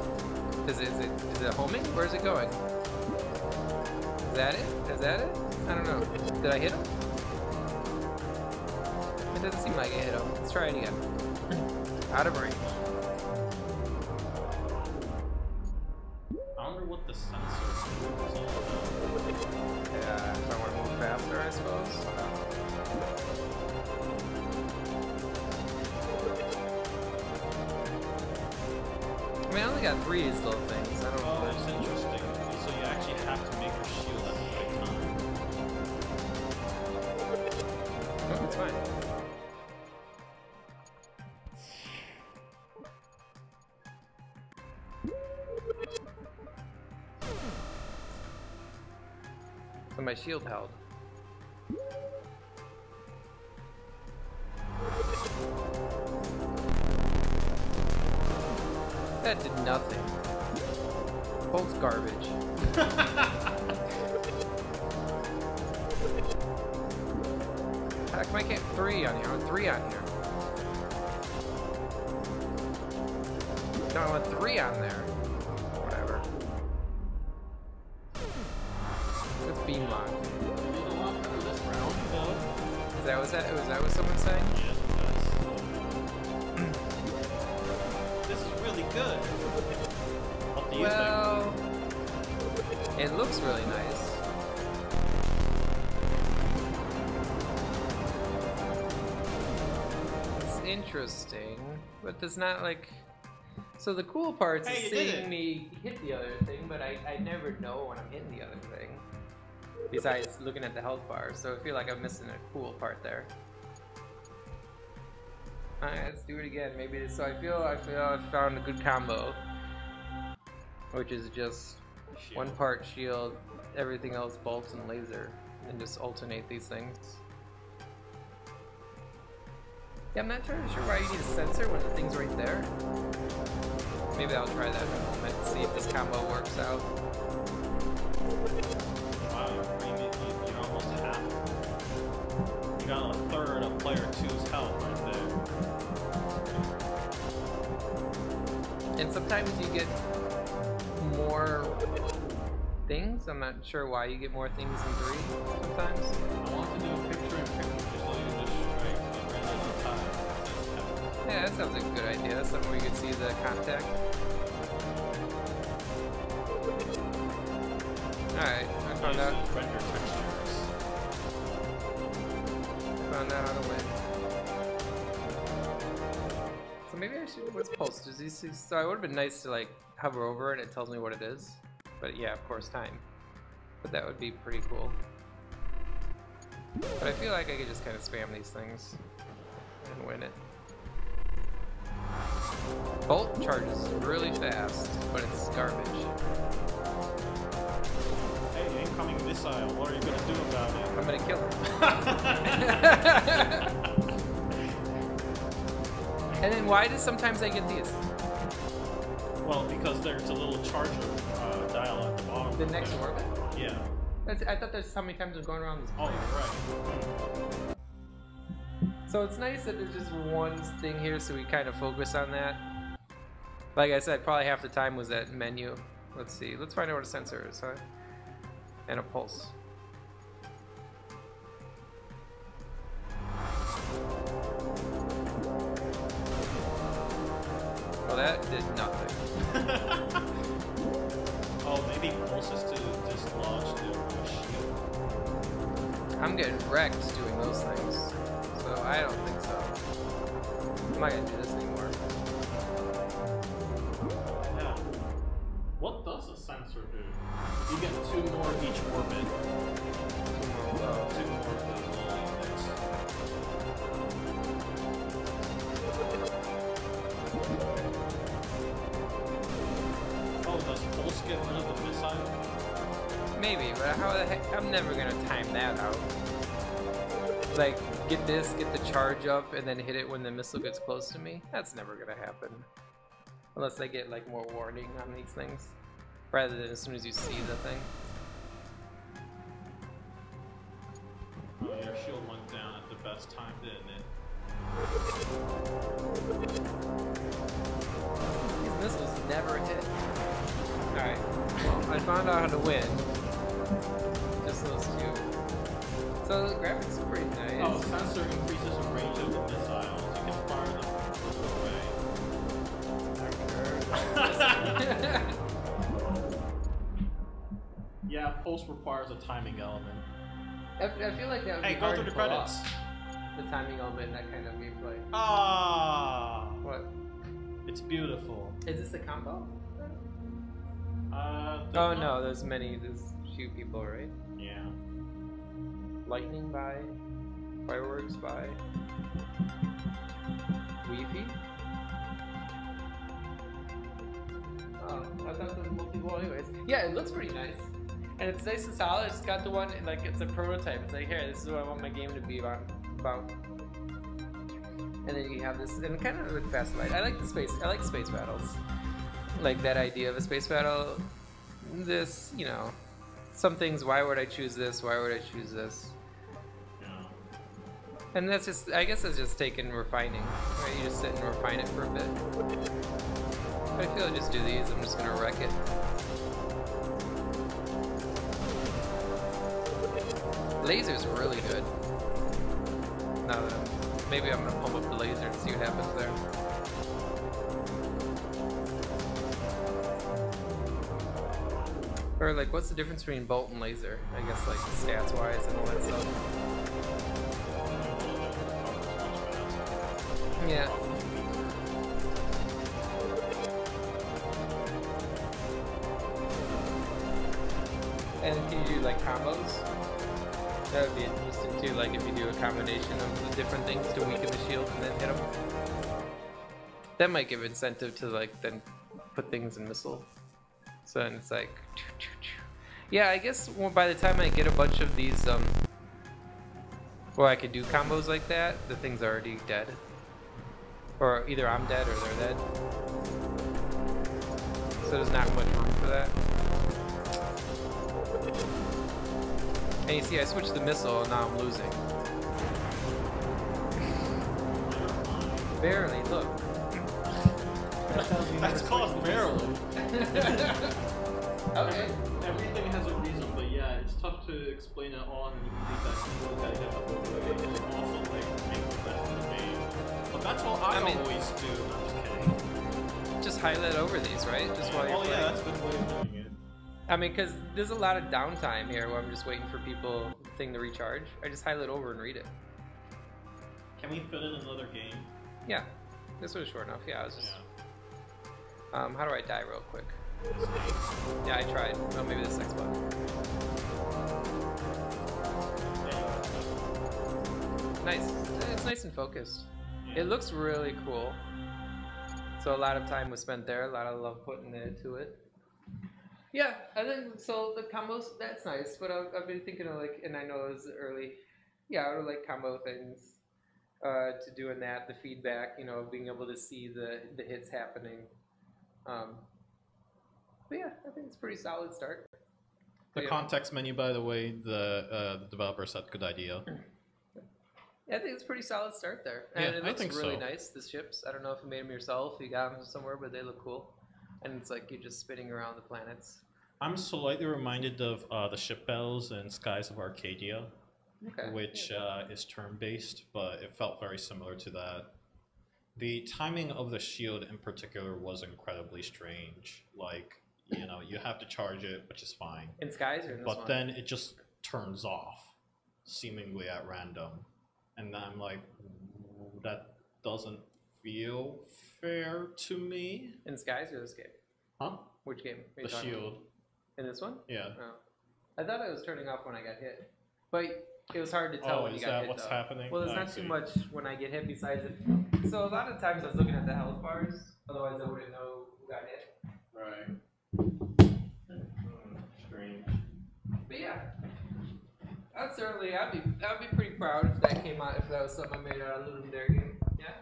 Is it homing? Where is it going? Is that it? Is that it? I don't know. Did I hit him? It doesn't seem like I hit him. Let's try it again. Out of range. wonder what the sensor is all about. Yeah, if I want to move faster, I suppose. I mean, I only got 3 of these little things. I don't know. Oh, that's interesting. So you actually have to make your shield at the right time. Oh, it's fine. So my shield held. That did nothing. Bolt's garbage. How come I can't 3 on here? I want 3 on here. No, I want 3 on there. Whatever. Let's beam lock. Is that what someone's saying? Yes, it does. This is really good. What do you Well, it looks really nice. It's interesting, but there's not like. So the cool part Hey, is you did seeing it. me hit the other thing, but I never know when I'm hitting the other thing. Besides looking at the health bar, so I feel like I'm missing a cool part there. Alright, let's do it again. Maybe this, so I feel I found a good combo, which is just Shield. 1 part shield, everything else bolts and laser, and just alternate these things. Yeah, I'm not sure why you need a sensor when the thing's right there. Maybe I'll try that in a moment, see if this combo works out. Wow, you're almost half. You got a third of player 2's health right there. And sometimes you get more things. I'm not sure why you get more things in 3 sometimes. I want to do a picture-in-picture just so you just strike. I ran out of time. Yeah, that sounds like a good idea. Something where you could see the contact. Alright, I found out. Render textures. Found out how to win. So maybe I should. What's pulse? Does these? So it would have been nice to like hover over it and it tells me what it is. But yeah, of course, time. But that would be pretty cool. But I feel like I could just kind of spam these things and win it. Bolt charges really fast, but it's garbage. Hey, incoming missile. What are you gonna do about it? I'm gonna kill him. And then why does sometimes I get these? Well, because there's a little charger dial at the bottom. The next orbit? Yeah. I thought there's how many times I'm going around this Oh, planet. you're right. So it's nice that there's just one thing here, so we kind of focus on that. Like I said, probably half the time was that menu. Let's see. Let's find out what a sensor is, huh? And a pulse. Well, that did nothing. Oh, maybe pulse is to dislodge the shield. I'm getting wrecked doing those things. So I don't think so. I'm not gonna do this anymore. Yeah. What does a sensor do? You get 2 more each orbit. 2 more of those little units. Oh, does pulse get rid of the missile? Maybe, but how the heck? I'm never gonna time that out. Like, get this, get the charge up, and then hit it when the missile gets close to me? That's never gonna happen. Unless I get, like, more warning on these things. Rather than as soon as you see the thing. Oh, your shield went down at the best time, didn't it? These missiles never hit. Alright, well, I found out how to win. Just those 2. So the graphics are pretty nice. Oh, sensor increases the range of the missiles. You can fire them further away. Yeah, pulse requires a timing element. I feel like that would Hey, be go hard through the to pull credits. off, the timing element in that kind of gameplay. Ah, What? it's beautiful. Is this a combo? There's Oh not- no, there's few people, right? Yeah. Lightning by, fireworks by, Wi-Fi. Oh, I thought there was multiple anyways. Yeah, it looks pretty nice. And it's nice and solid. It's got the one, like, it's a prototype. It's like, here, this is what I want my game to be about. And then you have this, and kind of like Fast Light. I like space battles. Like that idea of a space battle. This, you know, some things, why would I choose this? Why would I choose this? Yeah. And that's just, I guess it's just taking refining. Right? You just sit and refine it for a bit. But I feel like just do these, I'm just gonna wreck it. Laser's really good. Now that maybe I'm gonna pump up the laser and see what happens there. Or like, what's the difference between bolt and laser? I guess like stats wise and all that stuff. Yeah. And can you do like combos? That would be interesting too, like if you do a combination of the different things to weaken the shield and then hit them. That might give incentive to like then put things in missile. So then it's like, yeah, I guess by the time I get a bunch of these, where I could do combos like that, the thing's already dead. Or either I'm dead or they're dead. So there's not much room for that. And you see, I switched the missile and now I'm losing. Barely, look. That's called Peril. Okay. Everything has a reason, but yeah, it's tough to explain it all and you can leave that to the guy also like make the best of the game. But that's what I mean, always do. I'm just kidding. Just highlight over these, right? Just while you're Oh yeah, playing. that's a good way of doing it. I mean, because there's a lot of downtime here where I'm just waiting for thing to recharge. I just highlight over and read it. Can we fit in another game? Yeah, this was short enough. Yeah, I was just. Yeah. How do I die real quick? Yeah, I tried. Oh, maybe this next button. Nice. It's nice and focused. It looks really cool. So a lot of time was spent there. A lot of love put into it. Yeah, I think so. The combos, that's nice. But I've been thinking of like, and I know it was early. Yeah, I would like combo things to doing that. The feedback, you know, being able to see the hits happening. But yeah, I think it's a pretty solid start. The context menu, by the way, the developer said good idea. Yeah, I think it's a pretty solid start there. And Yeah, it I looks think really so. nice, the ships. I don't know if you made them yourself, you got them somewhere, but they look cool. And it's like you're just spinning around the planets. I'm slightly reminded of the ship battles in Skies of Arcadia, Okay. which is turn-based, but it felt very similar to that. The timing of the shield in particular was incredibly strange. Like, you know, you have to charge it, which is fine. In Skies or in this But one? then it just turns off, seemingly at random. And I'm like, that doesn't feel fair to me. In Skies or this game? Huh? Which game? Are you The talking about? shield. In this one? Yeah. Oh. I thought it was turning off when I got hit. But it was hard to tell Oh, when you is got that hit, what's though. happening? Well, there's I not see. too much when I get hit besides it. So a lot of times I was looking at the health bars, otherwise I wouldn't know who got hit. Right. Strange. But yeah, I'd be pretty proud if that came out, if that was something I made out of Ludum Dare game. Yeah.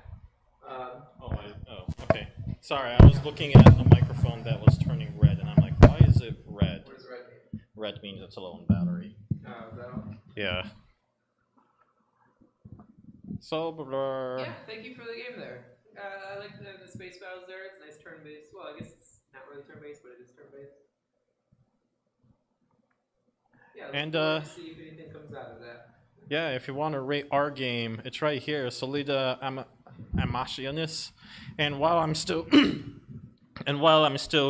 Okay. Sorry, I was looking at a microphone that was turning red, and I'm like, why is it red? What does red mean? Red means it's low on battery. Oh, is that all? Yeah. So, Yeah, thank you for the game there. I like the space battles there. It's nice turn-based. Well, I guess it's not really turn-based, but it is turn-based. Yeah, And, to see if anything comes out of that. yeah, if you want to rate our game, it's right here, Solida Amasianis. And while I'm still,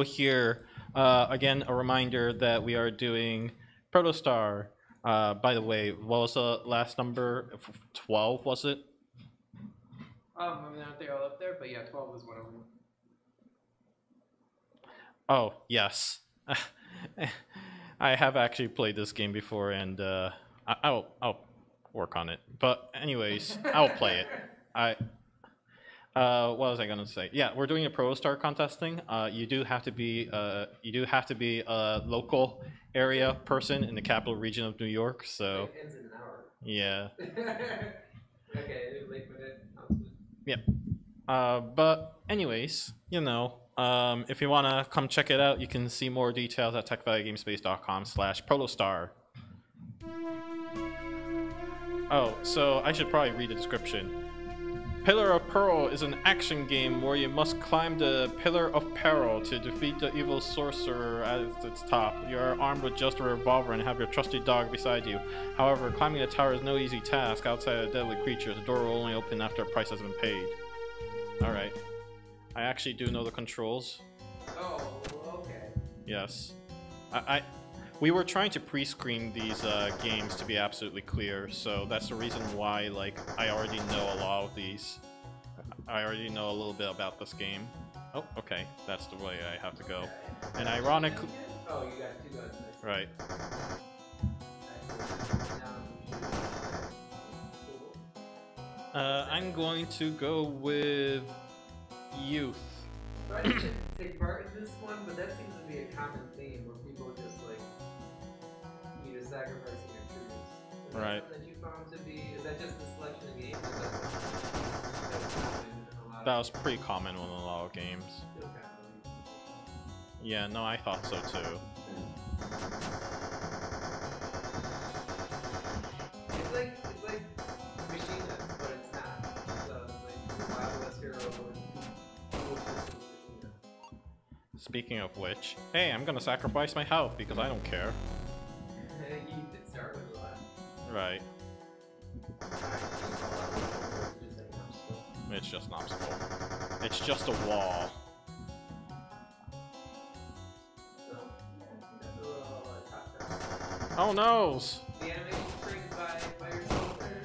here, Again, a reminder that we are doing Protostar. By the way, what was the last number? 12, was it? I'm not there all up there, but yeah, 12 is one of them. Oh, yes. I have actually played this game before, and I'll work on it. But anyways, I'll play it. What was I gonna say? Yeah, we're doing a Protostar contest thing. You do have to be a local area person in the capital region of New York. So It ends in an hour. yeah. Okay, late minute announcement. Yep. But anyways, you know, if you wanna come check it out, you can see more details at techvalleygamespace.com/protostar. Oh, so I should probably read the description. Pillar of Peril is an action game where you must climb the Pillar of Peril to defeat the evil sorcerer at its top. You are armed with just a revolver and have your trusty dog beside you. However, climbing the tower is no easy task. Outside of deadly creatures, the door will only open after a price has been paid. Alright. I actually do know the controls. Oh, okay. Yes. We were trying to pre-screen these games to be absolutely clear, so that's the reason why, like, I already know a lot of these. I already know a little bit about this game. Oh, okay, that's the way I have to go. And ironically... Oh, you got 2 guns. Nice. Right. I'm going to go with... youth. So I didn't take part in this one, but that seems to be a common theme where people just, like, you're sacrificing your troops. Is that Right. something that you found to be, is that just the selection of games? Or is that something that's common in a lot That of was pretty common in a lot of games. still kind of believe? Yeah, no, I thought so too. It's like machine gun, but it's not. So it's like Wild West Hero and machine gun. Speaking of which, hey, I'm gonna sacrifice my health because I don't care. You did start with a lot. Right. Just like an obstacle. It's just an obstacle. It's just a wall. So, that's a little top down. Oh noes! The animation's created by yourself there.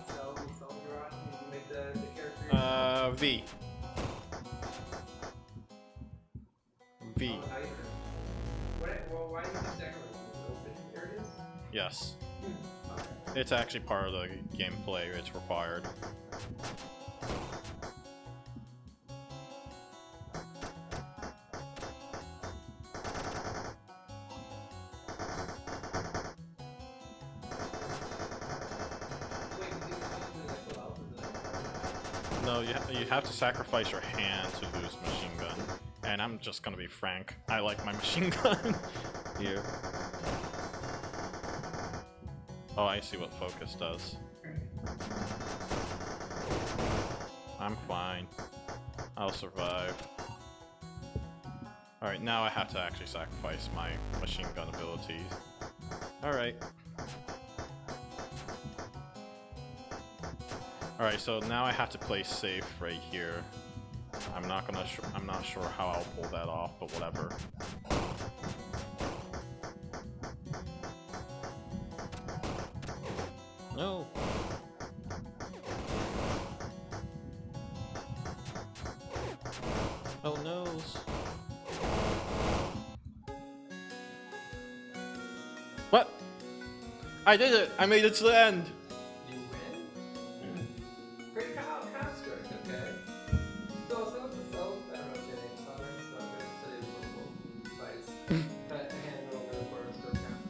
So draw it and you make the character. V. V. Oh, now you know. Well, why do you just decorate open areas? Yes. Okay. It's actually part of the gameplay, it's required. Wait, you full health, is it? No, you have to sacrifice your hand to lose machine gun. And I'm just gonna be frank, I like my machine gun. Here. Oh, I see what focus does. I'm fine. I'll survive. Alright, now I have to actually sacrifice my machine gun abilities. Alright. Alright, so now I have to play safe right here. I'm not sure how I'll pull that off, but whatever. No. Oh noes. What? I did it! I made it to the end! You win? Great construct, okay. So what's the cell? I don't know if they tolerance, not good to the local device. But I hand it over for us to count.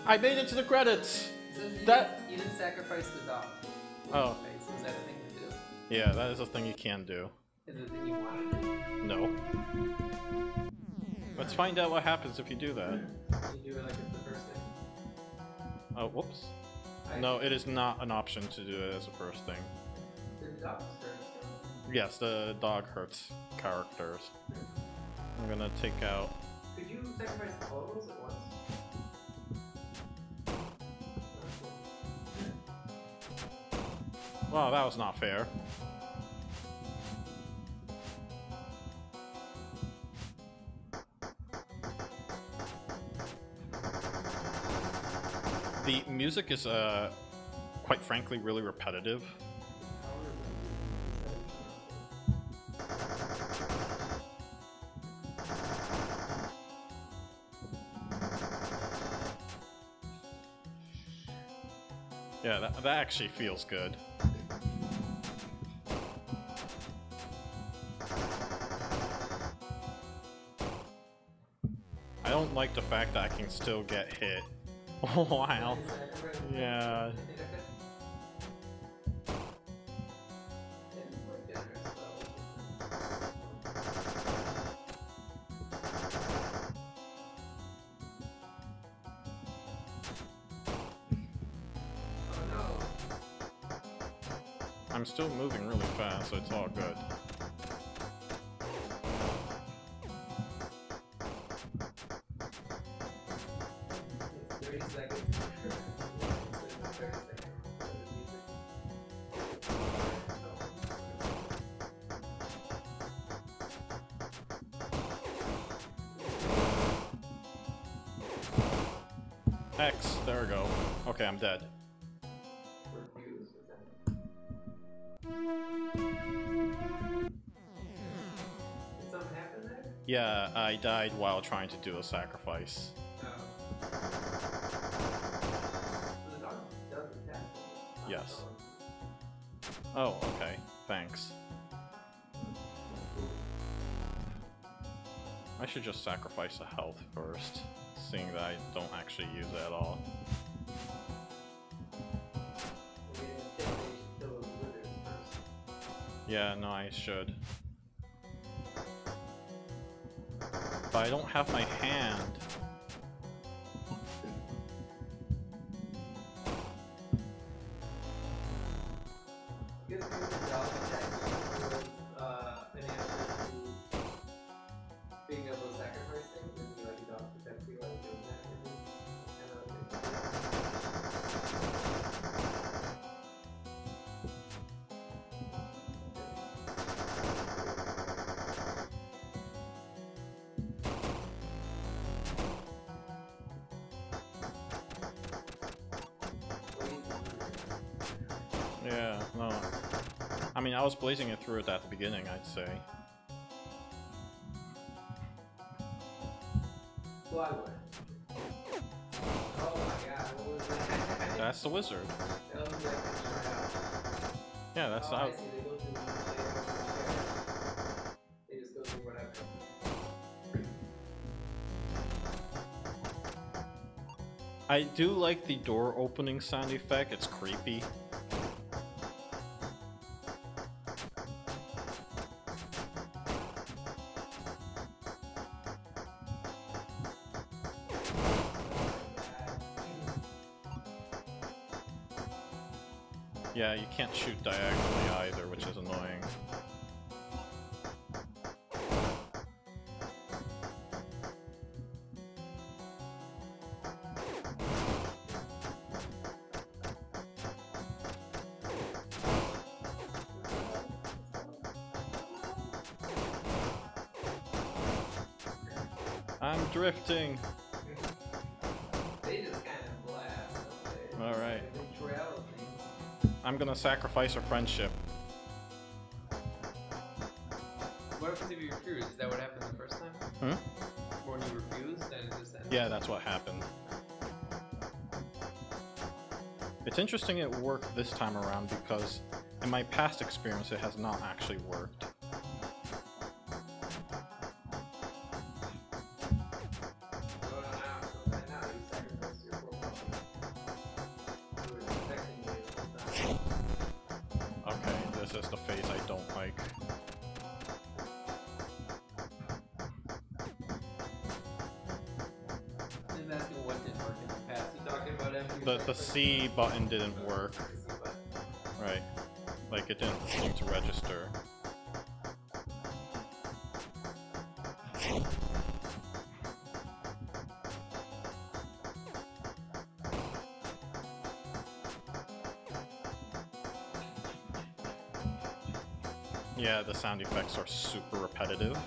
I made it to the credits! You didn't sacrifice the dog. Oh. Face. Is that a thing to do? Yeah, that is a thing you can do. Is it a thing you want to do? No. Let's find out what happens if you do that. You do it like it's the first thing. Oh, whoops. No, it is not an option to do it as a first thing. The dog starts. Yes, the dog hurts characters. I'm gonna take out... Could you sacrifice all of those at once? Wow, that was not fair. The music is, quite frankly, really repetitive. Yeah, that actually feels good. I don't like the fact that I can still get hit. Oh, wow. Yeah. I'm still moving really fast, so it's all good. It's 30 seconds. X, there we go. Okay, I'm dead. Did something happen there? Yeah, I died while trying to do a sacrifice. No. The dog does attack. Yes. Oh, okay. Thanks. I should just sacrifice a health first, seeing that I don't actually use it at all. Yeah, no, I should. But I don't have my hand. Being able to sacrifice things and be like a dog protects you while doing that. Yeah, no. I mean, I was blazing it through it at the beginning, I'd say. Well, I would. Oh my god, what was that? That's the wizard. That was like Yeah, that's oh, how. I see. They just go through whatever. I do like the door opening sound effect, it's creepy. Yeah, you can't shoot diagonally either, which is annoying. I'm drifting. They just kind of blast. Alright. They trail things. I'm gonna sacrifice a friendship. What happens if you refuse? Is that what happened the first time? Hmm? When you refused, then it just ends? Yeah, that's what happened. It's interesting it worked this time around because in my past experience it has not actually worked. Okay, this is the phase I don't like. I'm asking what didn't work in the past. You talking about after The C button didn't work. Right. Like it didn't seem to register. Yeah, the sound effects are super repetitive.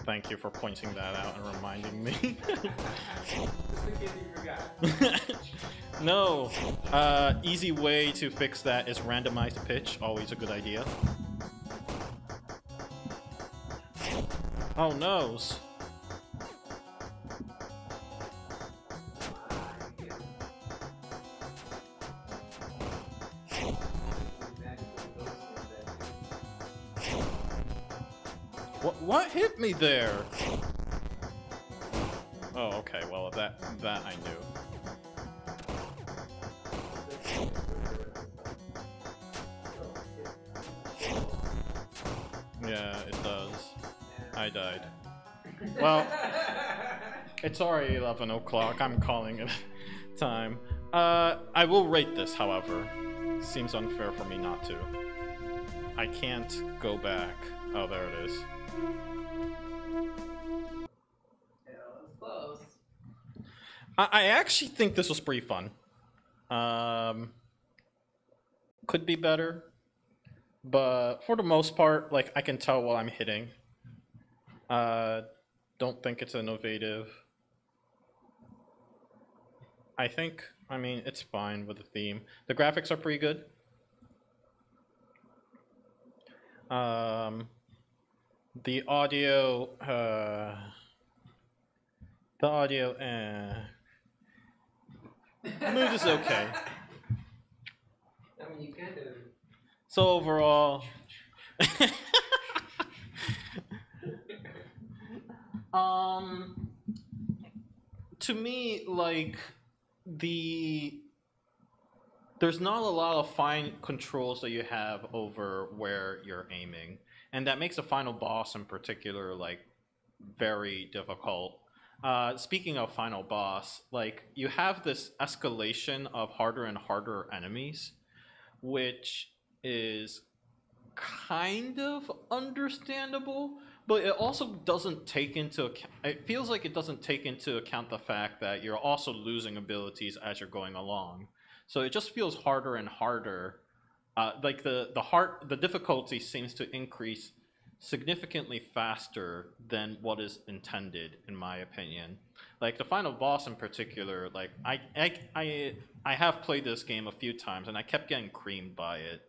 Thank you for pointing that out and reminding me. Just in case you forgot. No, easy way to fix that is randomize the pitch. Always a good idea. Oh noes. What hit me there? Oh, okay. Well, that I knew. Yeah, it does. I died. Well, it's already 11 o'clock. I'm calling it time. I will rate this, however. Seems unfair for me not to. I can't go back. Oh, there it is. Yeah, that was close. I actually think this was pretty fun. Could be better, but for the most part, like, I can tell what I'm hitting. Don't think it's innovative. I mean, it's fine with the theme. The graphics are pretty good. The audio, mood is okay. I mean, you kind of. So overall, to me, like, there's not a lot of fine controls that you have over where you're aiming, and that makes the final boss in particular, like, very difficult. Speaking of final boss, like, you have this escalation of harder and harder enemies, which is kind of understandable, but it also doesn't take into account, it feels like it doesn't take into account the fact that you're also losing abilities as you're going along. So it just feels harder and harder. Like the difficulty seems to increase significantly faster than what is intended, in my opinion. Like the final boss in particular, like I have played this game a few times and I kept getting creamed by it.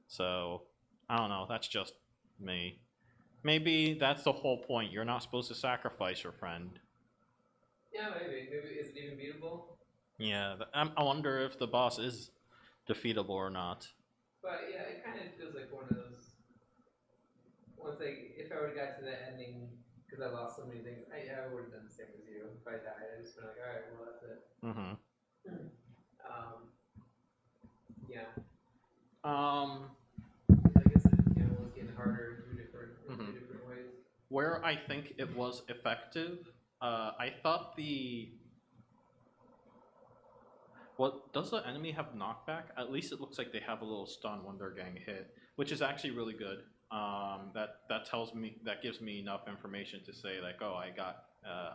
So I don't know, that's just me. Maybe that's the whole point. You're not supposed to sacrifice your friend. Yeah, maybe. Maybe is it even beatable? Yeah, I wonder if the boss is defeatable or not. But yeah, it kind of feels like one of those. Once if I would have got to that ending, because I lost so many things, I would have done the same as you. If I died, I'd just been like, all right, well that's it. Mm-hmm. Yeah. I guess it was getting harder in two different ways. Where I think it was effective, I thought does the enemy have knockback? At least it looks like they have a little stun when they're getting hit, which is actually really good. That gives me enough information to say, like, oh,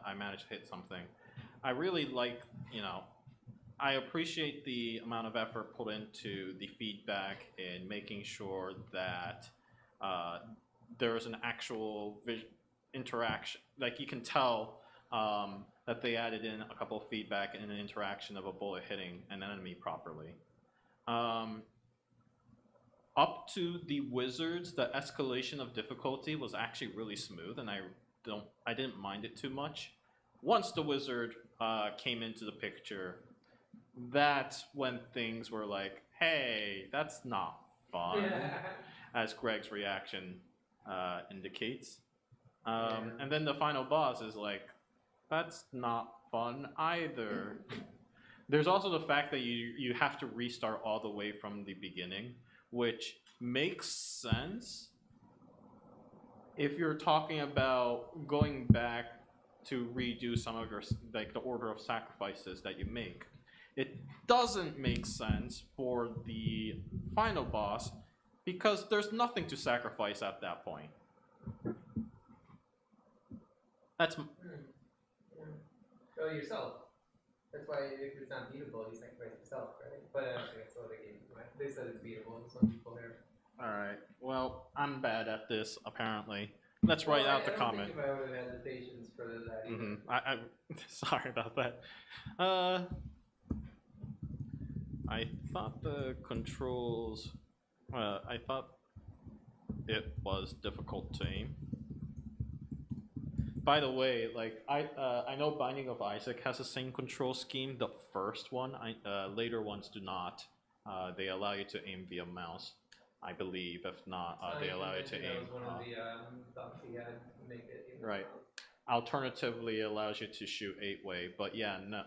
I managed to hit something. I really like, I appreciate the amount of effort put into the feedback in making sure that there is an actual interaction. Like, you can tell that they added in a couple of feedback and an interaction of a bullet hitting an enemy properly. Up to the wizards, the escalation of difficulty was actually really smooth, and I didn't mind it too much. Once the wizard came into the picture, that's when things were like, hey, that's not fun, as Greg's reaction indicates. And then the final boss is like, that's not fun either. There's also the fact that you have to restart all the way from the beginning, which makes sense if you're talking about going back to redo some of your, like, the order of sacrifices that you make. It doesn't make sense for the final boss because there's nothing to sacrifice at that point. That's Oh, yourself. That's why if it's not beatable, you sacrifice yourself, right? But actually, that's what they gave you, right? They said it's beatable in some people here. Alright, well, I'm bad at this, apparently. let's write out the I comment. don't think if I would have had the patience for that either. I'm sorry about that. I thought the controls. I thought it was difficult to aim. By the way, like I know Binding of Isaac has the same control scheme. The first one, later ones do not. They allow you to aim via mouse, I believe. If not, they allow you to aim. That was one of the thoughts he had to make it. Right. Alternatively, it allows you to shoot 8-way, but yeah, no,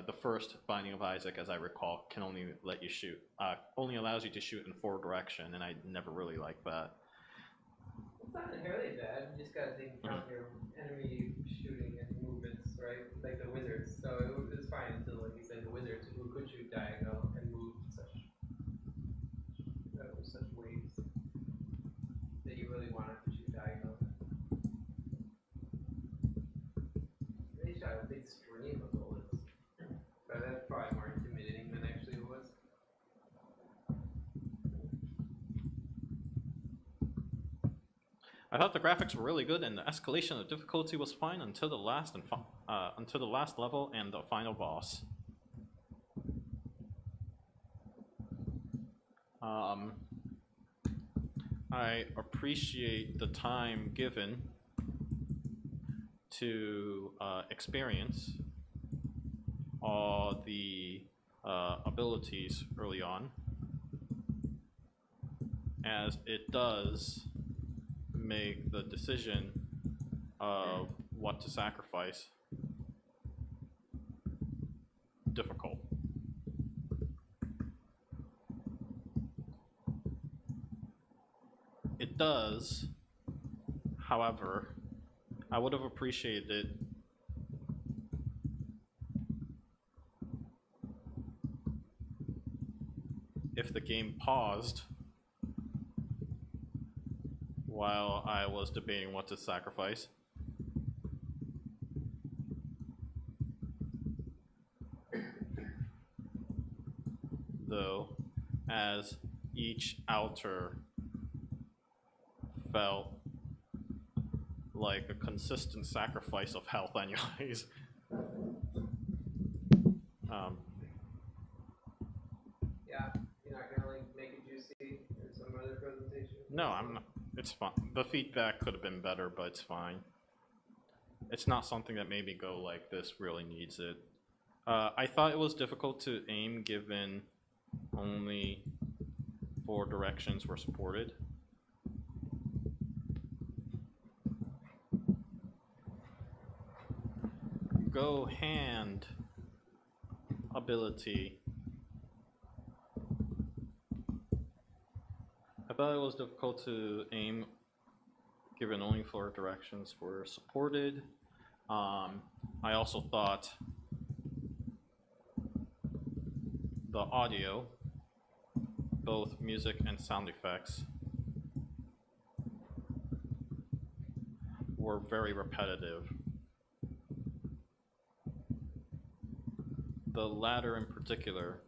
the first Binding of Isaac, as I recall, can only let you shoot. Only allows you to shoot in 4 direction, and I never really liked that. It's not inherently bad. You just gotta count your enemy shooting and movements, right? Like the wizards. So it was fine until, like you said, the wizards who could shoot diagonal and move such waves that you really wanted to shoot diagonal. They shot a big stream of bullets, but that's probably more intimidating than actually it was. I thought the graphics were really good, and the escalation of difficulty was fine until the last level and the final boss. I appreciate the time given to experience all the abilities early on, as it does make the decision of what to sacrifice difficult. It does, however, I would have appreciated it if the game paused while I was debating what to sacrifice. Though, as each altar felt like a consistent sacrifice of health anyways. Yeah, you're not gonna like make it juicy or some other presentation? No, I'm not. It's fine. The feedback could have been better, but it's fine. It's not something that made me go like, this really needs it. I thought it was difficult to aim given only 4 directions were supported. Go hand ability. I thought it was difficult to aim given only 4 directions were supported. I also thought the audio, both music and sound effects, were very repetitive. The latter in particular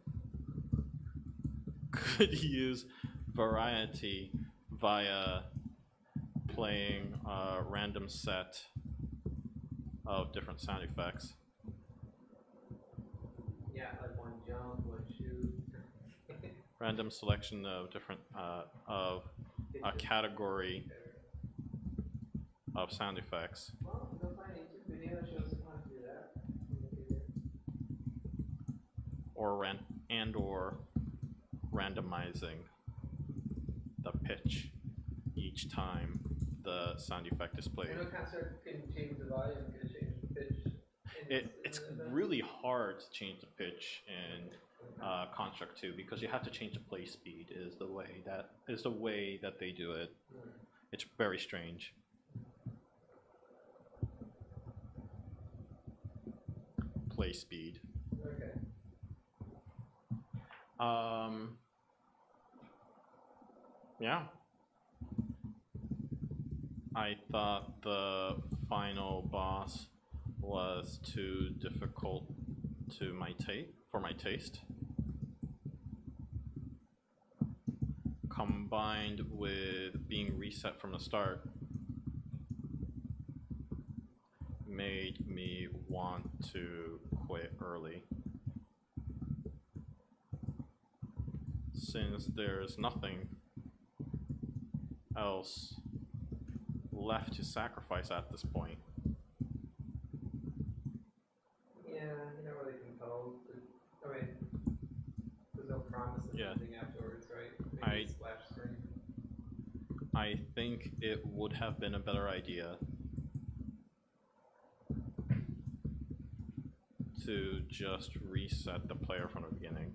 could use variety via playing a random set of different sound effects. Yeah, like one jump, one shoot. Random selection of different of a category of sound effects. Well, go find a YouTube video that shows how to do that. Or randomizing the pitch each time the sound effect is played. I know concert can change the volume, can change the pitch. It's really hard to change the pitch in Construct 2 because you have to change the play speed. Is the way that they do it. It's very strange. Play speed. Okay. Yeah. I thought the final boss was too difficult to for my taste. Combined with being reset from the start, made me want to quit early. Since there's nothing else left to sacrifice at this point. Yeah, you're not really compelled. I mean, there's no promise of Yeah. anything afterwards, right? Maybe a splash screen. I think it would have been a better idea to just reset the player from the beginning.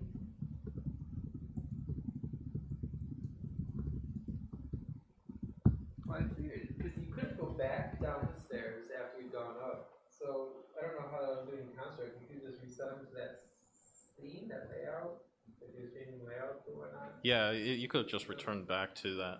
Well, I figured, because you couldn't go back down the stairs after you'd gone up. So, I don't know how I was doing construct. You could just reset them to that scene, that layout, if you're changing layout or whatnot. Yeah, you could have just returned back to that.